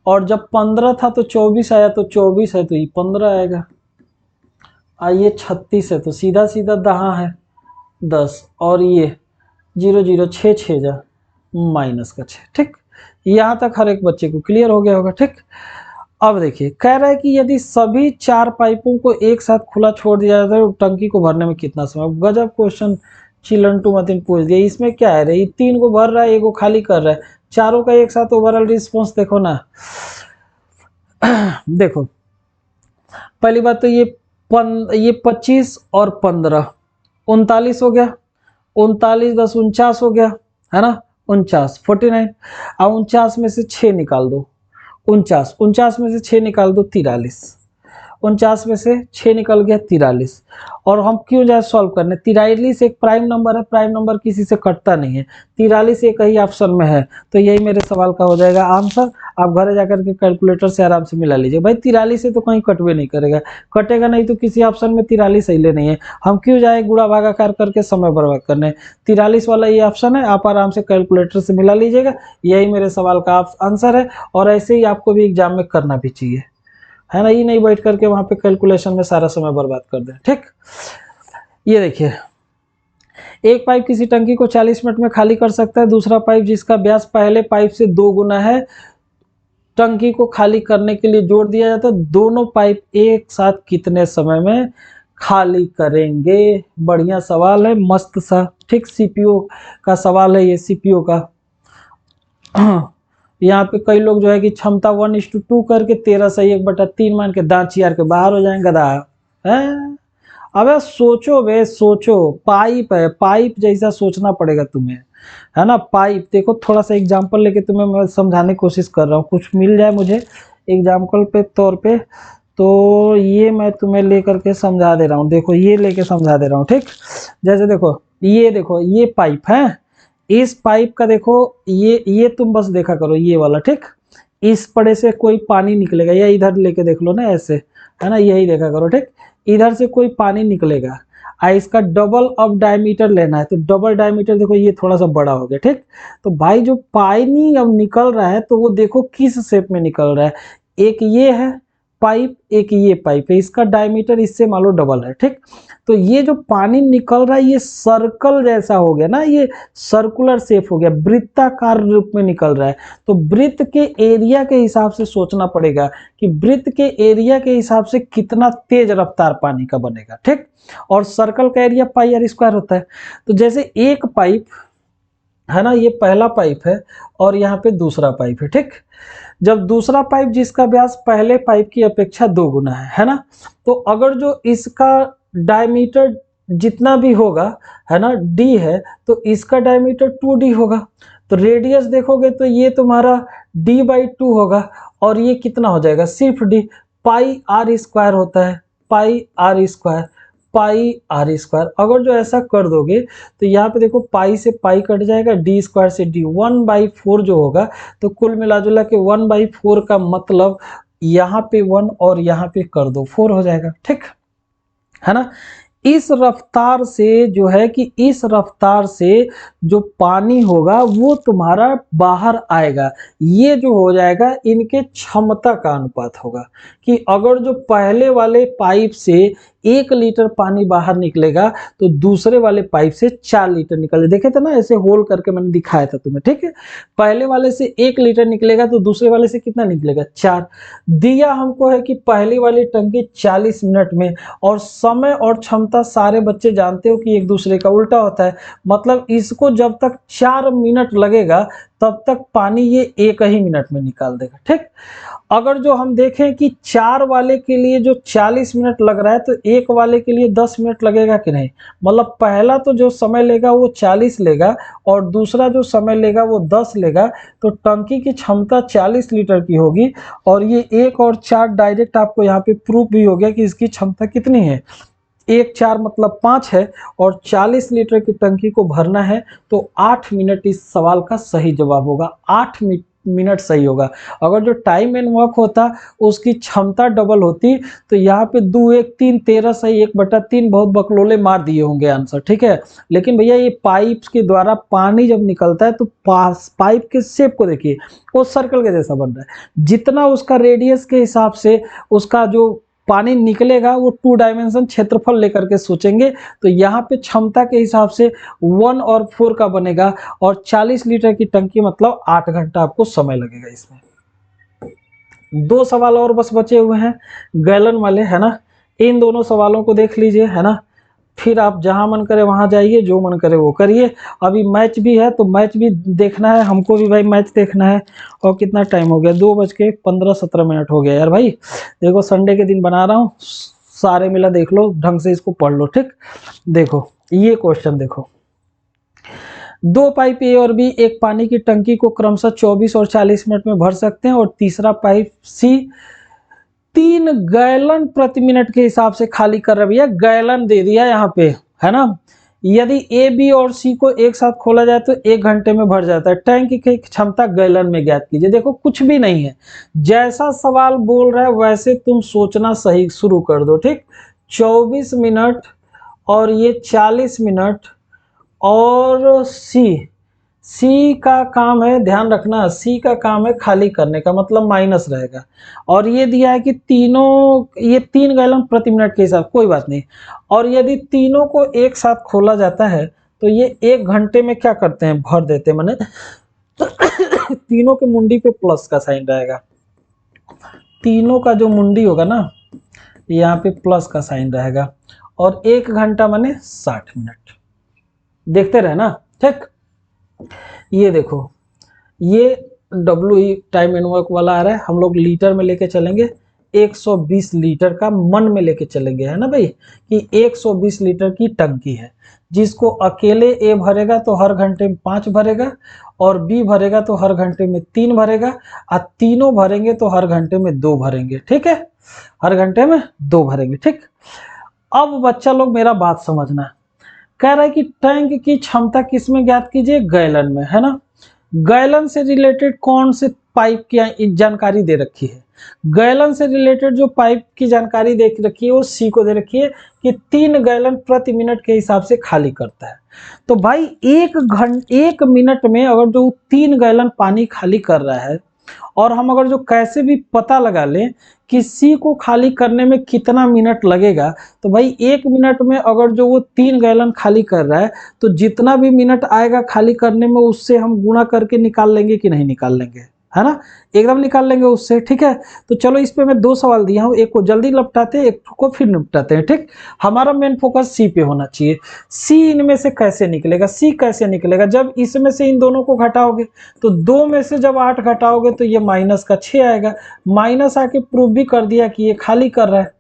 और जब 15 था तो 24 आया, तो 24 है तो ये 15 आएगा। आइए 36 है तो सीधा सीधा दहा है 10, और ये 0 0 6 6 जा माइनस का 6, ठीक। यहाँ तक हर एक बच्चे को क्लियर हो गया होगा, ठीक। अब देखिए कह रहा है कि यदि सभी 4 पाइपों को एक साथ खुला छोड़ दिया जाता है तो टंकी को भरने में कितना समय। गजब क्वेश्चन चिल्लंटू मतीन पूछ दिया। इसमें क्या है रे, 3 को भर रहा है, 1 को खाली कर रहा है, चारों का एक साथ ओवरऑल रिस्पॉन्स देखो ना। देखो पहली बात तो ये 25 और 15 39 हो गया, 39 10 49 हो गया, है ना, 49 49। अब 49 में से 6 निकाल दो, 49 में से 6 निकाल दो 43, 49 में से 6 निकल गया 43। और हम क्यों जाए सॉल्व करने, 43 एक प्राइम नंबर है, प्राइम नंबर किसी से कटता नहीं है, 43 एक ही ऑप्शन में है, तो यही मेरे सवाल का हो जाएगा आंसर। आप घर जाकर के कैलकुलेटर से आराम से मिला लीजिए। भाई 43 से तो कहीं कटवे नहीं करेगा, कटेगा नहीं तो किसी ऑप्शन में 43 सही नहीं है, हम क्यों जाए गुणा भागाकार करके समय बर्बाद करने। 43 वाला ये ऑप्शन है, आप आराम से कैलकुलेटर से मिला लीजिएगा, यही मेरे सवाल का आंसर है। और ऐसे ही आपको भी एग्जाम में करना भी चाहिए, है ना, ये नहीं बैठ करके वहां पे कैलकुलेशन में सारा समय बर्बाद कर दें, ठीक। ये देखिए एक पाइप किसी टंकी को 40 मिनट में खाली कर सकता है, दूसरा पाइप जिसका व्यास पहले पाइप से 2 गुना है टंकी को खाली करने के लिए जोड़ दिया जाता है, दोनों पाइप एक साथ कितने समय में खाली करेंगे। बढ़िया सवाल है, मस्त सा, ठीक। सीपीओ का सवाल है ये, सीपीओ का। यहाँ पे कई लोग जो है कि क्षमता 1:2 करके 13 सही 1/3 मान के दांत चियार के बाहर हो जाएंगे, गधा है। अबे सोचो बे सोचो, पाइप है, पाइप जैसा सोचना पड़ेगा तुम्हें, है ना। पाइप देखो, थोड़ा सा एग्जांपल लेके तुम्हें मैं समझाने की कोशिश कर रहा हूँ, कुछ मिल जाए मुझे एग्जांपल पे तौर पे, तो ये मैं तुम्हें लेकर के समझा दे रहा हूँ। देखो ये लेके समझा दे रहा हूँ, ठीक। जैसे देखो ये पाइप है, इस पाइप का देखो ये तुम बस देखा करो ये वाला, ठीक। इस पड़े से कोई पानी निकलेगा, या इधर लेके देख लो ना ऐसे, है ना, यही देखा करो, ठीक। इधर से कोई पानी निकलेगा, इसका डबल अब डायमीटर लेना है, तो डबल डायमीटर देखो ये थोड़ा सा बड़ा हो गया, ठीक। तो भाई जो पानी अब निकल रहा है तो वो देखो किस शेप में निकल रहा है, एक ये है पाइप, एक ये पाइप है, इसका डायमीटर इससे मान लो डबल है, ठीक। तो ये जो पानी निकल रहा है ये सर्कल जैसा हो गया ना, ये सर्कुलर शेप हो गया, वृत्ताकार रूप में निकल रहा है। तो वृत्त के एरिया के हिसाब से सोचना पड़ेगा कि वृत्त के एरिया के हिसाब से कितना तेज रफ्तार पानी का बनेगा, ठीक। और सर्कल का एरिया पाई आर स्क्वायर होता है। तो जैसे एक पाइप है ना, ये पहला पाइप है और यहाँ पे दूसरा पाइप है, ठीक। जब दूसरा पाइप जिसका व्यास पहले पाइप की अपेक्षा 2 गुना है ना, तो अगर जो इसका डायमीटर जितना भी होगा, है ना, डी है, तो इसका डायमीटर 2d होगा। तो रेडियस देखोगे तो ये तुम्हारा d/2 होगा, और ये कितना हो जाएगा, सिर्फ d, पाई आर स्क्वायर होता है, pi R square, pi R square. अगर जो ऐसा कर दोगे तो यहाँ पे देखो पाई से पाई कट जाएगा, डी स्क्वायर से डी, 1/4 जो होगा, तो कुल मिला जुला के 1/4 का मतलब यहाँ पे 1 और यहाँ पे कर दो 4 हो जाएगा, ठीक है ना। इस रफ्तार से जो है कि इस रफ्तार से जो पानी होगा वो तुम्हारा बाहर आएगा, ये जो हो जाएगा इनके क्षमता का अनुपात होगा, कि अगर जो पहले वाले पाइप से 1 लीटर पानी बाहर निकलेगा तो दूसरे वाले पाइप से 4 लीटर निकले। देखे थे ना ऐसे होल करके मैंने दिखाया था तुम्हें, ठीक है। पहले वाले से 1 लीटर निकलेगा तो दूसरे वाले से कितना निकलेगा, 4। दिया हमको है कि पहली वाली टंकी 40 मिनट में, और समय और क्षमता सारे बच्चे जानते हो कि एक दूसरे का उल्टा होता है, मतलब इसको जब तक 4 मिनट लगेगा तब तक पानी ये 1 ही मिनट में निकाल देगा। ठीक, अगर जो हम देखें कि 4 वाले के लिए जो 40 मिनट लग रहा है तो 1 वाले के लिए 10 मिनट लगेगा कि नहीं। मतलब पहला तो जो समय लेगा वो 40 लेगा और दूसरा जो समय लेगा वो 10 लेगा। तो टंकी की क्षमता 40 लीटर की होगी और ये 1 और 4 डायरेक्ट आपको यहाँ पे प्रूफ भी हो गया कि इसकी क्षमता कितनी है। 1 4 मतलब 5 है और 40 लीटर की टंकी को भरना है तो 8 मिनट इस सवाल का सही जवाब होगा। 8 मिनट सही होगा। अगर जो टाइम एंड वर्क होता उसकी क्षमता डबल होती तो यहाँ पे 2 1 3 13 सही 1/3 बहुत बकलोले मार दिए होंगे आंसर। ठीक है, लेकिन भैया ये पाइप के द्वारा पानी जब निकलता है तो पाइप के शेप को देखिए, वो सर्कल के जैसा बन रहा है। जितना उसका रेडियस के हिसाब से उसका जो पानी निकलेगा वो 2 डायमेंशन क्षेत्रफल लेकर के सोचेंगे तो यहाँ पे क्षमता के हिसाब से 1 और 4 का बनेगा और 40 लीटर की टंकी मतलब 8 घंटा आपको समय लगेगा। इसमें 2 सवाल और बस बचे हुए हैं गैलन वाले, है ना। इन दोनों सवालों को देख लीजिए, है ना, फिर आप जहां मन करे वहां जाइए, जो मन करे वो करिए। अभी मैच भी है तो मैच भी देखना है, हमको भी भाई मैच देखना है। और कितना टाइम हो गया, 2:15-17 हो गया यार भाई। देखो संडे के दिन बना रहा हूँ, सारे मिला देख लो, ढंग से इसको पढ़ लो। ठीक, देखो ये क्वेश्चन देखो, 2 पाइप ए और बी एक पानी की टंकी को क्रमशः 24 और 40 मिनट में भर सकते हैं और तीसरा पाइप सी 3 गैलन प्रति मिनट के हिसाब से खाली कर रहा है। भैया गैलन दे दिया यहाँ पे, है ना। यदि ए बी और सी को एक साथ खोला जाए तो 1 घंटे में भर जाता है। टैंक की क्षमता गैलन में ज्ञात कीजिए। देखो कुछ भी नहीं है, जैसा सवाल बोल रहा है वैसे तुम सोचना सही शुरू कर दो। ठीक, 24 मिनट और ये 40 मिनट और सी का काम है, ध्यान रखना, सी का काम है खाली करने का, मतलब माइनस रहेगा। और ये दिया है कि ये 3 गैलन प्रति मिनट के हिसाब, कोई बात नहीं। और यदि तीनों को एक साथ खोला जाता है तो ये 1 घंटे में क्या करते हैं, भर देते हैं। माने तीनों के मुंडी पे प्लस का साइन रहेगा, तीनों का जो मुंडी होगा ना यहाँ पे प्लस का साइन रहेगा। और 1 घंटा माने 60 मिनट। देखते रहे ना। ठीक, ये देखो ये WE टाइम एंड वर्क वाला आ रहा है, हम लोग लीटर में लेके चलेंगे। 120 लीटर का मन में लेके चलेंगे, है ना भाई, कि 120 लीटर की टंकी है जिसको अकेले ए भरेगा तो हर घंटे में 5 भरेगा और बी भरेगा तो हर घंटे में 3 भरेगा और तीनों भरेंगे तो हर घंटे में 2 भरेंगे। ठीक है, हर घंटे में 2 भरेंगे। ठीक, अब बच्चा लोग मेरा बात समझना, कह रहा है कि टैंक की क्षमता किस में ज्ञात कीजिए, गैलन में, है ना। गैलन से रिलेटेड कौन से पाइप की जानकारी दे रखी है, गैलन से रिलेटेड जो पाइप की जानकारी दे रखी है वो सी को दे रखी है कि 3 गैलन प्रति मिनट के हिसाब से खाली करता है। तो भाई 1 मिनट में अगर जो 3 गैलन पानी खाली कर रहा है और हम अगर जो कैसे भी पता लगा लें कि सी को खाली करने में कितना मिनट लगेगा, तो भाई 1 मिनट में अगर जो वो 3 गैलन खाली कर रहा है तो जितना भी मिनट आएगा खाली करने में उससे हम गुणा करके निकाल लेंगे कि नहीं निकाल लेंगे, है ना, एकदम निकाल लेंगे उससे। ठीक है, तो चलो इस पे मैं 2 सवाल दिया हूँ, एक को जल्दी निपटाते हैं, एक को फिर निपटाते हैं। ठीक, हमारा मेन फोकस सी पे होना चाहिए। सी इनमें से कैसे निकलेगा, सी कैसे निकलेगा, जब इसमें से इन दोनों को घटाओगे तो 2 में से जब 8 घटाओगे तो ये माइनस का 6 आएगा। माइनस आके प्रूव भी कर दिया कि ये खाली कर रहा है।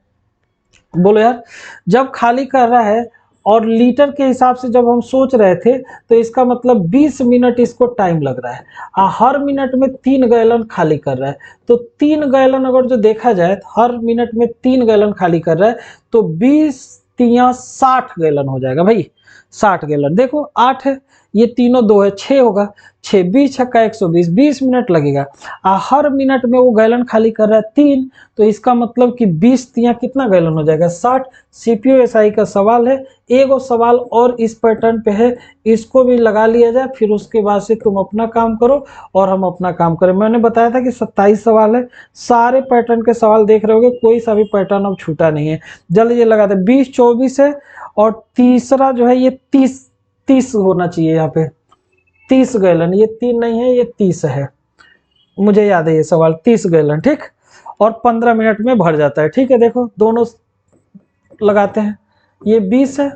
बोलो यार, जब खाली कर रहा है और लीटर के हिसाब से जब हम सोच रहे थे तो इसका मतलब 20 मिनट इसको टाइम लग रहा है। हर मिनट में 3 गैलन खाली कर रहा है, तो 3 गैलन अगर जो देखा जाए तो हर मिनट में 3 गैलन खाली कर रहा है तो 20 3 60 गैलन हो जाएगा भाई, 60 गैलन। देखो 8 है, ये तीनों 2 है, 6 होगा, 6 20 छक्का 120, 20 मिनट लगेगा। हर मिनट में वो गैलन खाली कर रहा है 3, तो इसका मतलब कि 20 3 कितना गैलन हो जाएगा, 60। सीपीयू एसआई का सवाल है, एक और सवाल और इस पैटर्न पे है, इसको भी लगा लिया जाए, फिर उसके बाद से तुम अपना काम करो और हम अपना काम करें। मैंने बताया था कि 27 सवाल है, सारे पैटर्न के सवाल देख रहे होगे, कोई सा भी पैटर्न अब छूटा नहीं है। जल्दी ये लगा दे, 20 24 है और तीसरा जो है ये 30 होना चाहिए, यहाँ पे 30 गैलन, ये 3 नहीं है, ये 30 है, मुझे याद है ये सवाल 30 गैलन। ठीक, और 15 मिनट में भर जाता है। ठीक है, देखो दोनों लगाते हैं, ये 20 है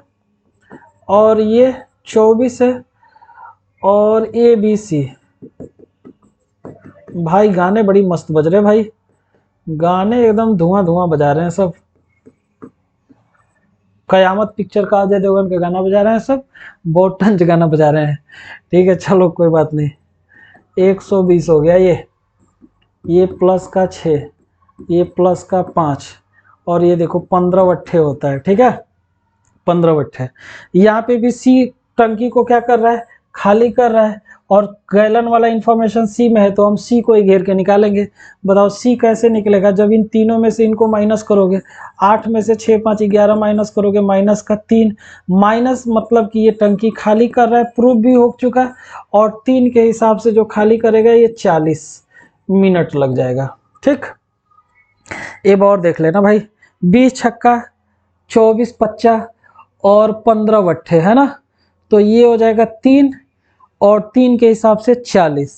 और ये 24 है और ABC। भाई गाने बड़ी मस्त बज रहे हैं भाई, गाने एकदम धुआं धुआं बजा रहे हैं सब। कयामत पिक्चर का अजय देवगन का गाना बजा रहे हैं सब, बहुत टंच गाना बजा रहे हैं। ठीक है चलो कोई बात नहीं। 120 हो गया ये प्लस का 6, ये प्लस का 5, और ये देखो 15 वट्ठे होता है। ठीक है 15 वट्ठे। यहाँ पे भी सी टंकी को क्या कर रहा है, खाली कर रहा है, और गैलन वाला इंफॉर्मेशन सी में है तो हम सी को ही घेर के निकालेंगे। बताओ सी कैसे निकलेगा, जब इन तीनों में से इनको माइनस करोगे, 8 में से 6 5 11 माइनस करोगे, माइनस का 3, माइनस मतलब कि ये टंकी खाली कर रहा है, प्रूफ भी हो चुका है। और 3 के हिसाब से जो खाली करेगा ये 40 मिनट लग जाएगा। ठीक, एक और देख लेना भाई, 20 छक्का 24 पच्चा और 15 वट्ठे है ना, तो ये हो जाएगा 3 और 3 के हिसाब से 40,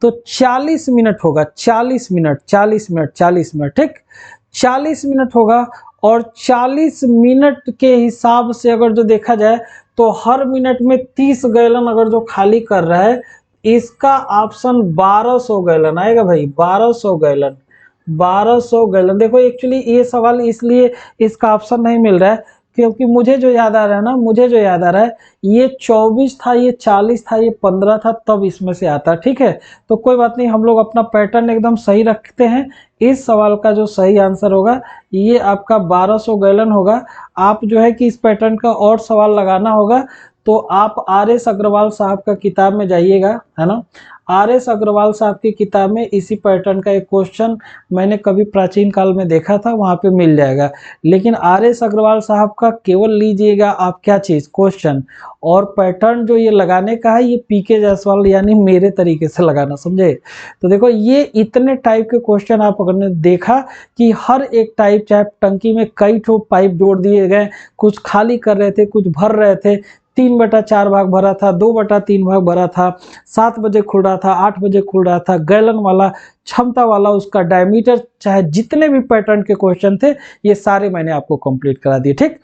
तो 40 मिनट होगा। 40 मिनट 40 मिनट 40 मिनट। ठीक 40 मिनट होगा, और 40 मिनट के हिसाब से अगर जो देखा जाए तो हर मिनट में 30 गैलन अगर जो खाली कर रहा है, इसका ऑप्शन 1200 गैलन आएगा भाई। 1200 गैलन, 1200 गैलन। देखो एक्चुअली ये सवाल इसलिए इसका ऑप्शन नहीं मिल रहा है क्योंकि मुझे जो याद आ रहा है ना, मुझे जो याद आ रहा है, ये 24 था, ये 40 था, ये 15 था, तब इसमें से आता। ठीक है तो कोई बात नहीं, हम लोग अपना पैटर्न एकदम सही रखते हैं। इस सवाल का जो सही आंसर होगा ये आपका 1200 गैलन होगा। आप जो है कि इस पैटर्न का और सवाल लगाना होगा तो आप RS अग्रवाल साहब का किताब में जाइएगा, है ना। RS अग्रवाल साहब की किताब में इसी पैटर्न का एक क्वेश्चन मैंने कभी प्राचीन काल में देखा था, वहाँ पे मिल जाएगा। लेकिन RS अग्रवाल साहब का केवल लीजिएगा आप क्या चीज़, क्वेश्चन, और पैटर्न जो ये लगाने का है ये PK जायसवाल यानी मेरे तरीके से लगाना, समझे। तो देखो ये इतने टाइप के क्वेश्चन आप अगर ने देखा कि हर एक टाइप, चाहे टंकी में कई ठो पाइप जोड़ दिए गए, कुछ खाली कर रहे थे, कुछ भर रहे थे, 3/4 भाग भरा था, 2/3 भाग भरा था, 7 बजे खुल रहा था, 8 बजे खुल रहा था, गैलन वाला, क्षमता वाला, उसका डायमीटर, चाहे जितने भी पैटर्न के क्वेश्चन थे ये सारे मैंने आपको कंप्लीट करा दिए। ठीक,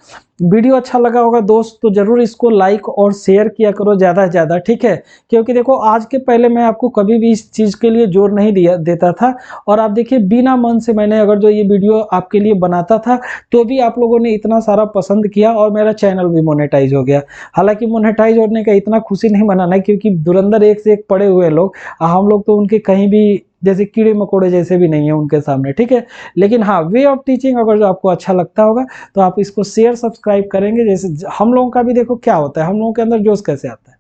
वीडियो अच्छा लगा होगा दोस्त तो जरूर इसको लाइक और शेयर किया करो ज़्यादा से ज़्यादा। ठीक है क्योंकि देखो आज के पहले मैं आपको कभी भी इस चीज़ के लिए जोर नहीं देता था, और आप देखिए बिना मन से मैंने अगर जो ये वीडियो आपके लिए बनाता था तो भी आप लोगों ने इतना सारा पसंद किया और मेरा चैनल भी मोनेटाइज हो गया। हालांकि मोनेटाइज होने का इतना खुशी नहीं मनाना है क्योंकि धुरंधर एक से एक पड़े हुए लोग, हम लोग तो उनके कहीं भी जैसे कीड़े मकोड़े जैसे भी नहीं है उनके सामने। ठीक है लेकिन हाँ, वे ऑफ टीचिंग अगर जो आपको अच्छा लगता होगा तो आप इसको शेयर सब्सक्राइब करेंगे। जैसे हम लोगों का भी देखो क्या होता है, हम लोगों के अंदर जोश कैसे आता है,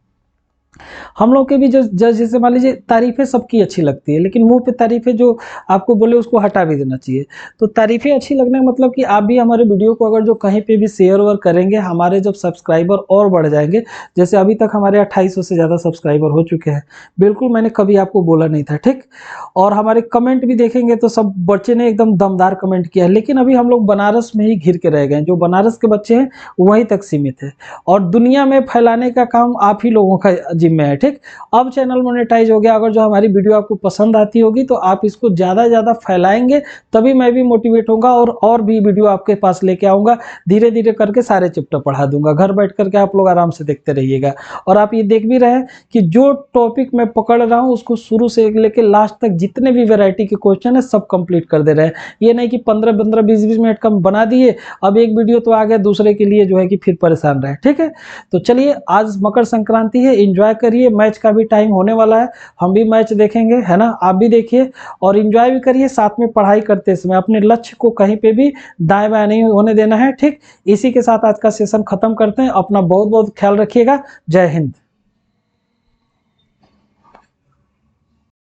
हम लोग के भी जैसे मान लीजिए तारीफें सबकी अच्छी लगती है, लेकिन मुंह पे तारीफें जो आपको बोले उसको हटा भी देना चाहिए। तो तारीफें अच्छी लगने का मतलब कि आप भी हमारे वीडियो को अगर जो कहीं पे भी शेयर और करेंगे, हमारे जब सब्सक्राइबर और बढ़ जाएंगे, जैसे अभी तक हमारे 2800 से ज़्यादा सब्सक्राइबर हो चुके हैं, बिल्कुल मैंने कभी आपको बोला नहीं था। ठीक, और हमारे कमेंट भी देखेंगे तो सब बच्चे ने एकदम दमदार कमेंट किया है, लेकिन अभी हम लोग बनारस में ही घिर के रह गए, जो बनारस के बच्चे हैं वहीं तक सीमित है, और दुनिया में फैलाने का काम आप ही लोगों का जिम्मे है। ठीक, अब चैनल मोनेटाइज हो गया, अगर जो हमारी वीडियो आपको पसंद आती होगी तो आप इसको ज़्यादा से ज़्यादा फैलाएंगे, तभी मैं भी मोटिवेट होऊंगा और भी वीडियो आपके पास लेके आऊँगा। धीरे धीरे करके सारे चैप्टर पढ़ा दूंगा, घर बैठ करके आप लोग आराम से देखते रहिएगा। और आप ये देख भी रहे हैं कि जो टॉपिक मैं पकड़ रहा हूँ उसको शुरू से लेके लास्ट तक जितने भी वेराइटी के क्वेश्चन है सब कंप्लीट कर दे रहे हैं। ये नहीं कि 15-15 20-20 मिनट का बना दिए, अब एक वीडियो तो आ गया, दूसरे के लिए जो है कि फिर परेशान रहे। ठीक है तो चलिए, आज मकर संक्रांति है, एंजॉय करिए, मैच का भी टाइम होने वाला है, हम भी मैच देखेंगे, है ना। आप भी देखिए और एंजॉय भी करिए, साथ में पढ़ाई करते समय अपने लक्ष्य को कहीं पे भी दाएं बाएं नहीं होने देना है। ठीक, इसी के साथ आज का सेशन खत्म करते हैं। अपना बहुत बहुत ख्याल रखिएगा। जय हिंद।